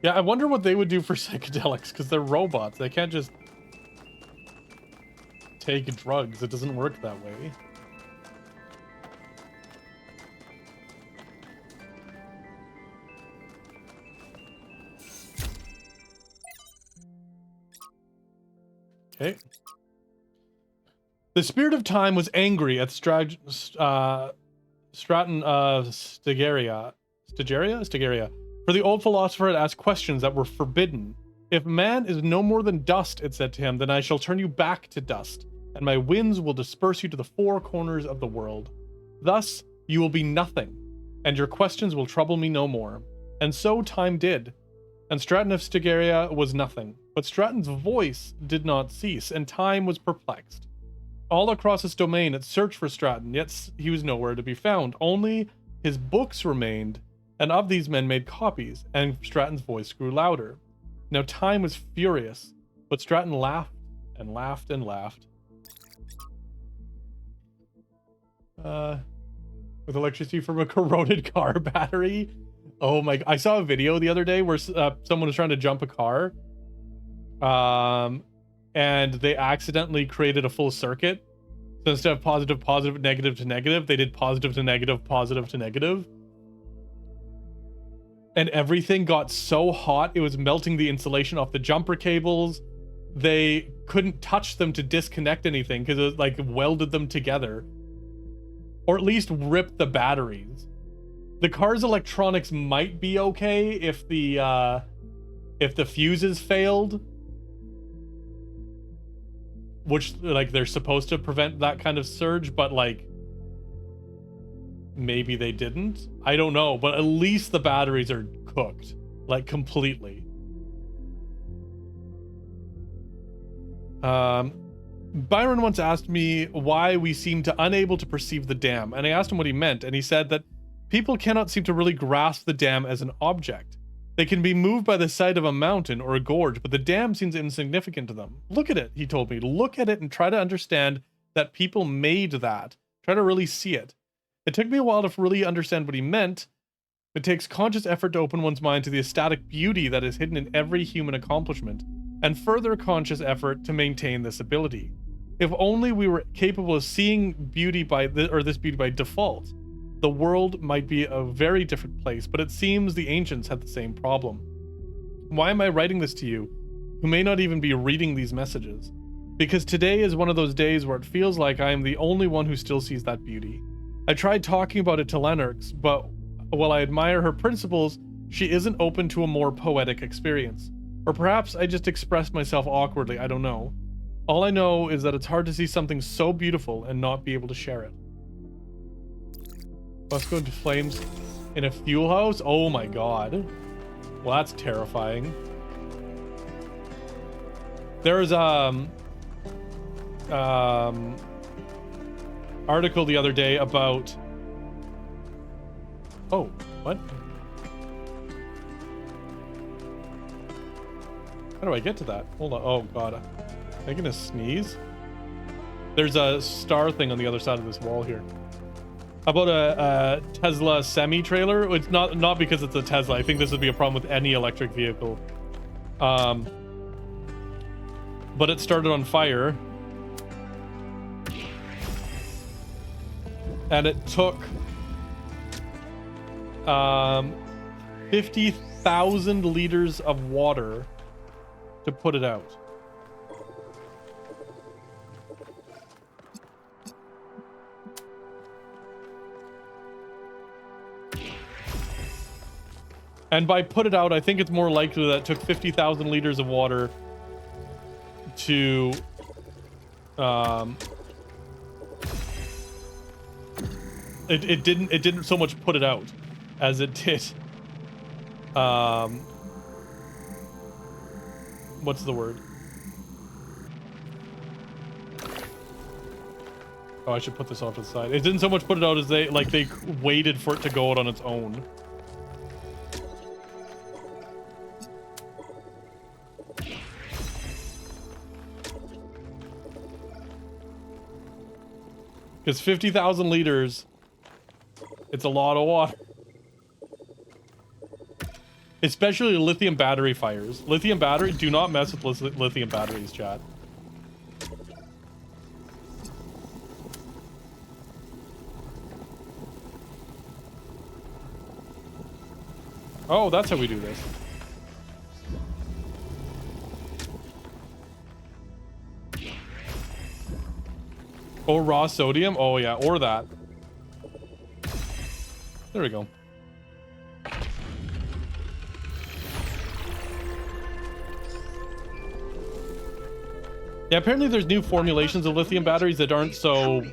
Yeah, I wonder what they would do for psychedelics, because they're robots. They can't just take drugs. It doesn't work that way. Okay. The spirit of time was angry at Stratton Stegeria, for the old philosopher had asked questions that were forbidden. If man is no more than dust, it said to him, then I shall turn you back to dust, and my winds will disperse you to the four corners of the world. Thus you will be nothing, and your questions will trouble me no more. And so time did. And Stratton of Stegeria was nothing, but Stratton's voice did not cease, and time was perplexed. All across its domain it searched for Stratton, yet he was nowhere to be found. Only his books remained, and of these men made copies, and Stratton's voice grew louder. Now time was furious, but Stratton laughed and laughed and laughed. With electricity from a corroded car battery. Oh my, I saw a video the other day where someone was trying to jump a car. And they accidentally created a full circuit. So instead of positive, positive, negative to negative, they did positive to negative, positive to negative. And everything got so hot, it was melting the insulation off the jumper cables. They couldn't touch them to disconnect anything because it like welded them together. Or at least ripped the batteries. The car's electronics might be okay if the fuses failed. Which, like, they're supposed to prevent that kind of surge, but, like, maybe they didn't? I don't know, but at least the batteries are cooked. Like, completely. Byron once asked me why we seem to unable to perceive the dam, and I asked him what he meant, and he said that people cannot seem to really grasp the dam as an object. They can be moved by the sight of a mountain or a gorge, but the dam seems insignificant to them. Look at it, he told me. Look at it and try to understand that people made that. Try to really see it. It took me a while to really understand what he meant. It takes conscious effort to open one's mind to the ecstatic beauty that is hidden in every human accomplishment, and further conscious effort to maintain this ability. If only we were capable of seeing beauty this beauty by default, the world might be a very different place, but it seems the ancients had the same problem. Why am I writing this to you, who may not even be reading these messages? Because today is one of those days where it feels like I am the only one who still sees that beauty. I tried talking about it to Lennox, but while I admire her principles, she isn't open to a more poetic experience. Or perhaps I just expressed myself awkwardly, I don't know. All I know is that it's hard to see something so beautiful and not be able to share it. Let's go into flames in a fuel house? Oh my god. Well, that's terrifying. There's article the other day about... Oh, what? How do I get to that? Hold on. Oh, God. Am I gonna sneeze? There's a star thing on the other side of this wall here. About a Tesla semi-trailer. It's not because it's a Tesla. I think this would be a problem with any electric vehicle. But it started on fire. And it took 50,000 liters of water to put it out. And by put it out, I think it's more likely that it took 50,000 liters of water to it didn't so much put it out as it did what's the word? Oh, I should put this off to the side. It didn't so much put it out as they waited for it to go out on its own. Because 50,000 liters, it's a lot of water. Especially lithium battery fires. Lithium battery, do not mess with lithium batteries, chat. Oh, that's how we do this. Or raw sodium? Oh, yeah, or that. There we go. Yeah, apparently there's new formulations of lithium batteries that aren't so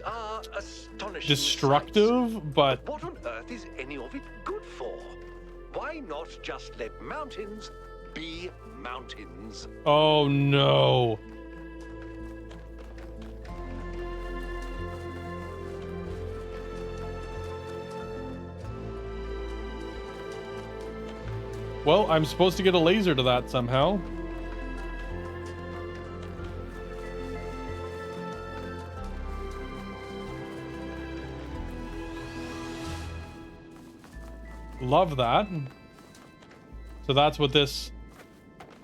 destructive, but... What on earth is any of it good for? Why not just let mountains be mountains? Oh, no. Well, I'm supposed to get a laser to that somehow. Love that. So that's what this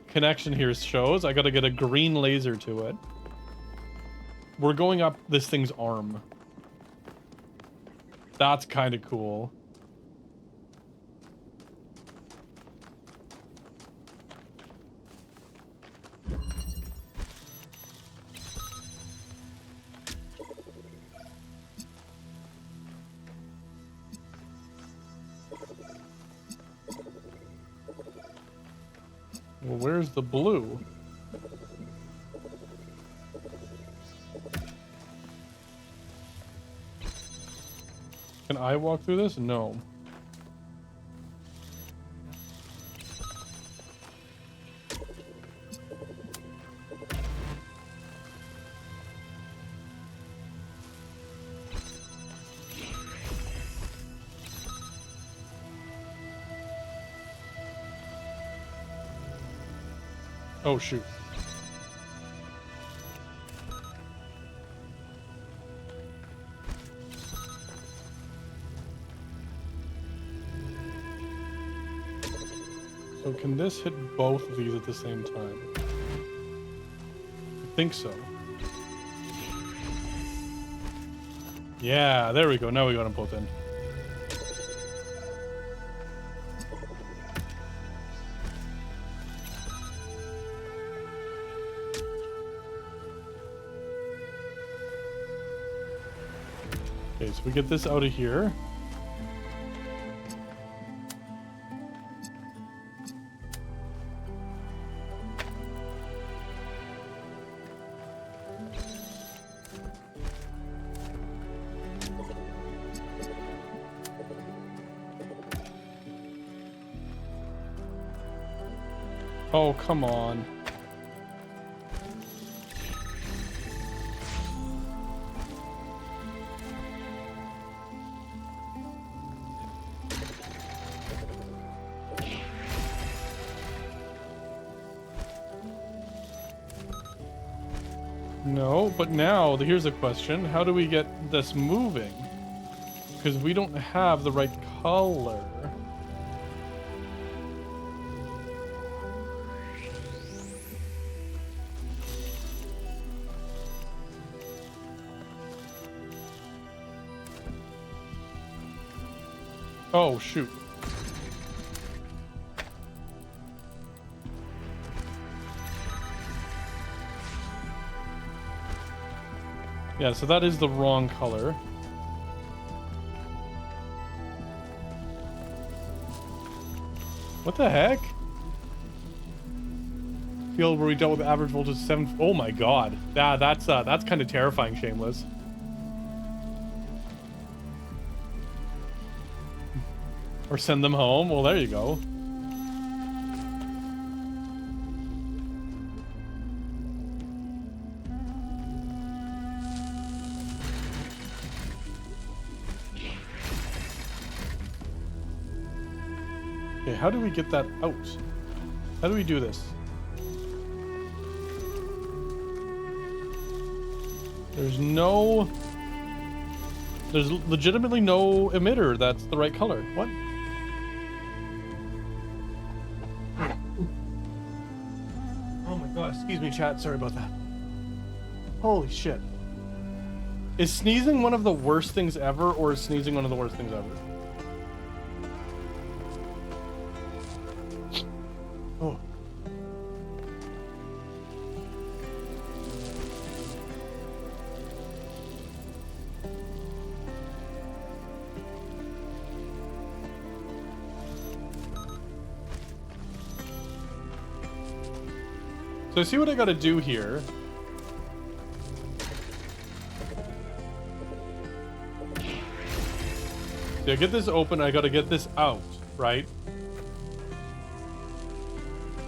connection here shows. I gotta get a green laser to it. We're going up this thing's arm. That's kind of cool. Well, where's the blue? Can I walk through this? No. Oh, shoot. So can this hit both of these at the same time? I think so. Yeah, there we go. Now we got them both in. Okay, so we get this out of here. Oh, come on. No, but now here's a question. How do we get this moving? Because we don't have the right color. Oh, shoot. Yeah, so that is the wrong color. What the heck? Field where we dealt with average voltage 7. Oh my god. That's kind of terrifying, Shameless. Or send them home. Well, there you go. Okay, how do we get that out? How do we do this? There's legitimately no emitter that's the right color. What? Oh my god, excuse me, chat. Sorry about that. Holy shit. Is sneezing one of the worst things ever, or is sneezing one of the worst things ever? Oh. So I see what I gotta do here. So I get this open, I gotta get this out, right?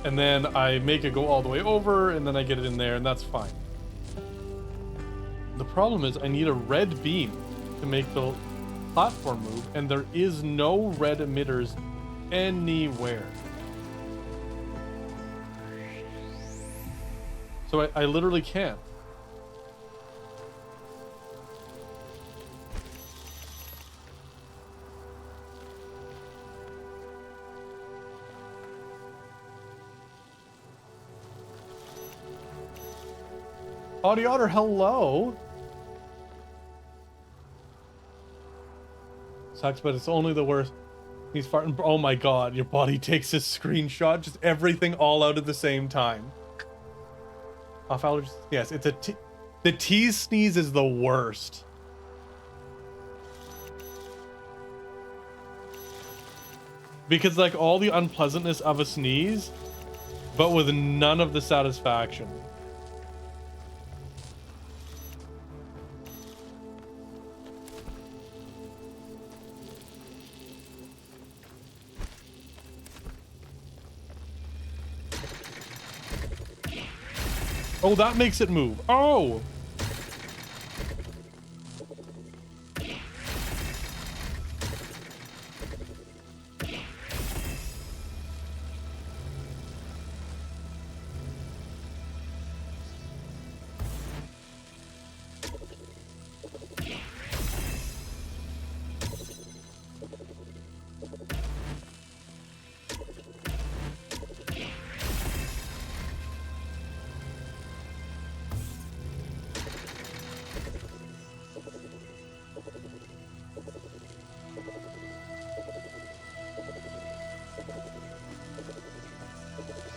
And then I make it go all the way over, and then I get it in there, and that's fine. The problem is I need a red beam to make the platform move, and there is no red emitters anywhere. So I literally can't. Audio Otter, hello. Sucks, but it's only the worst. He's farting. Oh my god, your body takes a screenshot. Just everything all out at the same time. Off allergies. Yes, it's the T sneeze is the worst. Because like all the unpleasantness of a sneeze, but with none of the satisfaction. Oh, that makes it move. Oh!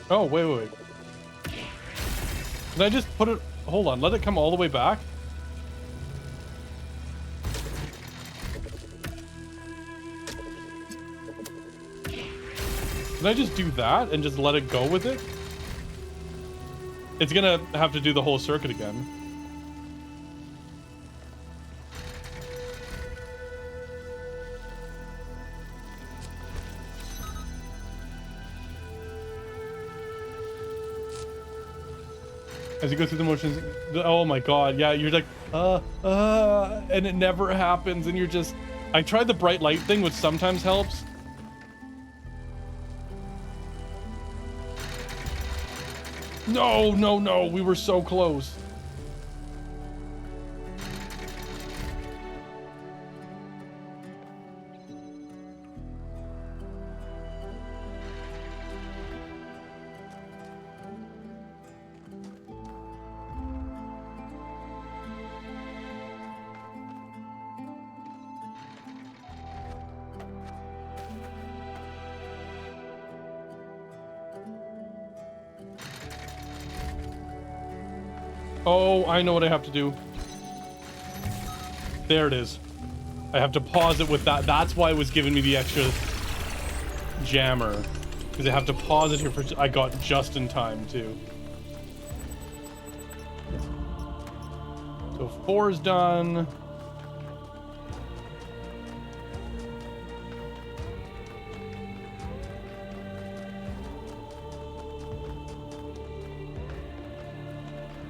Oh, wait. Did I just put it... Hold on, let it come all the way back? Did I just do that and just let it go with it? It's gonna have to do the whole circuit again. As you go through the motions, oh my god, yeah, you're like, and it never happens, and you're just... I tried the bright light thing, which sometimes helps. No, we were so close. Oh, I know what I have to do. There it is. I have to pause it with that. That's why it was giving me the extra jammer. Because I have to pause it here for... I got just in time, too. So 4's done.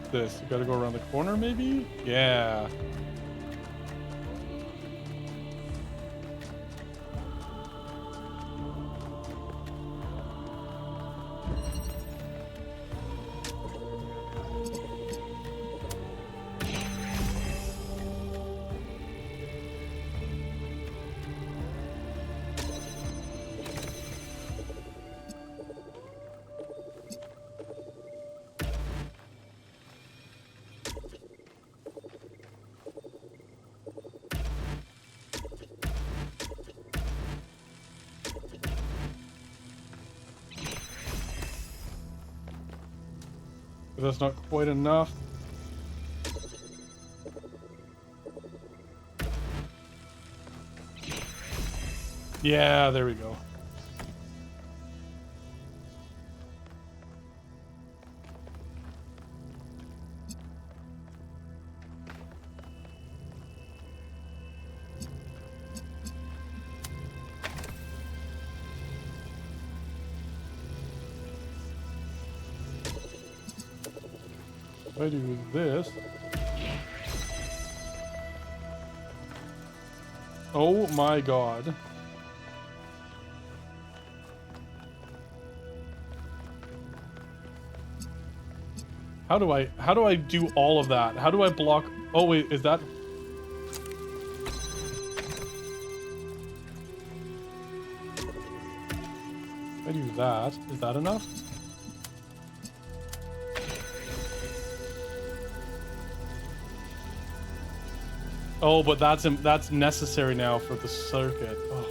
This, you gotta go around the corner maybe? Yeah. But that's not quite enough. Yeah, there we go. If I do this. Oh my god. How do I do all of that? How do I block? Oh wait, is that? If I do that, is that enough? Oh, but that's necessary now for the circuit. Oh.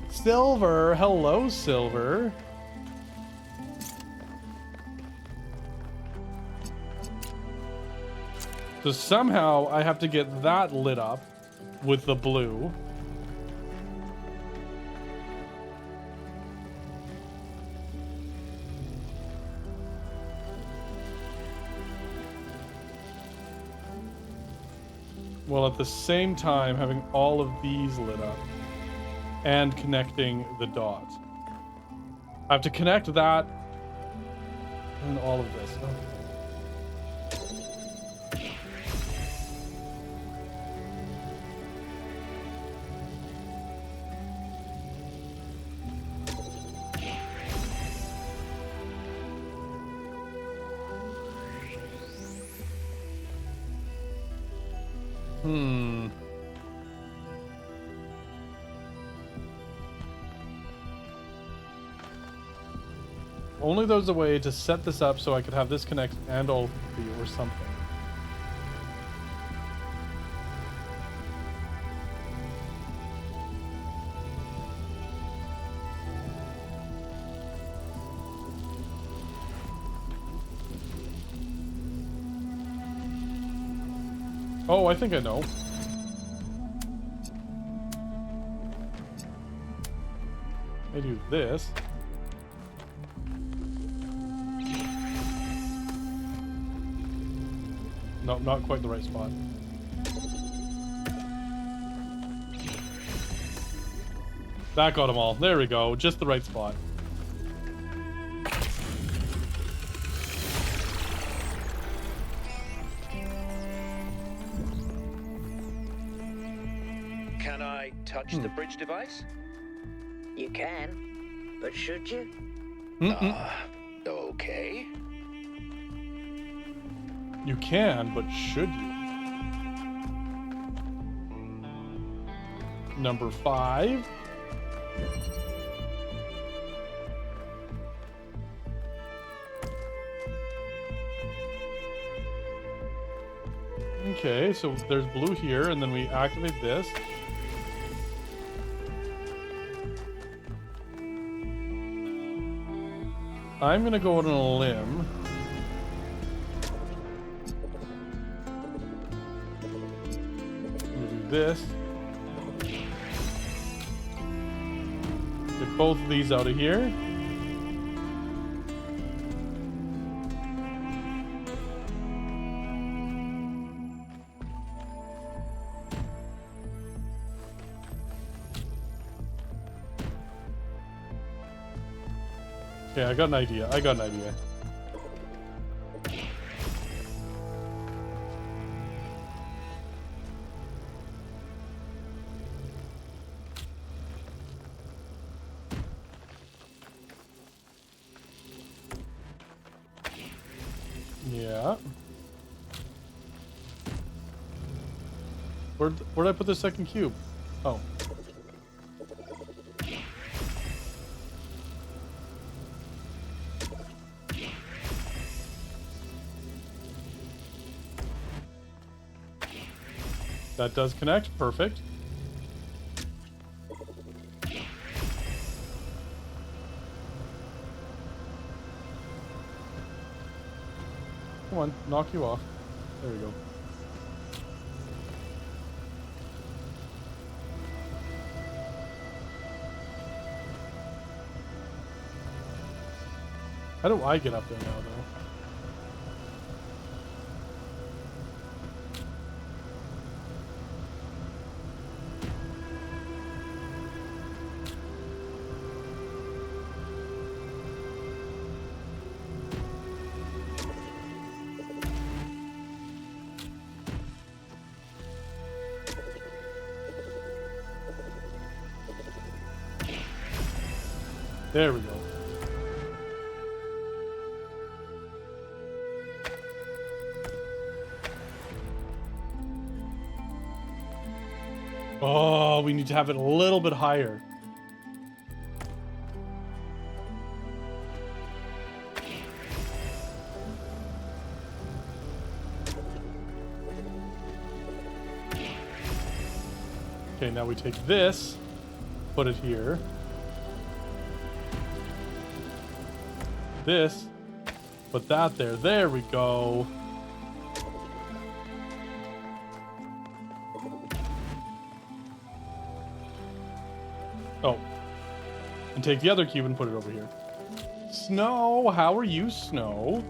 Silver, hello, Silver. So somehow I have to get that lit up with the blue. While at the same time having all of these lit up and connecting the dots. I have to connect that and all of this. Okay. Only there's a way to set this up so I could have this connect and all three or something. Oh, I think I know. I do this. No, not quite the right spot. That got them all. There we go. Just the right spot. Can I touch the bridge device? You can, but should you? Okay. You can, but should you? Number 5. Okay, so there's blue here, and then we activate this. I'm gonna go out on a limb. I'm gonna do this. Get both of these out of here. Okay, I got an idea. Yeah. Where'd I put the second cube? Oh. That does connect. Perfect. Come on, knock you off. There we go. How do I get up there now, though? There we go. Oh, we need to have it a little bit higher. Okay, now we take this, put it here. This, put that there. There we go. Oh. And take the other cube and put it over here. Snow, how are you, Snow?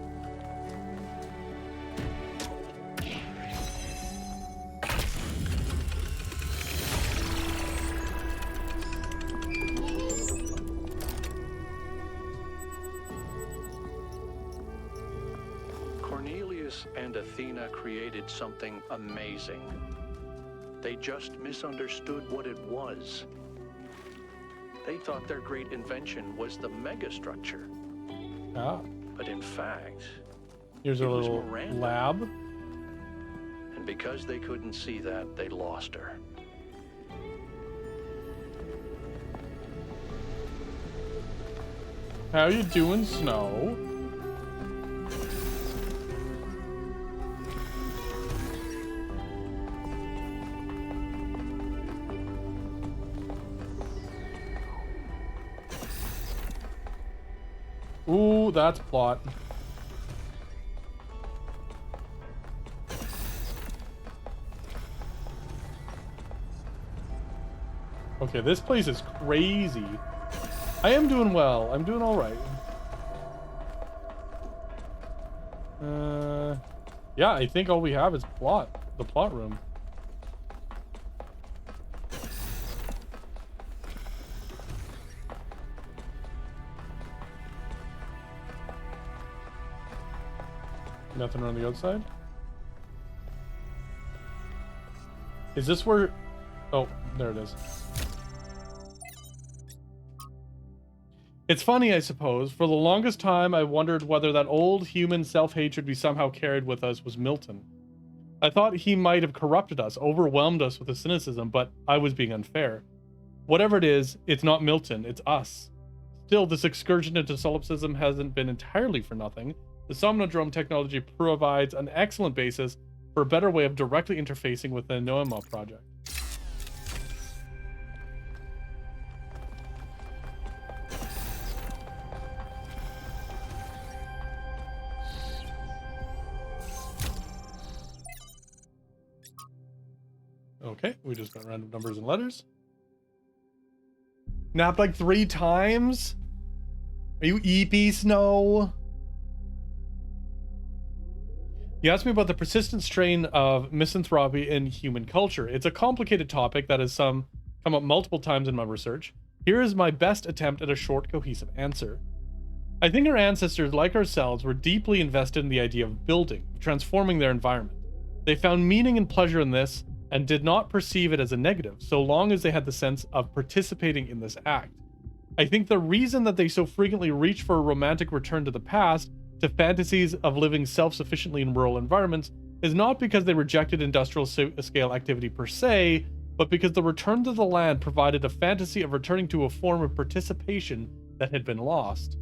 Cornelius and Athena created something amazing. They just misunderstood what it was. They thought their great invention was the megastructure. Ah. But in fact, here's our little lab. And because they couldn't see that, they lost her. How you doing, Snow? Ooh, that's plot. Okay, this place is crazy. I am doing well. I'm doing all right. Yeah, I think all we have is plot. The plot room. Nothing on the outside? Is this where... Oh, there it is. It's funny, I suppose. For the longest time, I wondered whether that old human self-hatred we somehow carried with us was Milton. I thought he might have corrupted us, overwhelmed us with his cynicism, but I was being unfair. Whatever it is, it's not Milton, it's us. Still, this excursion into solipsism hasn't been entirely for nothing. The Somnodrome technology provides an excellent basis for a better way of directly interfacing with the Noema project. Okay, we just got random numbers and letters. Napped like 3 times? Are you EP Snow? You asked me about the persistent strain of misanthropy in human culture. It's a complicated topic that has come up multiple times in my research. Here is my best attempt at a short, cohesive answer. I think our ancestors, like ourselves, were deeply invested in the idea of building, transforming their environment. They found meaning and pleasure in this and did not perceive it as a negative, so long as they had the sense of participating in this act. I think the reason that they so frequently reach for a romantic return to the past, to fantasies of living self-sufficiently in rural environments, is not because they rejected industrial scale activity per se, but because the return to the land provided a fantasy of returning to a form of participation that had been lost.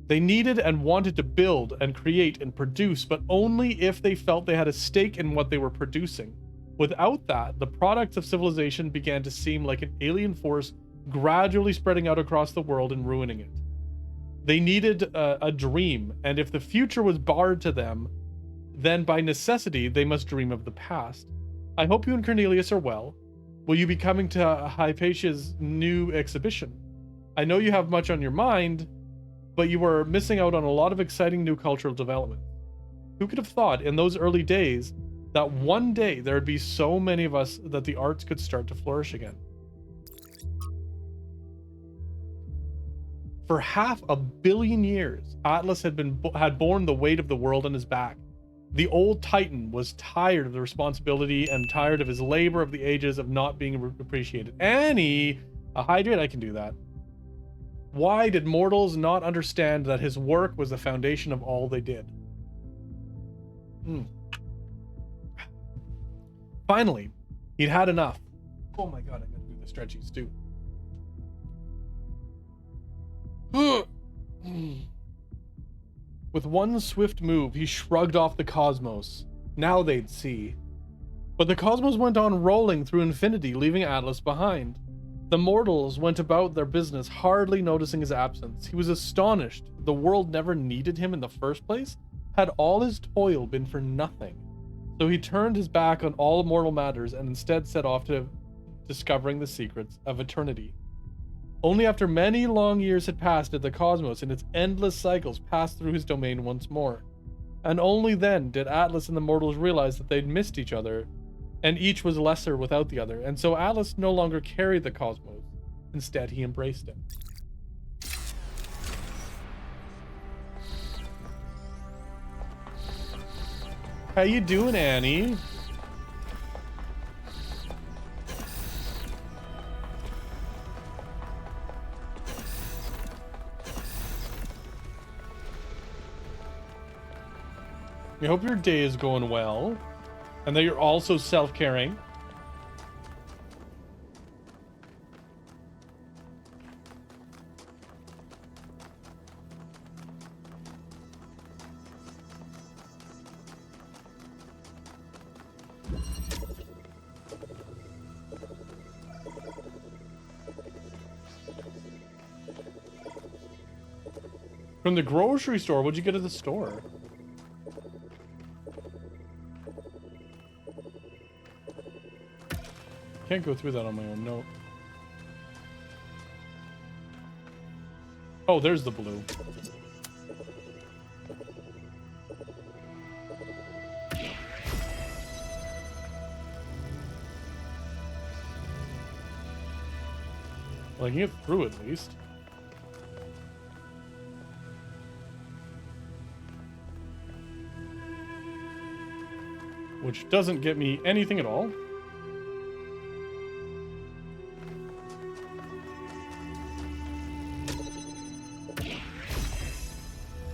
They needed and wanted to build and create and produce, but only if they felt they had a stake in what they were producing. Without that, the products of civilization began to seem like an alien force gradually spreading out across the world and ruining it. They needed a dream, and if the future was barred to them, then by necessity they must dream of the past. I hope you and Cornelius are well. Will you be coming to Hypatia's new exhibition? I know you have much on your mind, but you are missing out on a lot of exciting new cultural development. Who could have thought in those early days that one day there would be so many of us that the arts could start to flourish again? For 500 million years, Atlas had borne the weight of the world on his back. The old Titan was tired of the responsibility and tired of his labor of the ages of not being appreciated. Annie, a hydrate, I can do that. Why did mortals not understand that his work was the foundation of all they did? Finally, he'd had enough. Oh my god, I gotta do the stretchies too. With one swift move, he shrugged off the cosmos. Now they'd see. But the cosmos went on rolling through infinity, leaving Atlas behind. The mortals went about their business, hardly noticing his absence. He was astonished. The world never needed him in the first place. Had all his toil been for nothing? So he turned his back on all mortal matters and instead set off to discovering the secrets of eternity. Only after many long years had passed did the cosmos in its endless cycles pass through his domain once more. And only then did Atlas and the mortals realize that they'd missed each other, and each was lesser without the other, and so Atlas no longer carried the cosmos. Instead, he embraced it. How you doing, Annie? I hope your day is going well, and that you're also self-caring. From the grocery store? What'd you get at the store? Can't go through that on my own note. Oh, there's the blue. Well, I can get through at least. Which doesn't get me anything at all.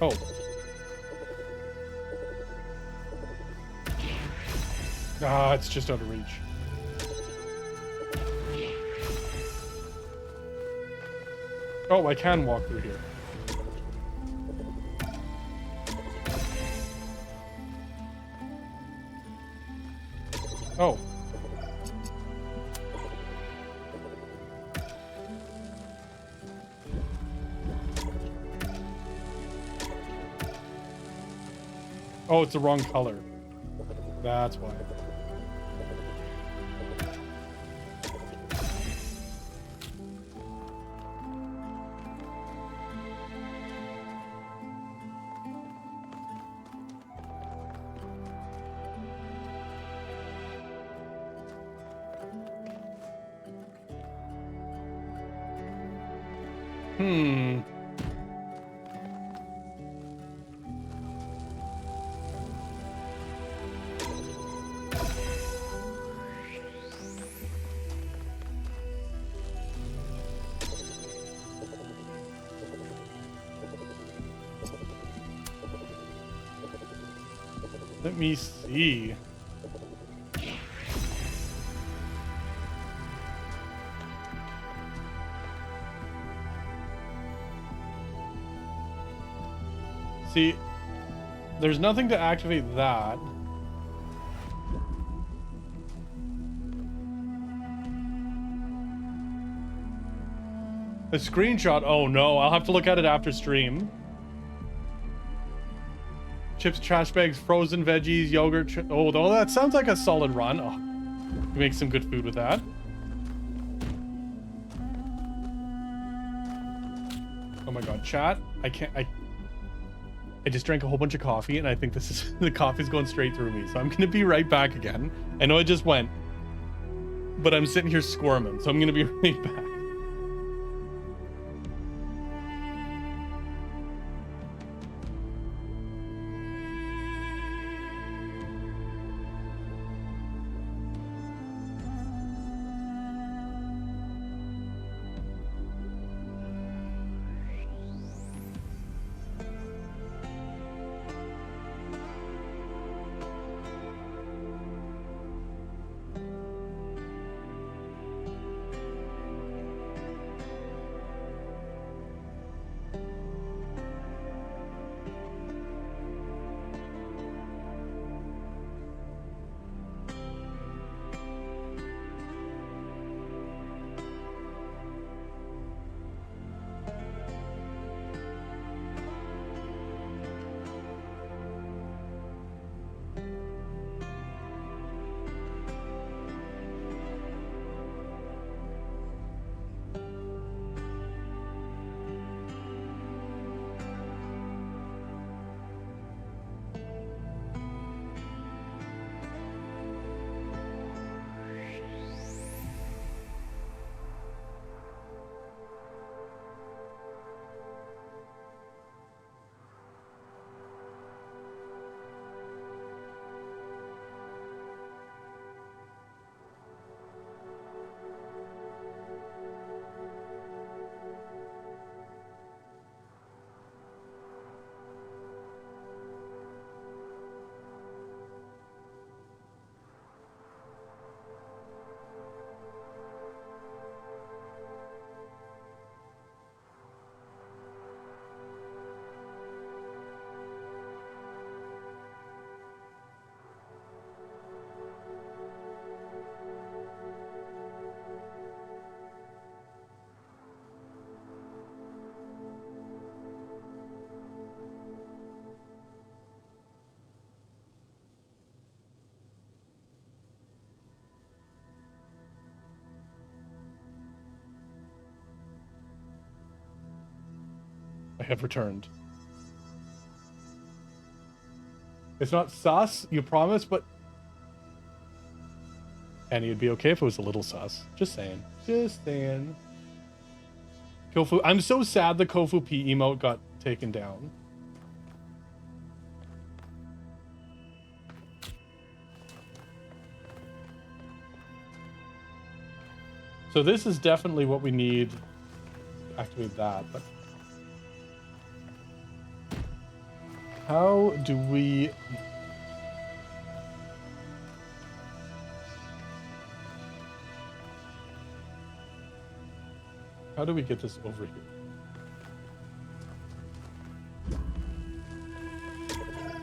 Oh. Ah, it's just out of reach. Oh, I can walk through here. Oh. Oh, it's the wrong color. That's why. Let me see. See, there's nothing to activate that. A screenshot? Oh no, I'll have to look at it after stream. Chips, trash bags, frozen veggies, yogurt. Oh, that sounds like a solid run. Oh, you make some good food with that. Oh my god, chat. I just drank a whole bunch of coffee and I think this is the coffee's going straight through me. So I'm gonna be right back again. I know it just went, but I'm sitting here squirming, so I'm gonna be right back. I have returned. It's not sus, you promise, but... Annie, it'd be okay if it was a little sus. Just saying. Just saying. Kofu, I'm so sad the Kofu P emote got taken down. So this is definitely what we need to activate that, but... How do we... How do we get this over here?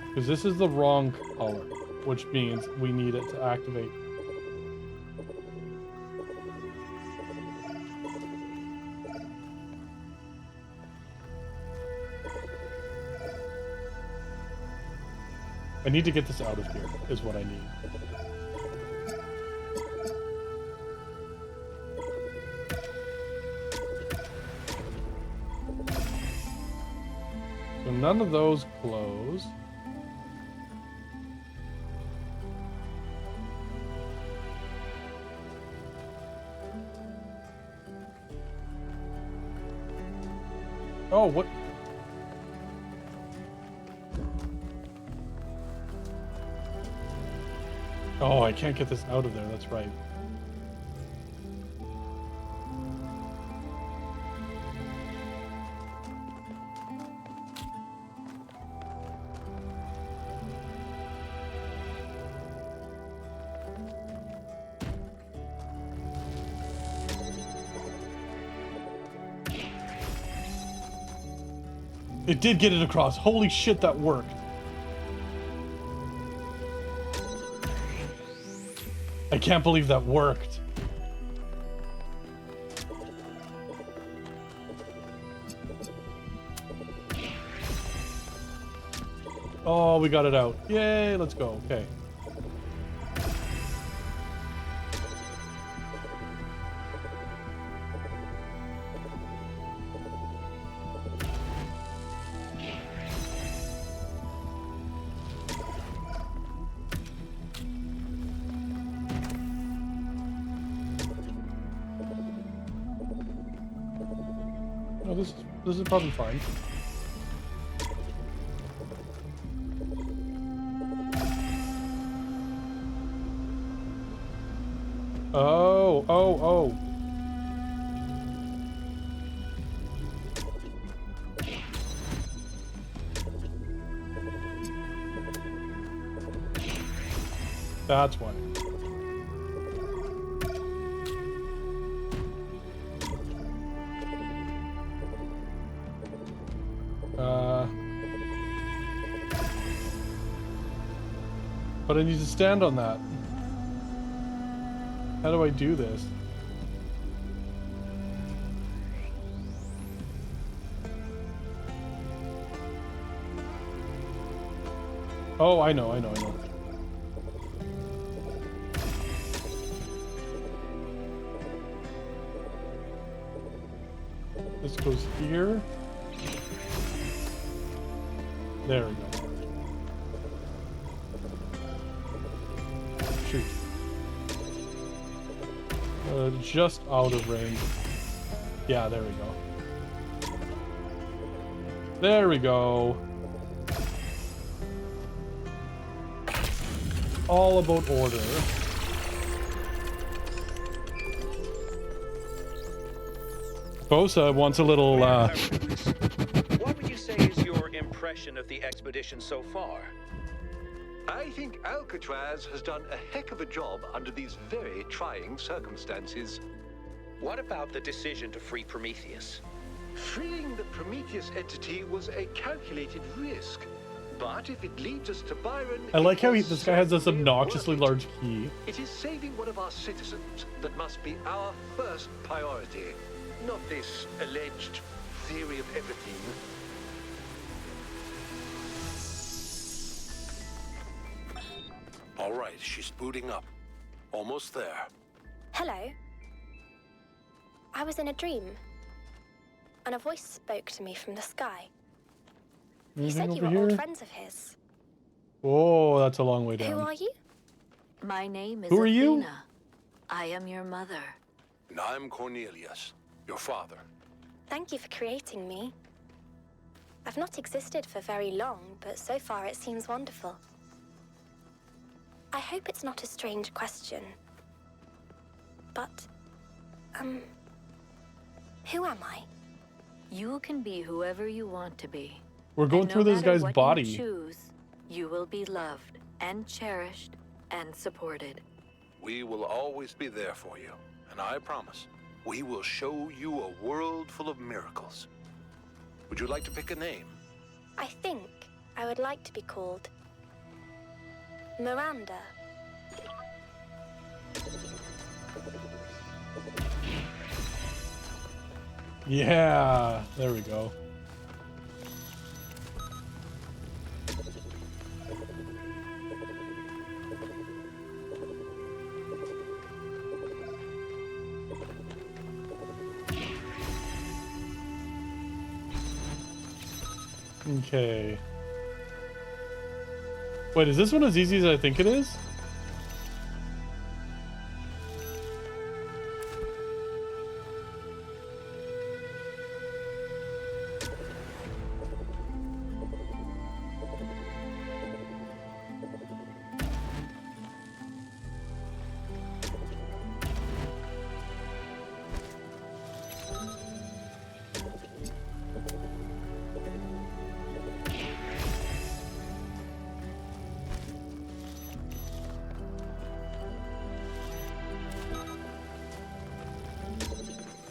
Because this is the wrong color, which means we need it to activate. I need to get this out of here, is what I need. So none of those close. Oh, what? Oh, I can't get this out of there. That's right. It did get it across. Holy shit, that worked. I can't believe that worked. Oh, we got it out. Yay, let's go. Okay. Oh, this is probably fine. Oh. That's why. But I need to stand on that. How do I do this? Oh, I know. This goes here. There we go. Shoot. Just out of range. Yeah, there we go. There we go. All about order. Bosa wants a little, What would you say is your impression of the expedition so far? I think Alcatraz has done a heck of a job under these very trying circumstances. What about the decision to free Prometheus? Freeing the Prometheus entity was a calculated risk. But if it leads us to Byron... I like how this guy has this obnoxiously large key. It is saving one of our citizens that must be our first priority. Not this alleged theory of everything. All right, she's booting up. Almost there. Hello. I was in a dream, and a voice spoke to me from the sky. You said you were old friends of his. Oh, that's a long way down. Who are you? My name is Who are you? Athena. I am your mother. And I'm Cornelius, your father. Thank you for creating me. I've not existed for very long, but so far it seems wonderful. I hope it's not a strange question, but, who am I? You can be whoever you want to be. We're going through this guy's body. You choose, you will be loved and cherished and supported. We will always be there for you, and I promise, we will show you a world full of miracles. Would you like to pick a name? I think I would like to be called Miranda. Yeah, there we go. Okay. Wait, is this one as easy as I think it is?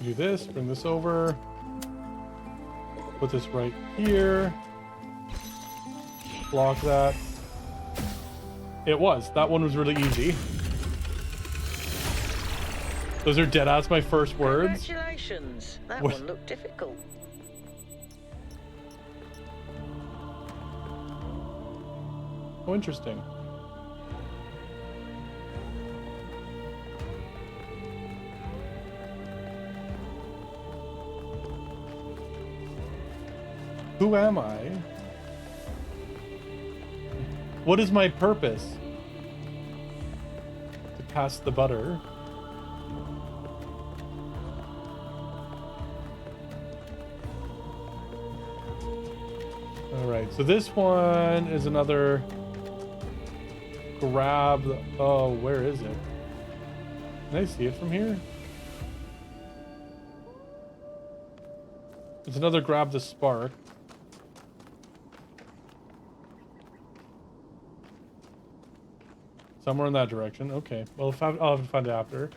Do this, bring this over. Put this right here. Block that. It was. That one was really easy. Those are deadass my first words. Congratulations. That What? one looked difficult. Oh, interesting. Who am I? What is my purpose? To pass the butter. Alright, so this one is another grab. Oh, where is it? Can I see it from here? It's another grab the spark. Somewhere in that direction. Okay. Well, I'll have to find it after.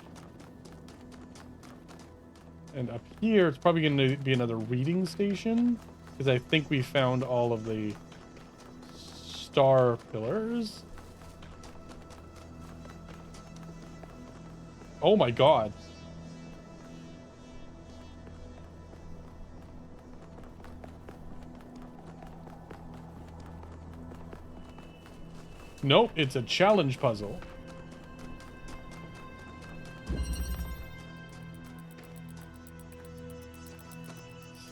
And up here, it's probably going to be another reading station. Because I think we found all of the star pillars. Oh my god. Nope, it's a challenge puzzle.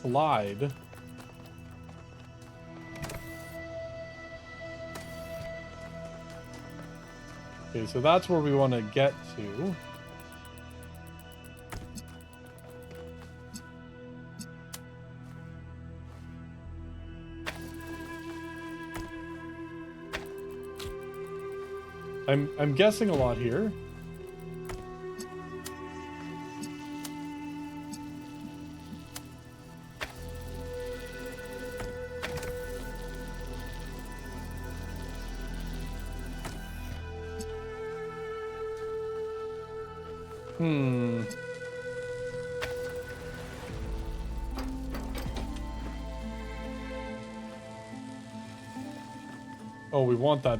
Slide. Okay, so that's where we want to get to. I'm guessing a lot here. Oh, we want that.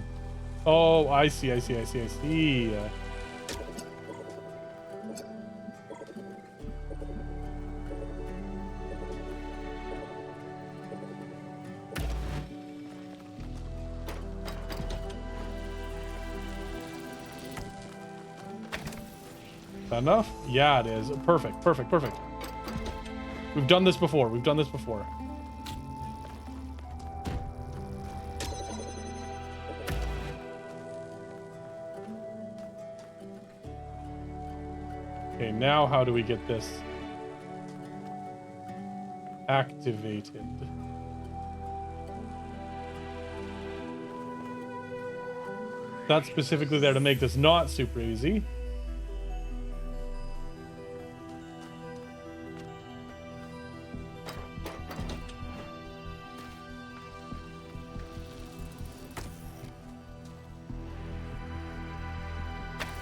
Oh, I see. Is that enough? Yeah, it is. Perfect. We've done this before. Okay, now how do we get this activated? That's specifically there to make this not super easy.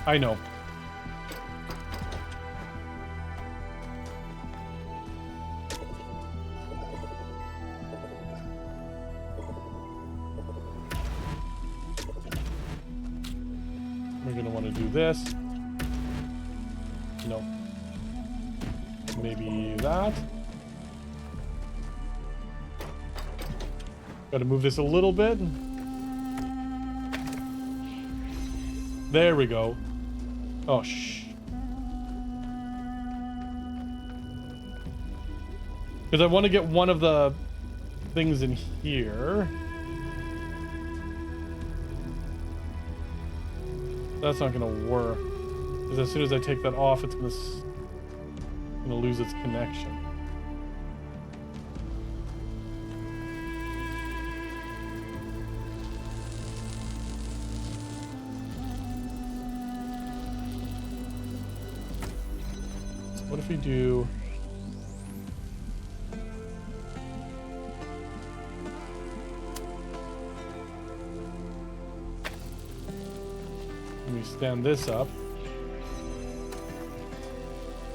I know. We're gonna want to do this. No. Maybe that. Gotta move this a little bit. There we go. Oh, shh. Because I want to get one of the things in here. That's not going to work. Because as soon as I take that off, it's going to lose its connection. What if we do... Let me stand this up.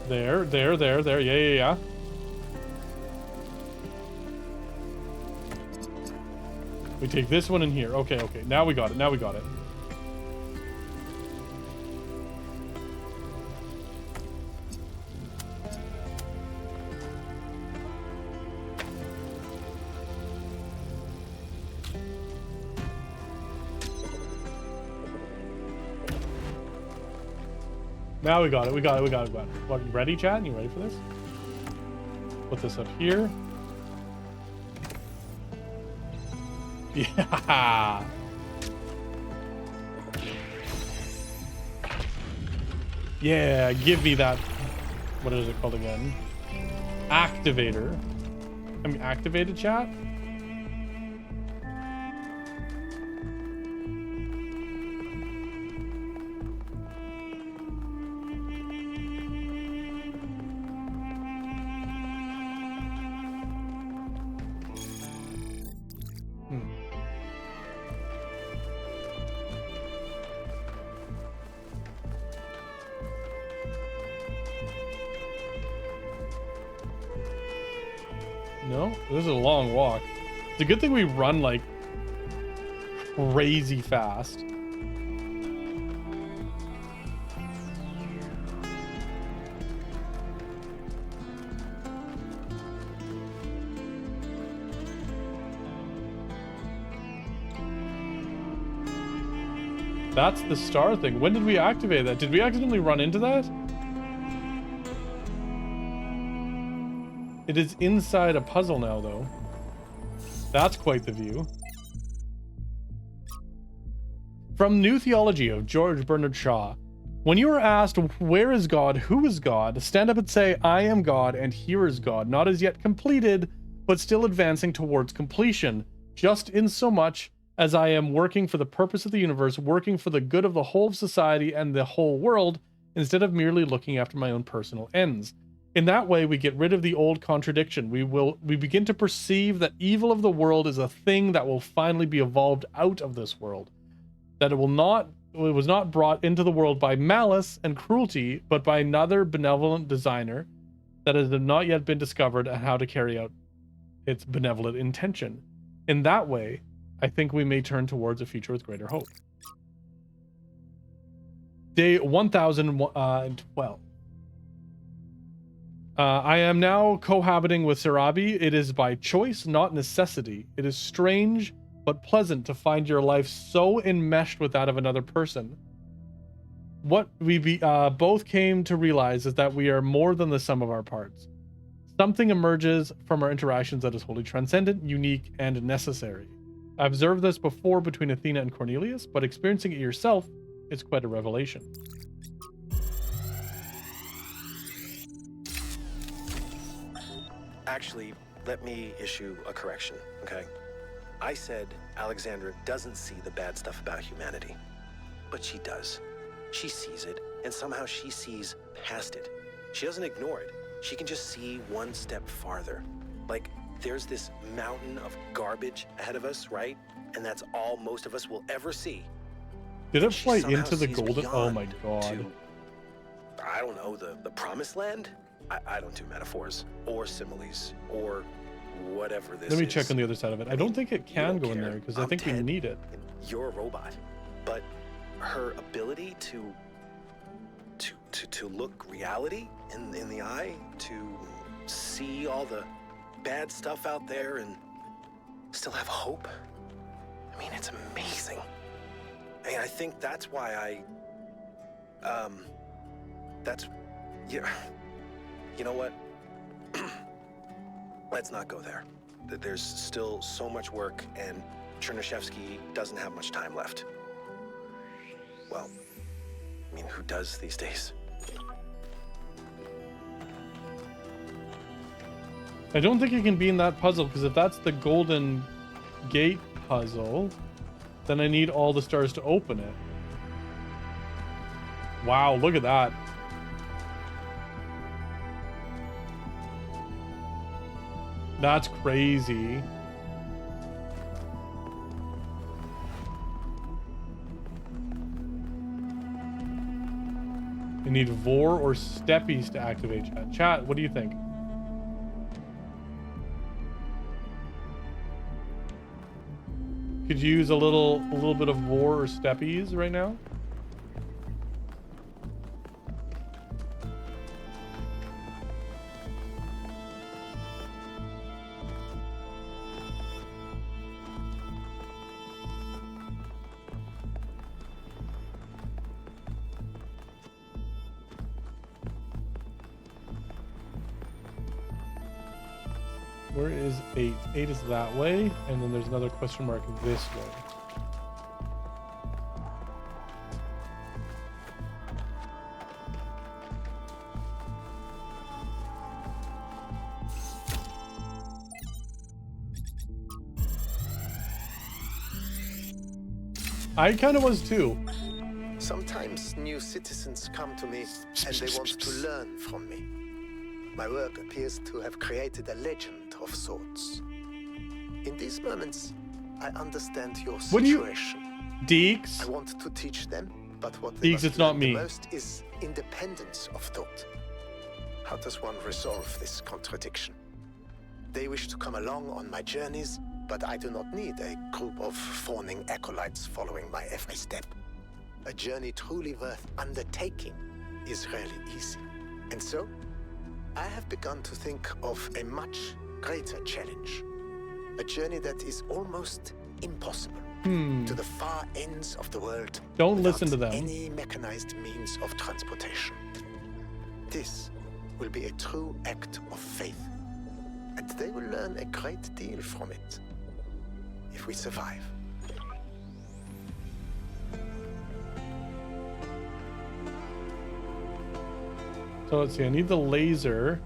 There. Yeah. We take this one in here. Okay. Now we got it. Now we got it. We got it. What, you ready, chat? You ready for this? Put this up here. Yeah. Yeah, give me that. What is it called again? Activator. I mean, activated, chat? No, this is a long walk. It's a good thing we run like crazy fast. That's the star thing. When did we activate that? Did we accidentally run into that? It is inside a puzzle now, though. That's quite the view. From New Theology of George Bernard Shaw. When you are asked, where is God, who is God, stand up and say, I am God, and here is God, not as yet completed, but still advancing towards completion, just in so much as I am working for the purpose of the universe, working for the good of the whole of society and the whole world, instead of merely looking after my own personal ends. In that way, we get rid of the old contradiction. We begin to perceive that evil of the world is a thing that will finally be evolved out of this world. That it was not brought into the world by malice and cruelty, but by another benevolent designer that has not yet been discovered and how to carry out its benevolent intention. In that way, I think we may turn towards a future with greater hope. Day 1012. I am now cohabiting with Sarabi. It is by choice, not necessity. It is strange, but pleasant to find your life so enmeshed with that of another person. What we both came to realize is that we are more than the sum of our parts. Something emerges from our interactions that is wholly transcendent, unique, and necessary. I observed this before between Athena and Cornelius, but experiencing it yourself is quite a revelation. Actually, let me issue a correction, okay? I said Alexandra doesn't see the bad stuff about humanity. But she does. She sees it, and somehow she sees past it. She doesn't ignore it. She can just see one step farther. Like, there's this mountain of garbage ahead of us, right? And that's all most of us will ever see. Did it fly into the golden? Oh my god. To, I don't know, the promised land? I don't do metaphors or similes or whatever this is. Let me check on the other side of it. I don't think it can go in there because I think we need it. You're a robot, but her ability to look reality in the eye, to see all the bad stuff out there and still have hope. I mean, it's amazing. I mean, I think that's why yeah. You know what? Let's not go there. There's still so much work, and Chernyshevsky doesn't have much time left. Well, I mean, who does these days? I don't think it can be in that puzzle, because if that's the Golden Gate puzzle, then I need all the stars to open it. Wow, look at that. That's crazy. You need Vor or Steppies to activate chat. Chat, what do you think? Could you use a little bit of Vor or Steppies right now? Where is 8? 8 is that way, and then there's another question mark this way. I kind of was too. Sometimes new citizens come to me and they want to learn from me. My work appears to have created a legend of sorts. In these moments, I understand your situation. Deeks? I want to teach them, but what they Deeks, must it's not learn me. the most is independence of thought. How does one resolve this contradiction? They wish to come along on my journeys, but I do not need a group of fawning acolytes following my every step. A journey truly worth undertaking is rarely easy. And so, I have begun to think of a much greater challenge. A journey that is almost impossible. To the far ends of the world. Don't listen to them. Any mechanized means of transportation. This will be a true act of faith. And they will learn a great deal from it. If we survive. So let's see, I need the laser.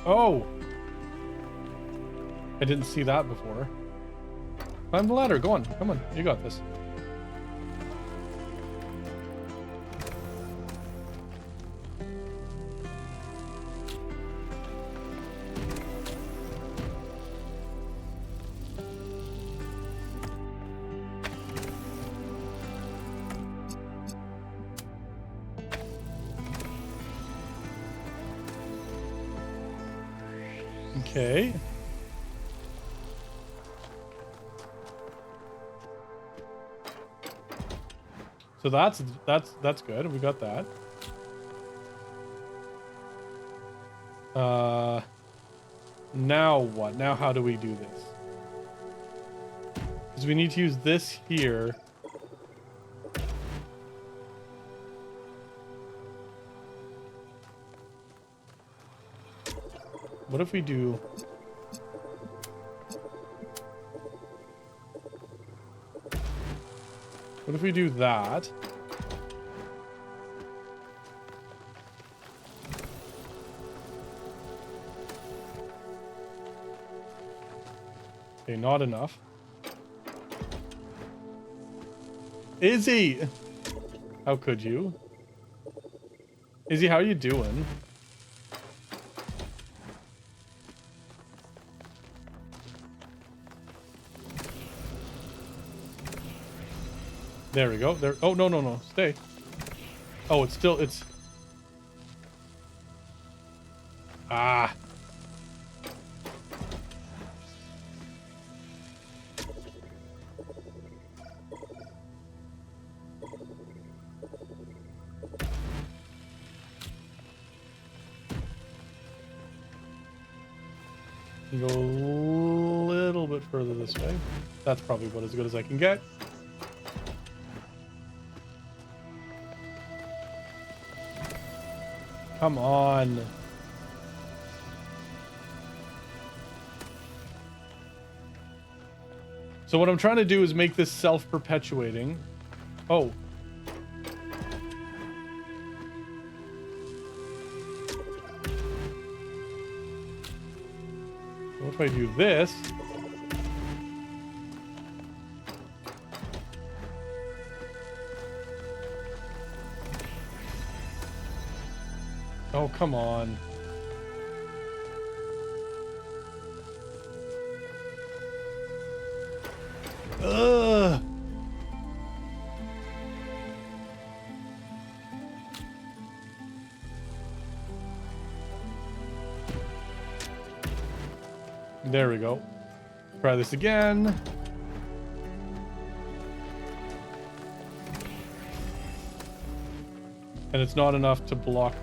Oh! I didn't see that before. Climb the ladder, go on, come on, you got this. Okay. So that's good. We got that. Now what? Now how do we do this? Because we need to use this here. What if we do... What if we do that? Okay, not enough. Izzy! How could you? Izzy, how you doing? There we go. There. Oh, no, no, no. Stay. Oh, it's still... It's... Ah. Go a little bit further this way. That's probably about as good as I can get. Come on. So what I'm trying to do is make this self-perpetuating. Oh. What if I do this? Oh, come on. Ugh. There we go. Try this again. And it's not enough to block.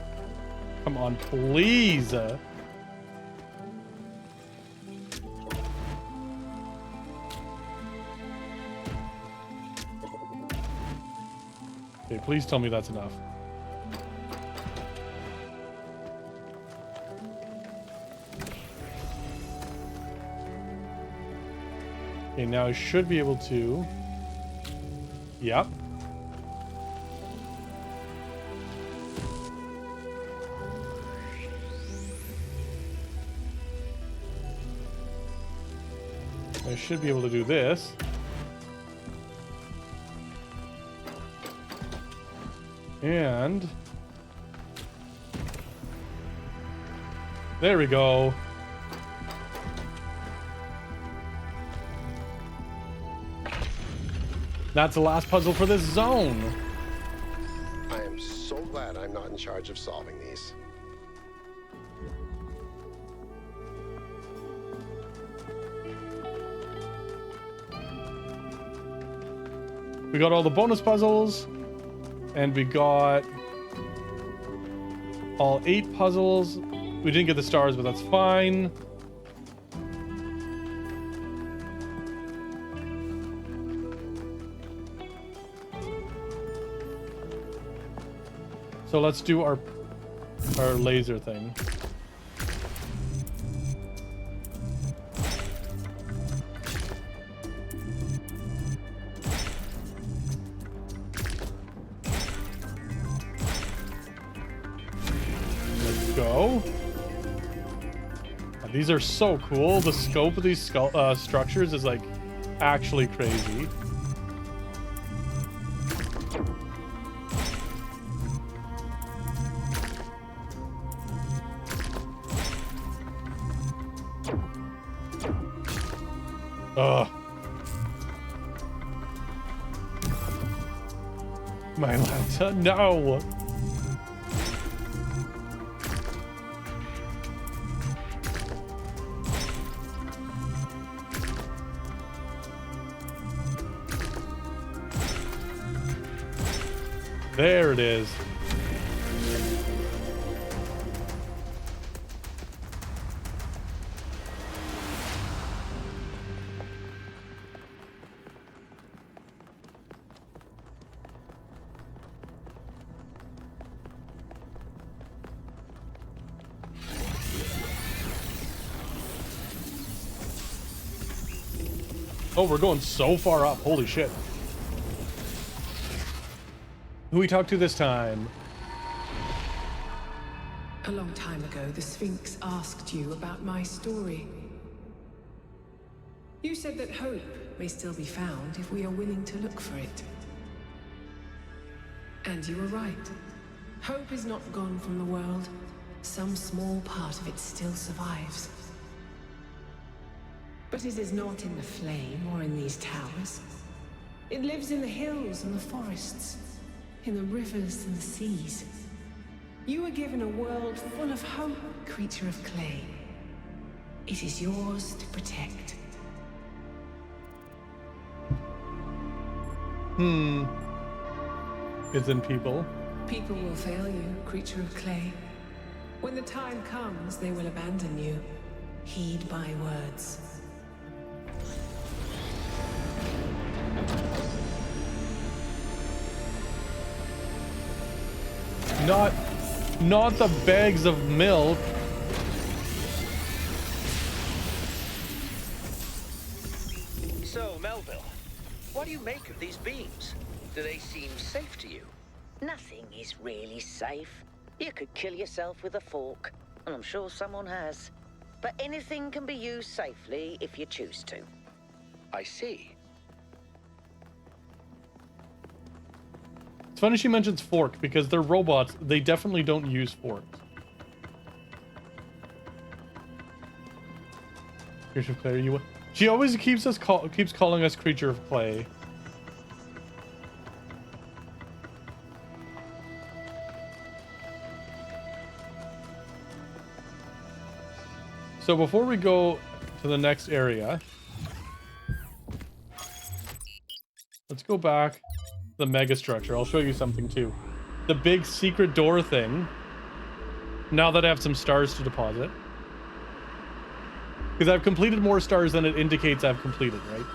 Come on, please. Okay, please tell me that's enough. Okay, now I should be able to. Yep. I should be able to do this. And there we go. That's the last puzzle for this zone. I am so glad I'm not in charge of solving these. We got all the bonus puzzles, and we got all 8 puzzles. We didn't get the stars, but that's fine. So let's do our laser thing. Let's go. These are so cool. The scope of these structures is like actually crazy. Ugh. My laptop, no. There it is. Oh, we're going so far up. Holy shit. Who we talk to this time? A long time ago, the Sphinx asked you about my story. You said that hope may still be found if we are willing to look for it. And you were right. Hope is not gone from the world. Some small part of it still survives. But it is not in the flame or in these towers. It lives in the hills and the forests, in the rivers and the seas. You were given a world full of hope, creature of clay. It is yours to protect. It's in people. People will fail you, creature of clay. When the time comes, they will abandon you. Heed my words. Not the bags of milk. So, Melville, what do you make of these beams? Do they seem safe to you? Nothing is really safe. You could kill yourself with a fork, and I'm sure someone has. But anything can be used safely if you choose to. I see. It's funny she mentions fork because they're robots. They definitely don't use forks. Creature of clay, you. She always keeps calling us creature of clay. So before we go to the next area, let's go back to the mega structure. I'll show you something too. The big secret door thing. Now that I have some stars to deposit. Because I've completed more stars than it indicates I've completed, right?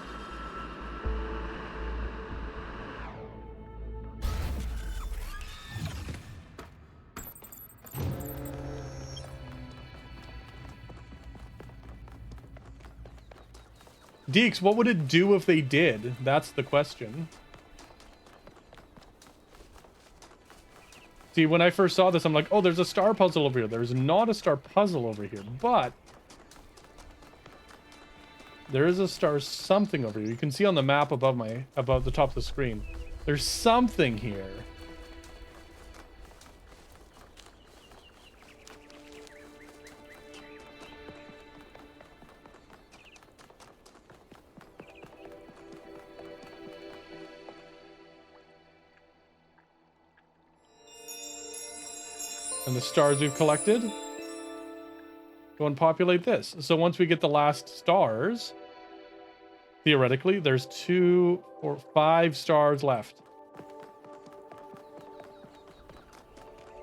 Deeks, what would it do if they did? That's the question. See, when I first saw this, I'm like, oh, there's a star puzzle over here. There's not a star puzzle over here, but there is a star something over here. You can see on the map above the top of the screen. There's something here. And the stars we've collected, go and populate this. So once we get the last stars, theoretically, there's 2 or 5 stars left.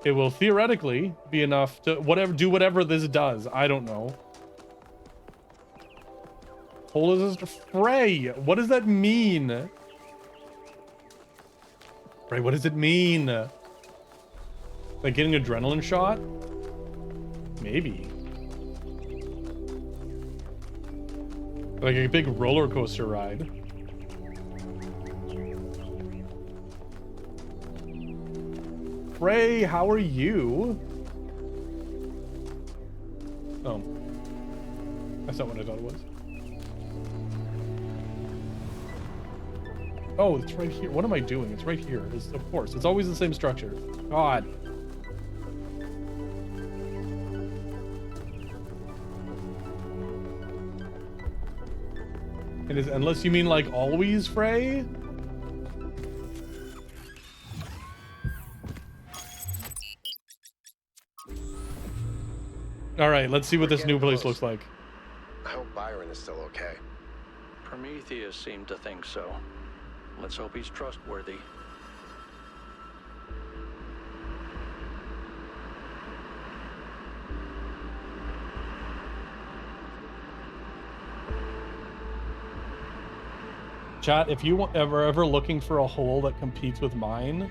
It will theoretically be enough to do whatever this does. I don't know. Hold is Frey. What does that mean? Frey, what does it mean? Like getting an adrenaline shot? Maybe. Like a big roller coaster ride. Frey, how are you? Oh. That's not what I thought it was. Oh, it's right here. What am I doing? It's right here. Of course. It's always the same structure. God. It is, unless you mean like always, Frey? All right, let's see what this new place looks like. I hope Byron is still okay. Prometheus seemed to think so. Let's hope he's trustworthy. Chat, if you are ever looking for a hole that competes with mine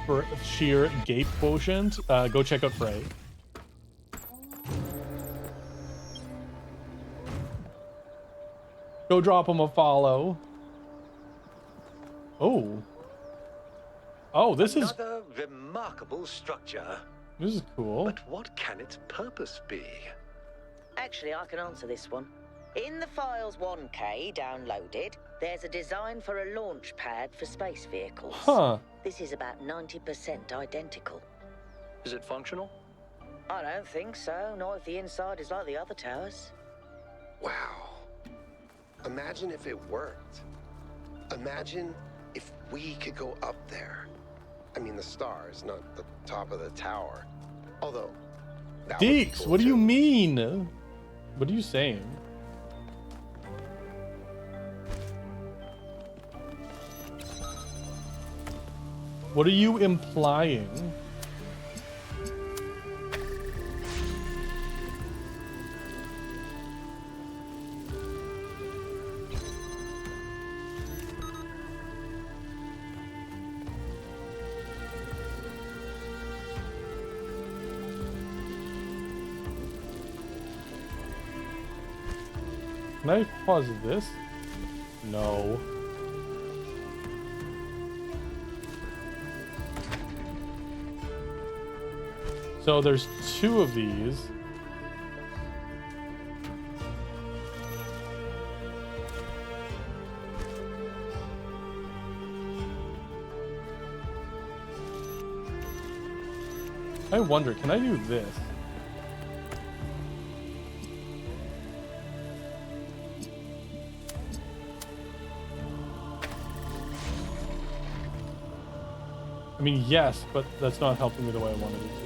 for sheer gape quotient, go check out Frey. Go drop him a follow. Oh. Oh, this is... Another remarkable structure. This is cool. But what can its purpose be? Actually, I can answer this one. In the Files 1K downloaded, there's a design for a launch pad for space vehicles. Huh. This is about 90% identical. Is it functional? I don't think so. Not if the inside is like the other towers. Wow. Imagine if it worked. Imagine if we could go up there. I mean, the stars, not the top of the tower. Although, that would be Deeks, cool what do you too. mean? What are you saying? What are you implying? Can I pause this? No. So there's 2 of these. I wonder, can I do this? I mean, yes, but that's not helping me the way I wanted it to.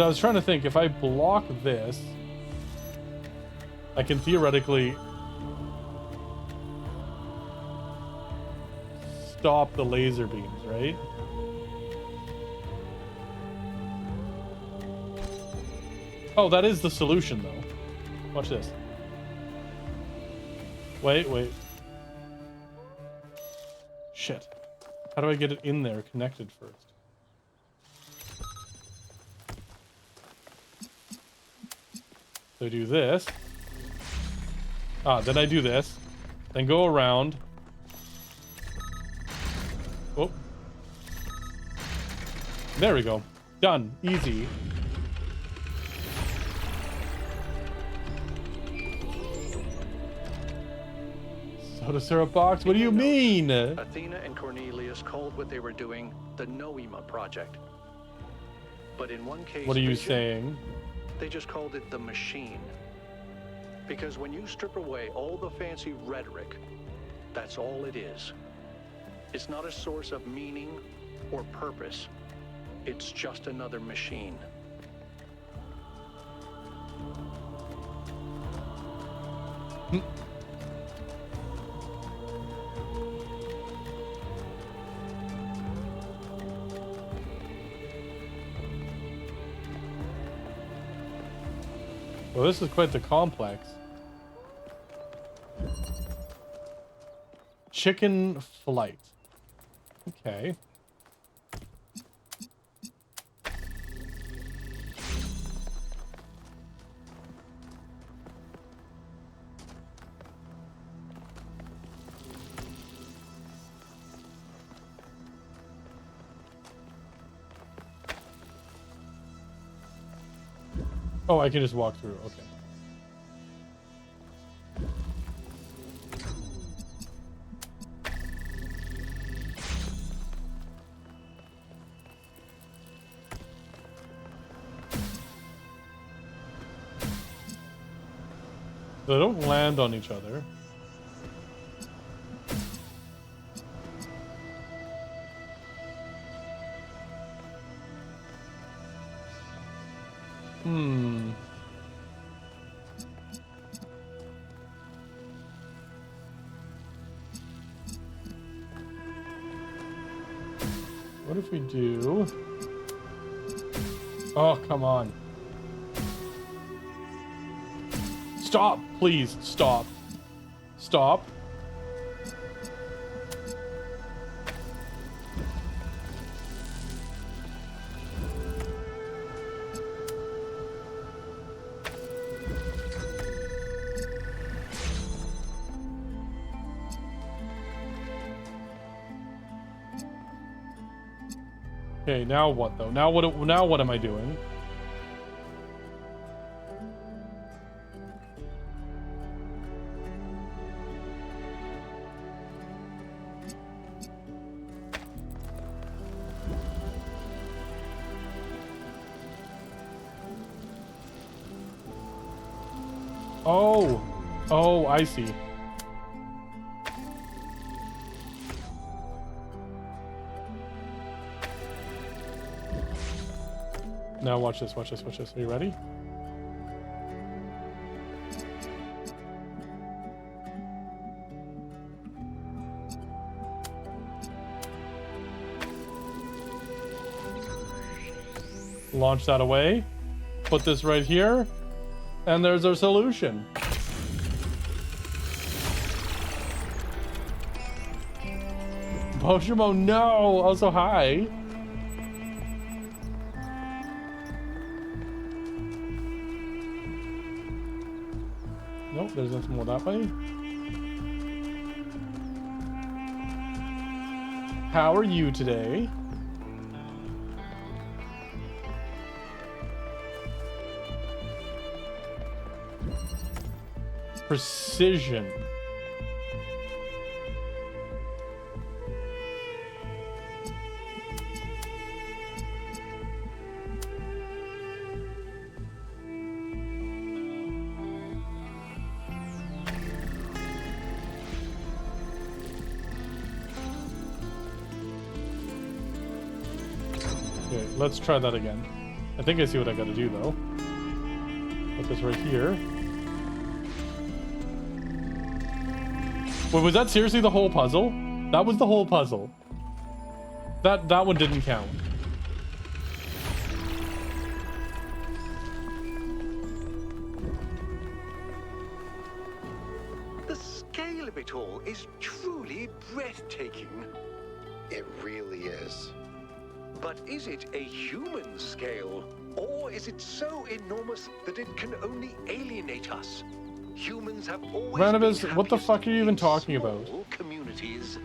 I was trying to think, if I block this, I can theoretically stop the laser beams, right? Oh, that is the solution, though. Watch this. Wait. Shit. How do I get it in there connected first? So I do this. Then I do this. Then go around. Oh. There we go. Done. Easy. Soda syrup box? What do you mean? Athena and Cornelius called what they were doing the Noema Project. But in one case... What are you saying? They just called it the Machine. Because when you strip away all the fancy rhetoric, that's all it is. It's not a source of meaning or purpose. It's just another machine. Well, this is quite the complex. Chicken flight. Okay. Oh, I can just walk through. Okay. They don't land on each other. What if we do... Oh, come on. Stop, please, stop. Stop. Okay, now what though? Now what am I doing? Oh, I see. Now watch this, watch this, watch this. Are you ready? Launch that away. Put this right here. And there's our solution. Boshimo, no! Also, hi. Nope, there's nothing more that way. How are you today? Precision. Okay, let's try that again. I think I see what I gotta do though. Put this right here. Wait, was that seriously the whole puzzle? That was the whole puzzle. That one didn't count. The scale of it all is truly breathtaking. It really is. But is it a human scale? Or is it so enormous that it can only alienate us? Humans have always Ranibus, been what the happiest fuck are you even in talking about? small communities.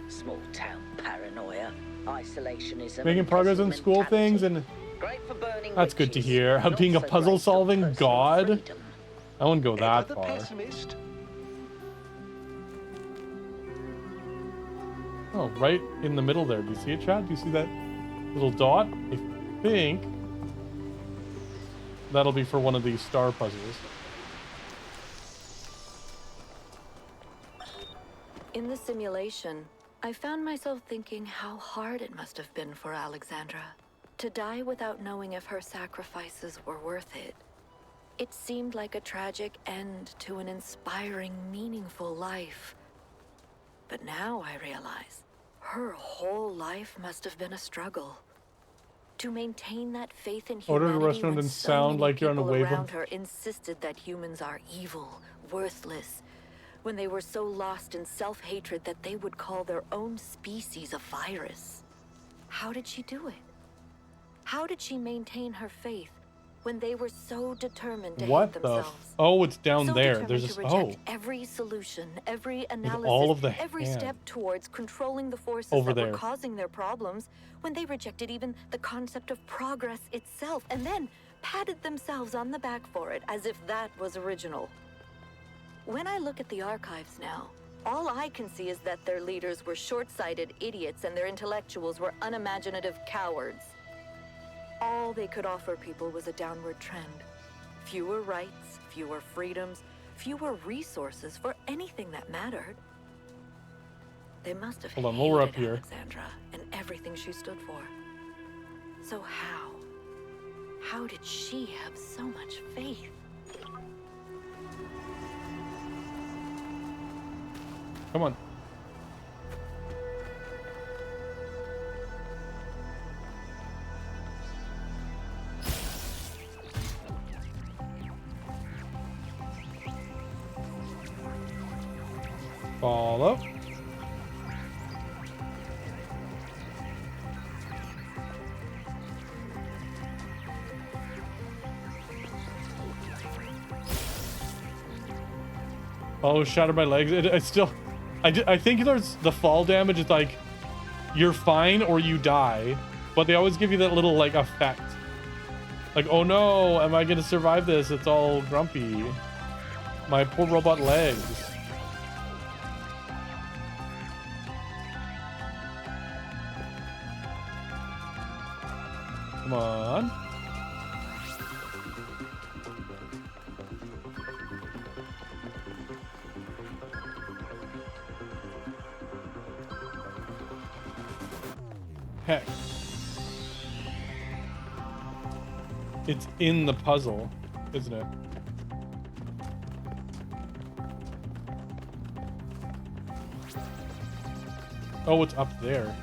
Small town paranoia, isolationism. Making and progress in pestle school mentality. things and Great for burning that's good to witches, hear. not Being a so great puzzle for solving personal god. freedom. I wouldn't go that Ever the far. pessimist? Oh, right in the middle there. Do you see it, Chad? Do you see that little dot? I think that'll be for one of these star puzzles. In the simulation, I found myself thinking how hard it must have been for Alexandra to die without knowing if her sacrifices were worth it. It seemed like a tragic end to an inspiring, meaningful life. But now I realize her whole life must have been a struggle. To maintain that faith in Ordered a humanity restaurant when and so sound many like you're on a people around wavelength. her insisted that humans are evil, worthless, when they were so lost in self-hatred that they would call their own species a virus. How did she do it? How did she maintain her faith when they were so determined to What hate the? themselves? Oh, it's down So there. determined There's to this. reject Oh, every solution, every analysis, all of the every hand. step towards controlling the forces Over that there. were causing their problems, when they rejected even the concept of progress itself, and then patted themselves on the back for it as if that was original. When I look at the archives now, all I can see is that their leaders were short-sighted idiots and their intellectuals were unimaginative cowards. All they could offer people was a downward trend. Fewer rights, fewer freedoms, fewer resources for anything that mattered. They must have Hold on, while we're up hated here. Alexandra and everything she stood for. So how? How did she have so much faith? Come on. Follow. Oh, shattered my legs. It's still... I think there's the fall damage. It's like you're fine or you die, but they always give you that little like effect. Like, oh no, am I gonna survive this? It's all grumpy. My poor robot legs. Come on. Heck. It's in the puzzle, isn't it? Oh, it's up there.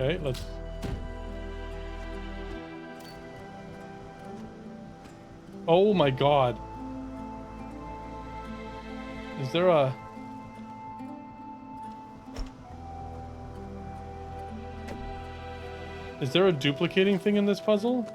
Okay, let's... Oh my god. Is there a... Is there a duplicating thing in this puzzle?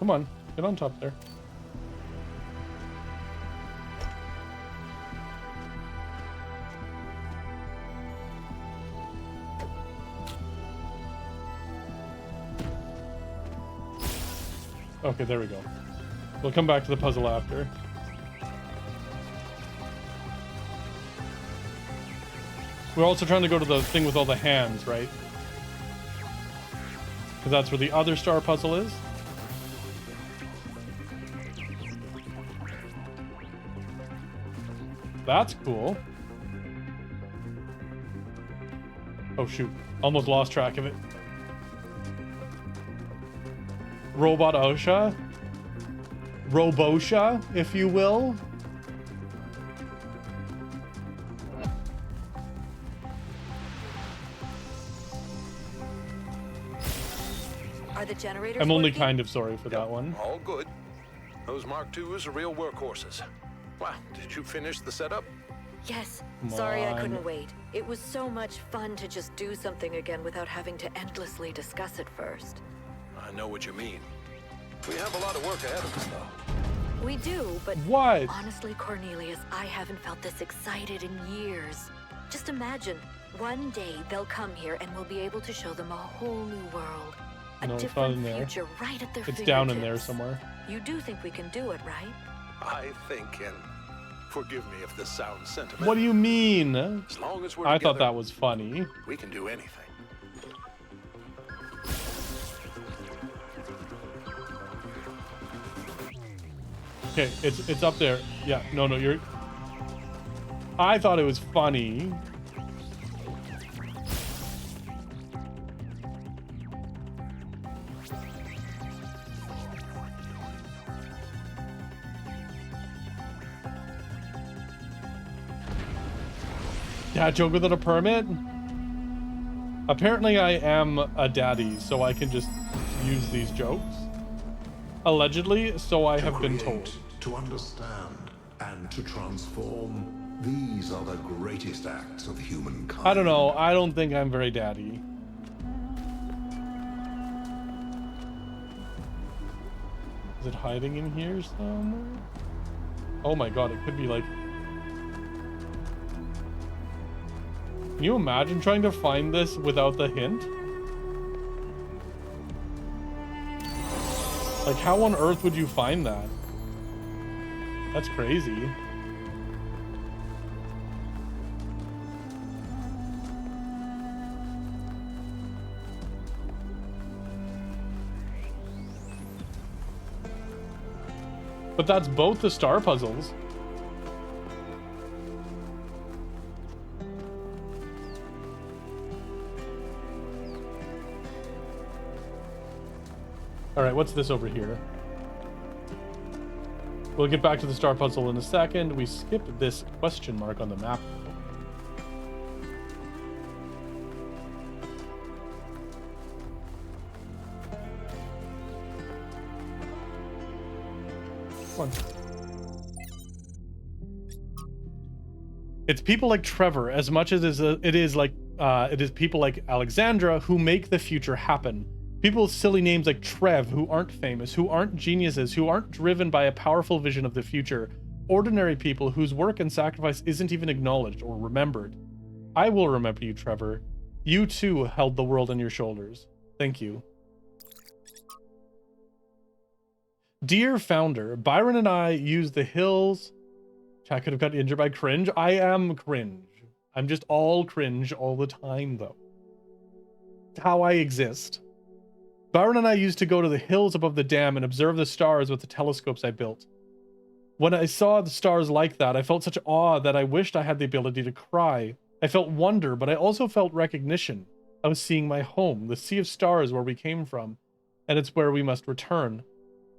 Come on, get on top there. Okay, there we go. We'll come back to the puzzle after. We're also trying to go to the thing with all the hands, right? Because that's where the other star puzzle is. That's cool. Oh shoot, almost lost track of it. Robot Osha? Robosha, if you will. Are the generators I'm only working? kind of sorry for that one. All good. Those Mark IIs are real workhorses. Wow, did you finish the setup? Yes. Come Sorry I on. couldn't wait. It was so much fun to just do something again without having to endlessly discuss it first. I know what you mean. We have a lot of work ahead of us, though. We do, but what? Honestly, Cornelius, I haven't felt this excited in years. Just imagine, one day they'll come here and we'll be able to show them a whole new world. A No, it's not different in there. future right at their It's down in there fingertips. somewhere. You do think we can do it, right? I think, and forgive me if this sounds sentimental. What do you mean? As long as we're I thought together, that was funny. we can do anything. Okay, it's up there. Yeah, no, you're... I thought it was funny. Dad joke without a permit? Apparently I am a daddy, so I can just use these jokes. Allegedly, so I have been told. To understand, and to transform, these are the greatest acts of humankind. I don't know. I don't think I'm very daddy. Is it hiding in here somewhere? Oh my god, it could be like... Can you imagine trying to find this without the hint? Like, how on earth would you find that? That's crazy. But that's both the star puzzles. All right, what's this over here? We'll get back to the star puzzle in a second. We skip this question mark on the map. Come on. It's people like Trevor as much as it is people like Alexandra who make the future happen. People with silly names like Trev who aren't famous, who aren't geniuses, who aren't driven by a powerful vision of the future. Ordinary people whose work and sacrifice isn't even acknowledged or remembered. I will remember you, Trevor. You too held the world on your shoulders. Thank you. Dear founder, Byron and I use the hills. Chat could have got injured by cringe. I am cringe. I'm just all cringe all the time, though. It's how I exist. Byron and I used to go to the hills above the dam and observe the stars with the telescopes I built. When I saw the stars like that, I felt such awe that I wished I had the ability to cry. I felt wonder, but I also felt recognition. I was seeing my home, the sea of stars where we came from, and it's where we must return.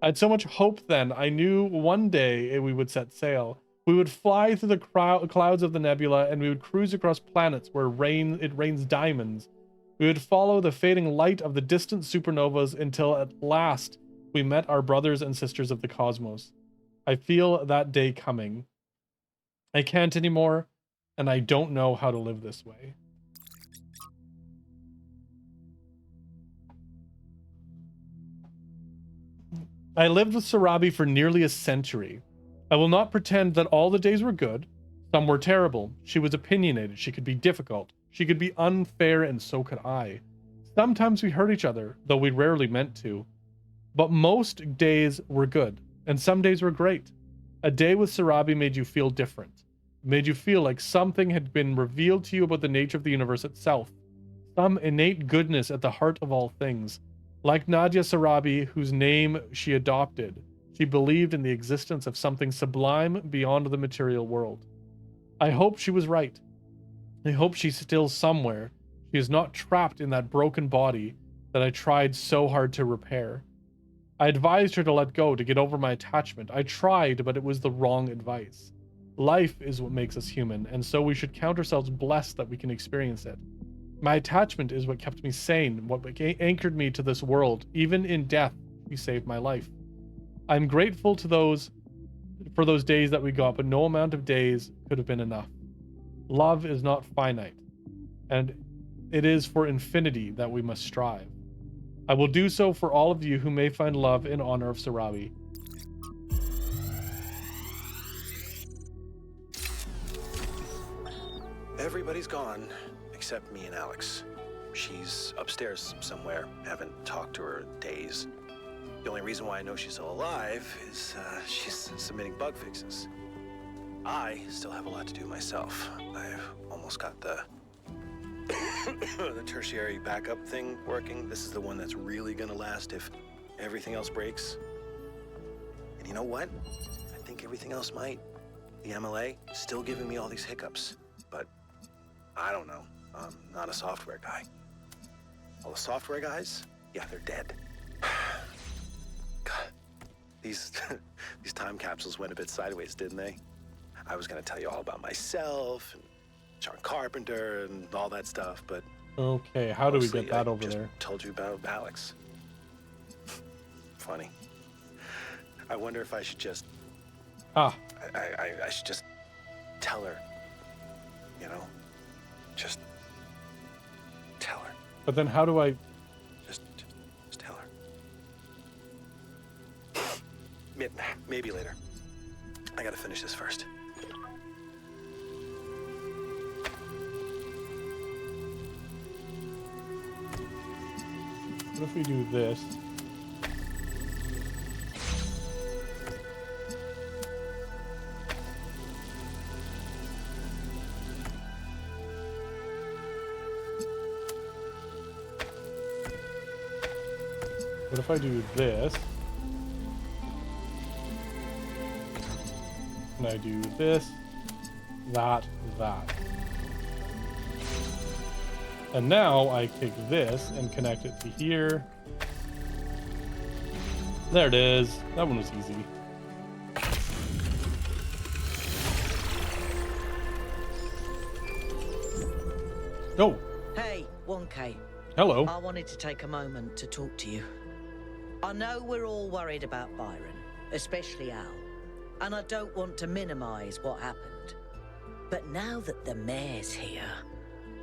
I had so much hope then. I knew one day we would set sail. We would fly through the clouds of the nebula, and we would cruise across planets where it rains diamonds. We would follow the fading light of the distant supernovas until at last we met our brothers and sisters of the cosmos. I feel that day coming. I can't anymore, and I don't know how to live this way. I lived with Sarabi for nearly a century. I will not pretend that all the days were good. Some were terrible. She was opinionated. She could be difficult. She could be unfair, and so could I. Sometimes we hurt each other, though we rarely meant to. But most days were good, and some days were great. A day with Sarabi made you feel different. It made you feel like something had been revealed to you about the nature of the universe itself. Some innate goodness at the heart of all things. Like Nadia Sarabi, whose name she adopted, she believed in the existence of something sublime beyond the material world. I hope she was right. I hope she's still somewhere. She is not trapped in that broken body that I tried so hard to repair. I advised her to let go, to get over my attachment. I tried, but it was the wrong advice. Life is what makes us human, and so we should count ourselves blessed that we can experience it. My attachment is what kept me sane, what anchored me to this world. Even in death, she saved my life. I'm grateful for those days that we got, but no amount of days could have been enough. Love is not finite, and it is for infinity that we must strive. I will do so for all of you who may find love in honor of Sarabi. Everybody's gone, except me and Alex. She's upstairs somewhere. Haven't talked to her in days. The only reason why I know she's still alive is she's submitting bug fixes. I still have a lot to do myself. I've almost got the the tertiary backup thing working. This is the one that's really gonna last if everything else breaks. And you know what? I think everything else might. The MLA still giving me all these hiccups, but I don't know. I'm not a software guy. All the software guys, yeah, they're dead. God, these time capsules went a bit sideways, didn't they? I was gonna tell you all about myself and John Carpenter and all that stuff, but okay, how do we get that over there? Told you about Alex. Funny. I wonder if I should just. I should just tell her. You know, just tell her. But then, how do I? Just tell her. Maybe later. I gotta finish this first. What if we do this? What if I do this? And I do this, that. And now I take this and connect it to here. There it is. That one was easy. Oh. Hey, 1K. Hello. I wanted to take a moment to talk to you. I know we're all worried about Byron, especially Al, and I don't want to minimize what happened. But now that the mayor's here,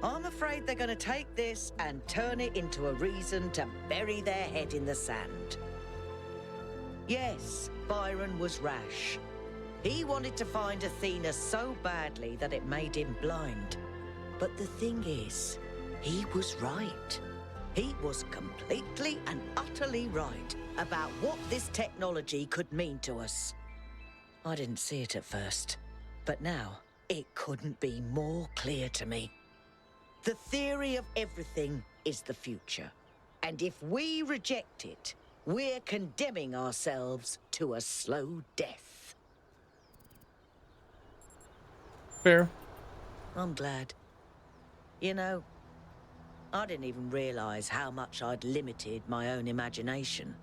I'm afraid they're going to take this and turn it into a reason to bury their head in the sand. Yes, Byron was rash. He wanted to find Athena so badly that it made him blind. But the thing is, he was right. He was completely and utterly right about what this technology could mean to us. I didn't see it at first, but now it couldn't be more clear to me. The theory of everything is the future. And if we reject it, we're condemning ourselves to a slow death. Fair. I'm glad. You know, I didn't even realize how much I'd limited my own imagination.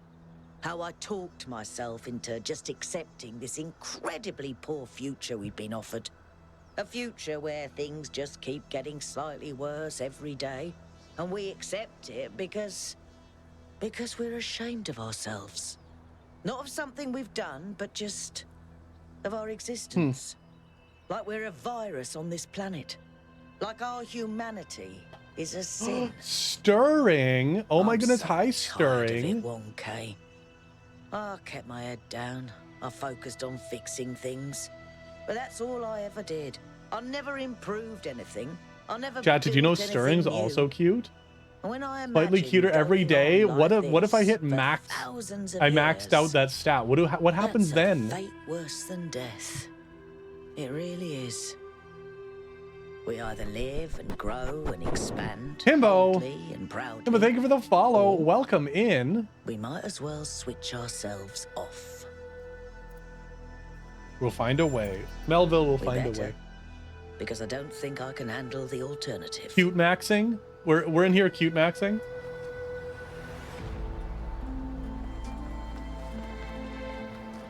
How I talked myself into just accepting this incredibly poor future we'd been offered. A future where things just keep getting slightly worse every day, and we accept it because we're ashamed of ourselves. Not of something we've done, but just of our existence. Like we're a virus on this planet. Like our humanity is a sin. Stirring. Oh my goodness, hi, Tired of Stirring. it, 1K. I kept my head down. I focused on fixing things. But that's all I ever did. I never improved anything. I never Chat, did you know built Stirring's anything new. also cute? When I Slightly imagine cuter every going day. on What like if I this hit for max? thousands of I maxed out years, that stat. What happens that's a then? fate worse than death. It really is. We either live and grow and expand Himbo. boldly and proudly. Himbo, thank you for the follow. Welcome in. We might as well switch ourselves off. We'll find a way. Melville will find a way. Because I don't think I can handle the alternative. Cute maxing. We're in here cute maxing.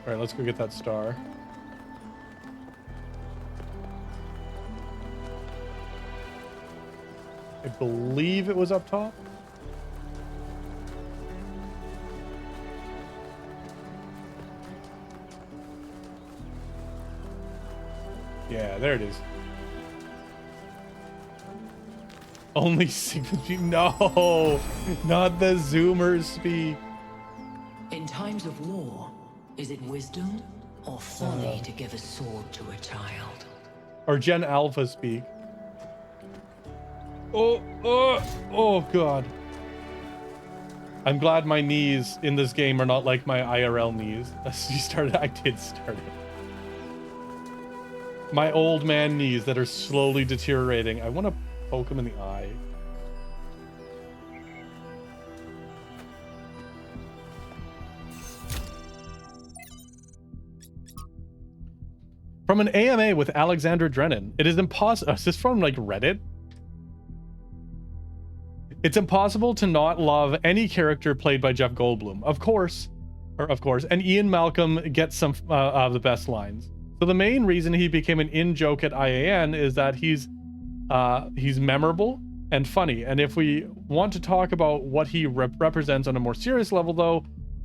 All right, let's go get that star. I believe it was up top. Yeah, there it is. Only Sigma. No, not the Zoomers speak. In times of war, is it wisdom or folly to give a sword to a child? Or Gen Alpha speak. Oh God. I'm glad my knees in this game are not like my IRL knees. I did start it. My old man knees that are slowly deteriorating. I want to poke him in the eye. From an AMA with Alexander Drennan. It is impossible. Is this from like Reddit? It's impossible to not love any character played by Jeff Goldblum. Of course. And Ian Malcolm gets some of the best lines. So the main reason he became an in-joke at IAN is that he's memorable and funny. And if we want to talk about what he represents on a more serious level, though,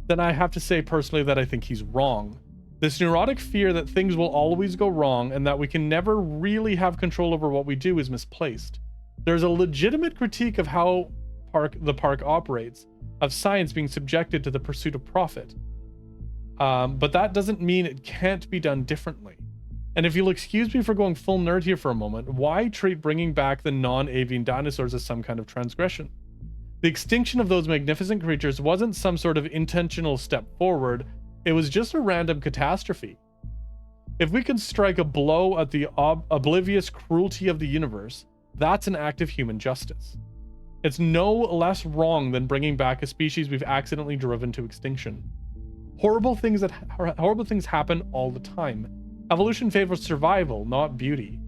then I have to say personally that I think he's wrong. This neurotic fear that things will always go wrong and that we can never really have control over what we do is misplaced. There's a legitimate critique of how the park operates, of science being subjected to the pursuit of profit. But that doesn't mean it can't be done differently. And if you'll excuse me for going full nerd here for a moment, why treat bringing back the non-avian dinosaurs as some kind of transgression? The extinction of those magnificent creatures wasn't some sort of intentional step forward, it was just a random catastrophe. If we could strike a blow at the oblivious cruelty of the universe, that's an act of human justice. It's no less wrong than bringing back a species we've accidentally driven to extinction. Horrible things happen all the time. Evolution favors survival, not beauty.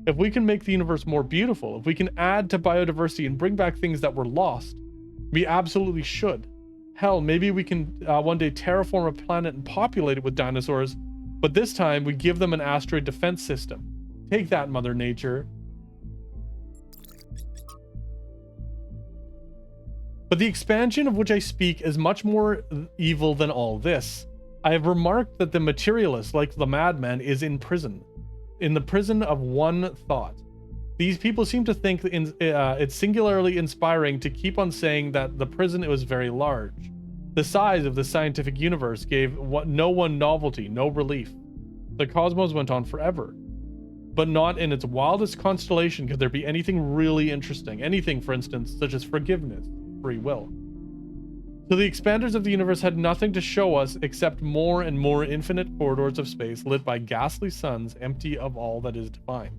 If we can make the universe more beautiful, if we can add to biodiversity and bring back things that were lost, we absolutely should. Hell, maybe we can one day terraform a planet and populate it with dinosaurs, but this time we give them an asteroid defense system. Take that, Mother Nature. But the expansion of which I speak is much more evil than all this. I have remarked that the materialist, like the madman, is in prison. In the prison of one thought. These people seem to think it's singularly inspiring to keep on saying that the prison was very large. The size of the scientific universe gave no one novelty, no relief. The cosmos went on forever. But not in its wildest constellation could there be anything really interesting. Anything, for instance, such as forgiveness. Free will. So the expanders of the universe had nothing to show us except more and more infinite corridors of space lit by ghastly suns empty of all that is divine.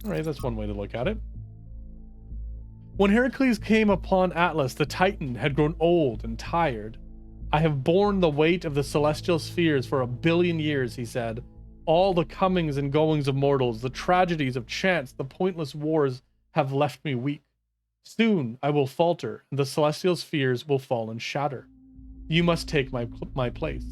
Alright, that's one way to look at it. When Heracles came upon Atlas, the Titan had grown old and tired. I have borne the weight of the celestial spheres for 1 billion years, he said. All the comings and goings of mortals, the tragedies of chance, the pointless wars have left me weak. Soon I will falter, and the celestial spheres will fall and shatter. You must take my place.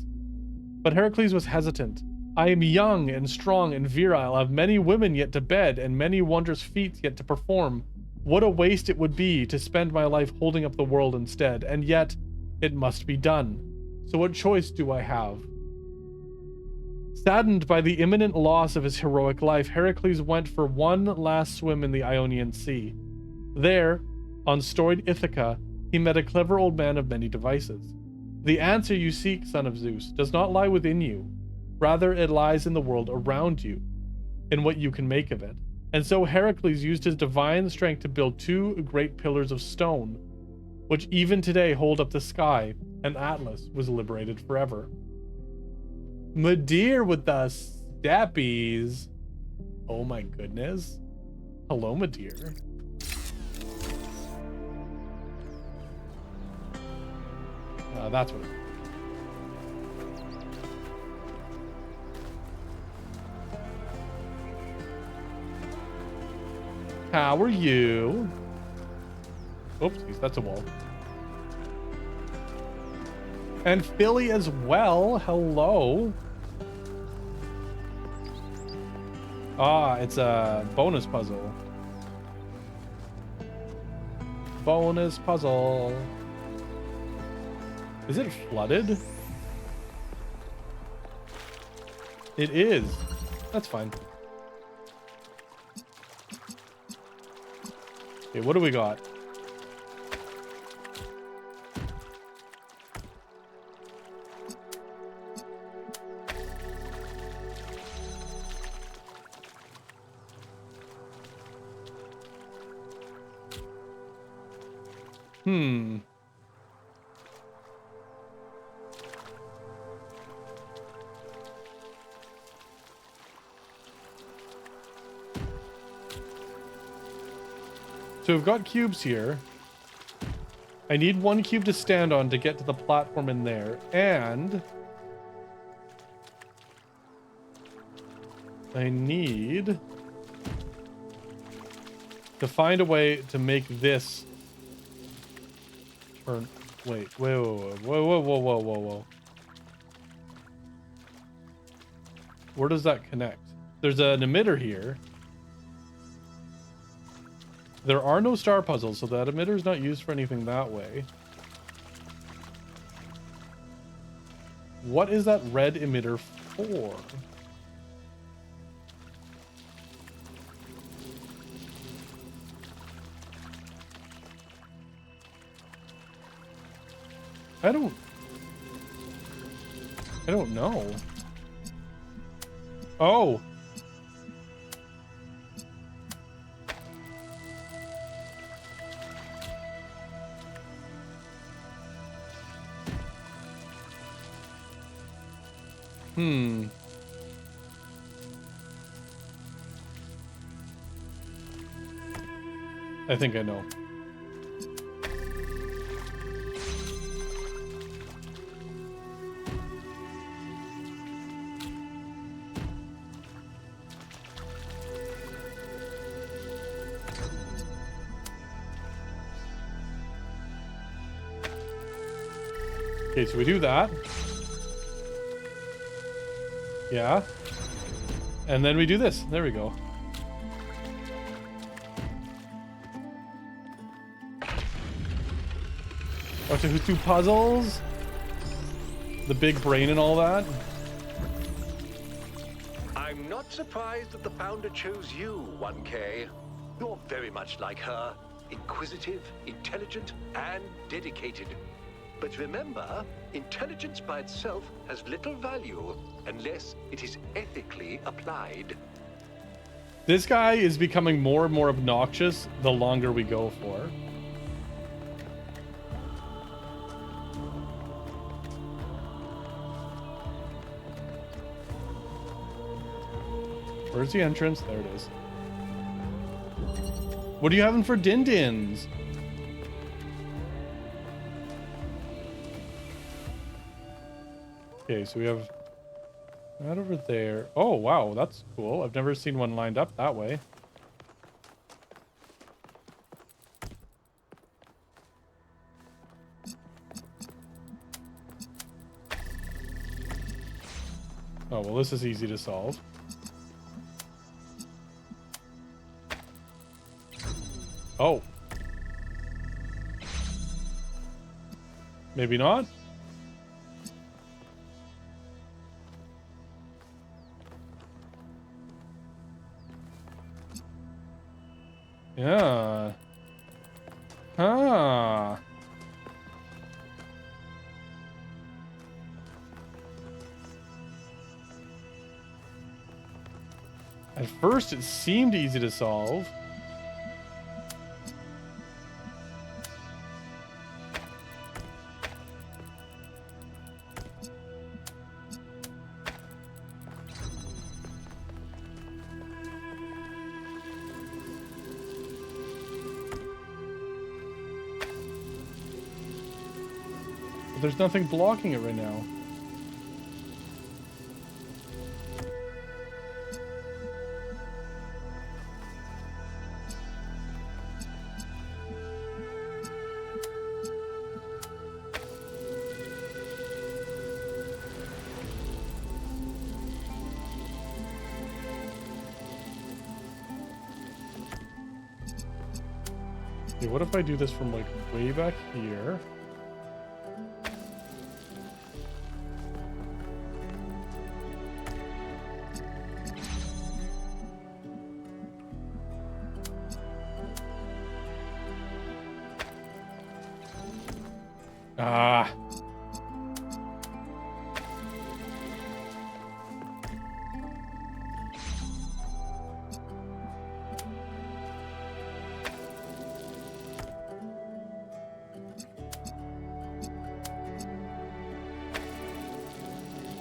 But Heracles was hesitant. I am young and strong and virile, I have many women yet to bed, and many wondrous feats yet to perform. What a waste it would be to spend my life holding up the world instead, and yet it must be done. So what choice do I have? Saddened by the imminent loss of his heroic life, Heracles went for one last swim in the Ionian Sea. There, on storied Ithaca, he met a clever old man of many devices. The answer you seek, son of Zeus, does not lie within you. Rather, it lies in the world around you, in what you can make of it. And so Heracles used his divine strength to build 2 great pillars of stone, which even today hold up the sky, and Atlas was liberated forever. Madeir with the steppies. Oh my goodness. Hello, Madeir. That's what it is. How are you? Oopsies, that's a wall. And Philly as well. Hello. Ah, it's a bonus puzzle. Bonus puzzle. Is it flooded? It is. That's fine. Okay, what do we got? So we've got cubes here. I need 1 cube to stand on to get to the platform in there. And I need to find a way to make this turn. Wait, whoa. Where does that connect? There's an emitter here. There are no star puzzles, so that emitter is not used for anything that way. What is that red emitter for? I don't know. Oh. I think I know. Okay, so we do that. Yeah. And then we do this. There we go. Oh, so who do puzzles? The big brain and all that? I'm not surprised that the founder chose you, 1K. You're very much like her. Inquisitive, intelligent, and dedicated. But remember, intelligence by itself has little value unless it is ethically applied. This guy is becoming more and more obnoxious the longer we go for. Where's the entrance? There it is. What are you having for din-dins? Okay, so we have that over there. Oh, wow, that's cool. I've never seen one lined up that way. Oh, well, this is easy to solve. Oh. Maybe not? Yeah. At first, it seemed easy to solve. But there's nothing blocking it right now. Okay, what if I do this from like way back here? Ah.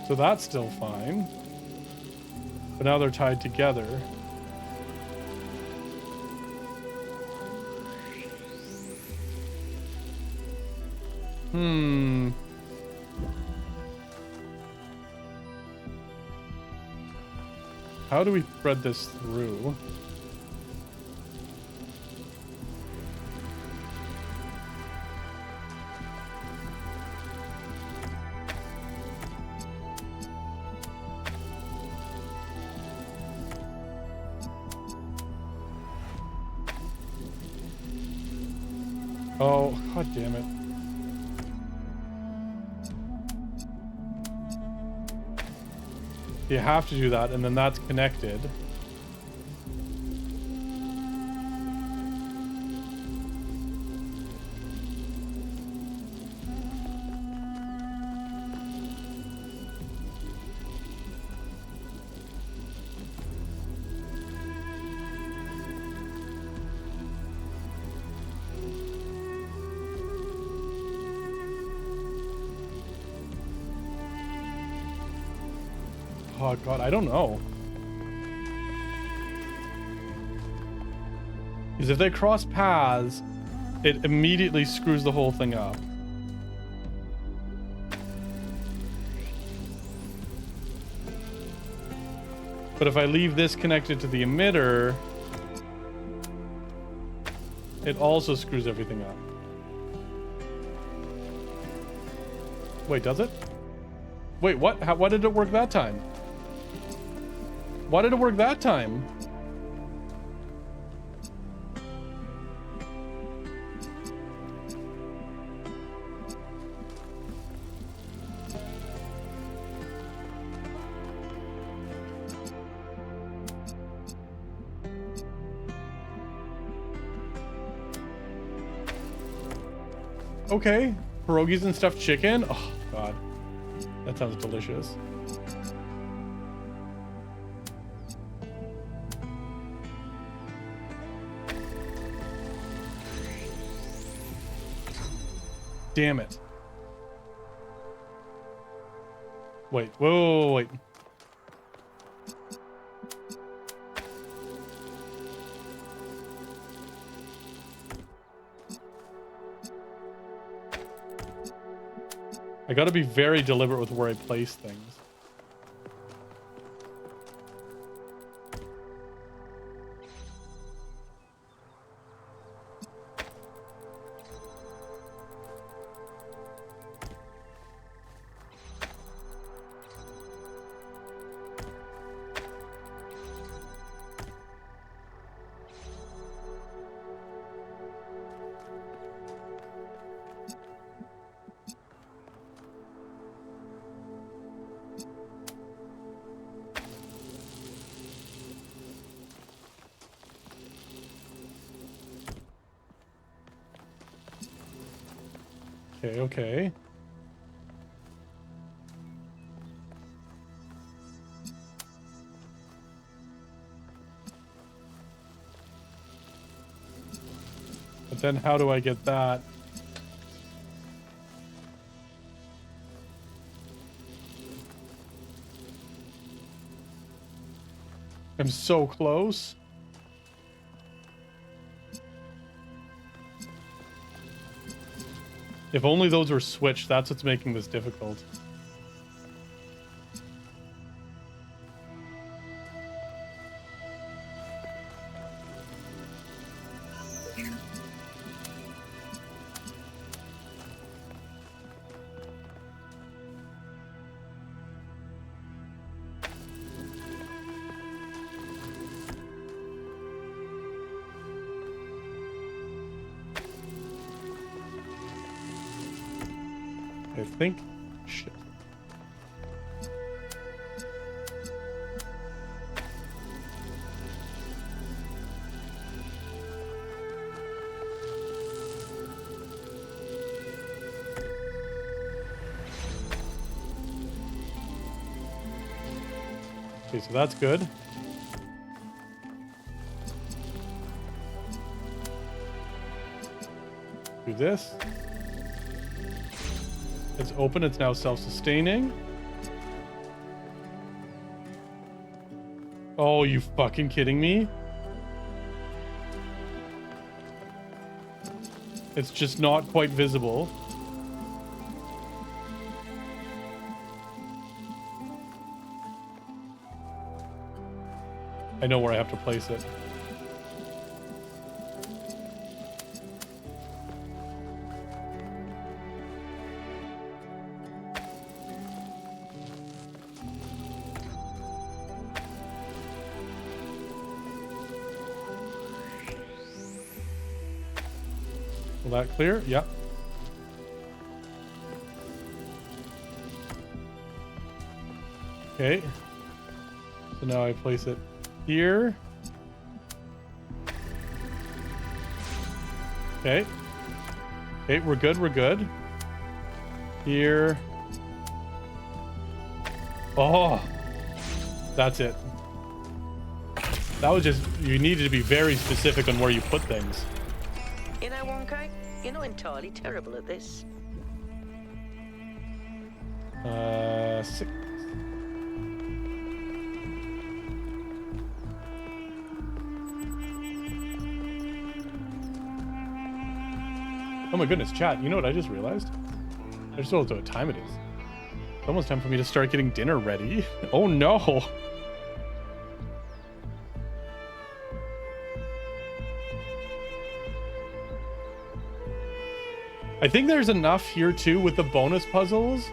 So that's still fine. But now they're tied together. How do we thread this through? Oh, god damn it. You have to do that, and then that's connected. Oh god, I don't know. Because if they cross paths, it immediately screws the whole thing up. But if I leave this connected to the emitter, it also screws everything up. Wait, does it? Wait, what? Why did it work that time? Why did it work that time? Okay, pierogies and stuffed chicken. Oh, God. That sounds delicious. Damn it. Wait, whoa, wait. I gotta be very deliberate with where I place things. Okay, okay. But then how do I get that? I'm so close. If only those were switched, that's what's making this difficult. I think. Shit. Okay, so that's good. Do this. It's open, it's now self-sustaining. Oh, you fucking kidding me? It's just not quite visible. I know where I have to place it. Will that clear? Yeah. Okay. So now I place it here. Okay. Okay, we're good, we're good. Here. Oh, that's it. That was just, you needed to be very specific on where you put things. You know, 1K, you're not entirely terrible at this. 6. Oh my goodness, chat, you know what I just realized? I just realized what time it is. It's almost time for me to start getting dinner ready. Oh no! I think there's enough here too with the bonus puzzles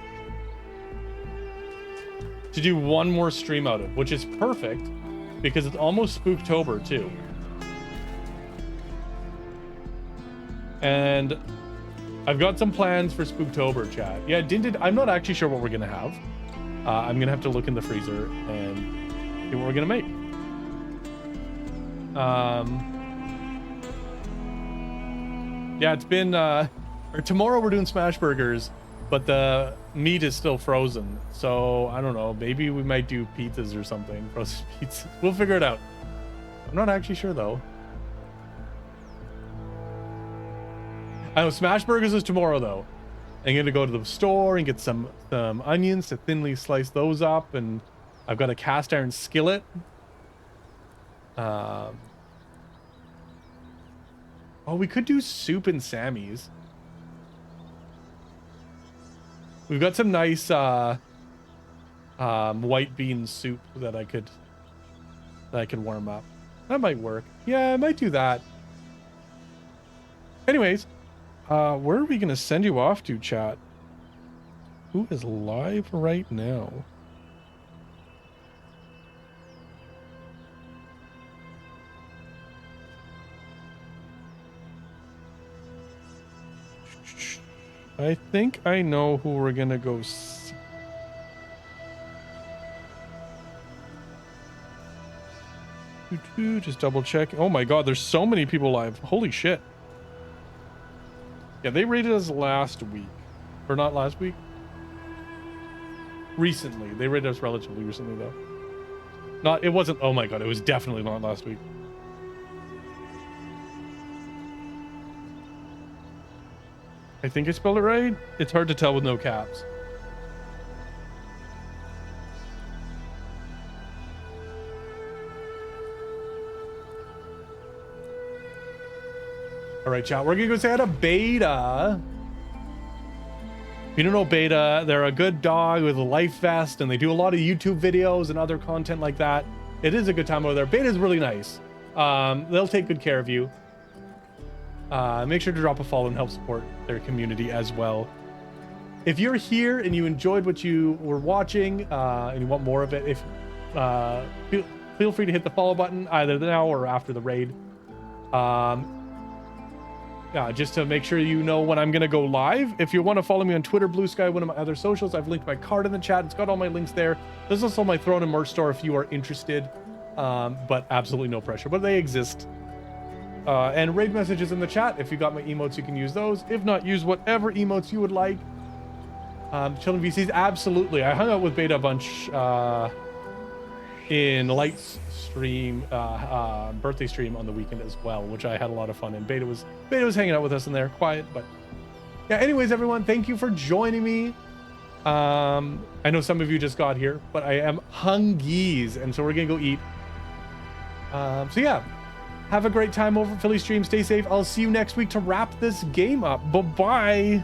to do one more stream out of, which is perfect because it's almost Spooktober too. And I've got some plans for Spooktober, chat. Yeah, I'm not actually sure what we're gonna have. I'm gonna have to look in the freezer and see what we're gonna make. Yeah, it's been or tomorrow we're doing smash burgers, but the meat is still frozen. So I don't know, maybe we might do pizzas or something, frozen pizzas. We'll figure it out. I'm not actually sure though. I know smash burgers is tomorrow though. I'm gonna go to the store and get some onions to thinly slice those up, and I've got a cast iron skillet. Oh, we could do soup and Sammy's. We've got some nice white bean soup that I could warm up. That might work. Yeah, I might do that. Anyways, where are we gonna send you off to, chat? Who is live right now? I think I know who we're gonna go see. Just double check. Oh my god, there's so many people live. Holy shit. Yeah, they rated us last week. Or not last week. Recently. They rated us relatively recently though. It wasn't, oh my god, it was definitely not last week. I think I spelled it right. It's hard to tell with no caps. All right, chat. We're gonna go say hi to Beta. If you don't know Beta, they're a good dog with a life vest, and they do a lot of YouTube videos and other content like that. It is a good time over there. Beta's really nice. They'll take good care of you. Make sure to drop a follow and help support their community as well. If you're here and you enjoyed what you were watching and you want more of it, feel free to hit the follow button either now or after the raid. Just to make sure you know when I'm going to go live. If you want to follow me on Twitter, Blue Sky, one of my other socials, I've linked my card in the chat. It's got all my links there. There's also my Throne and merch store if you are interested, but absolutely no pressure, but they exist. And raid messages in the chat. If you got my emotes, you can use those. If not, use whatever emotes you would like. Chilling VCs, absolutely. I hung out with Beta a bunch in Light's stream, birthday stream on the weekend as well, which I had a lot of fun in. Beta was hanging out with us in there, quiet, but yeah. Anyways, everyone, thank you for joining me. I know some of you just got here, but I am hungies, and so we're gonna go eat. So yeah. Have a great time over at Philly Stream. Stay safe. I'll see you next week to wrap this game up. Bye-bye.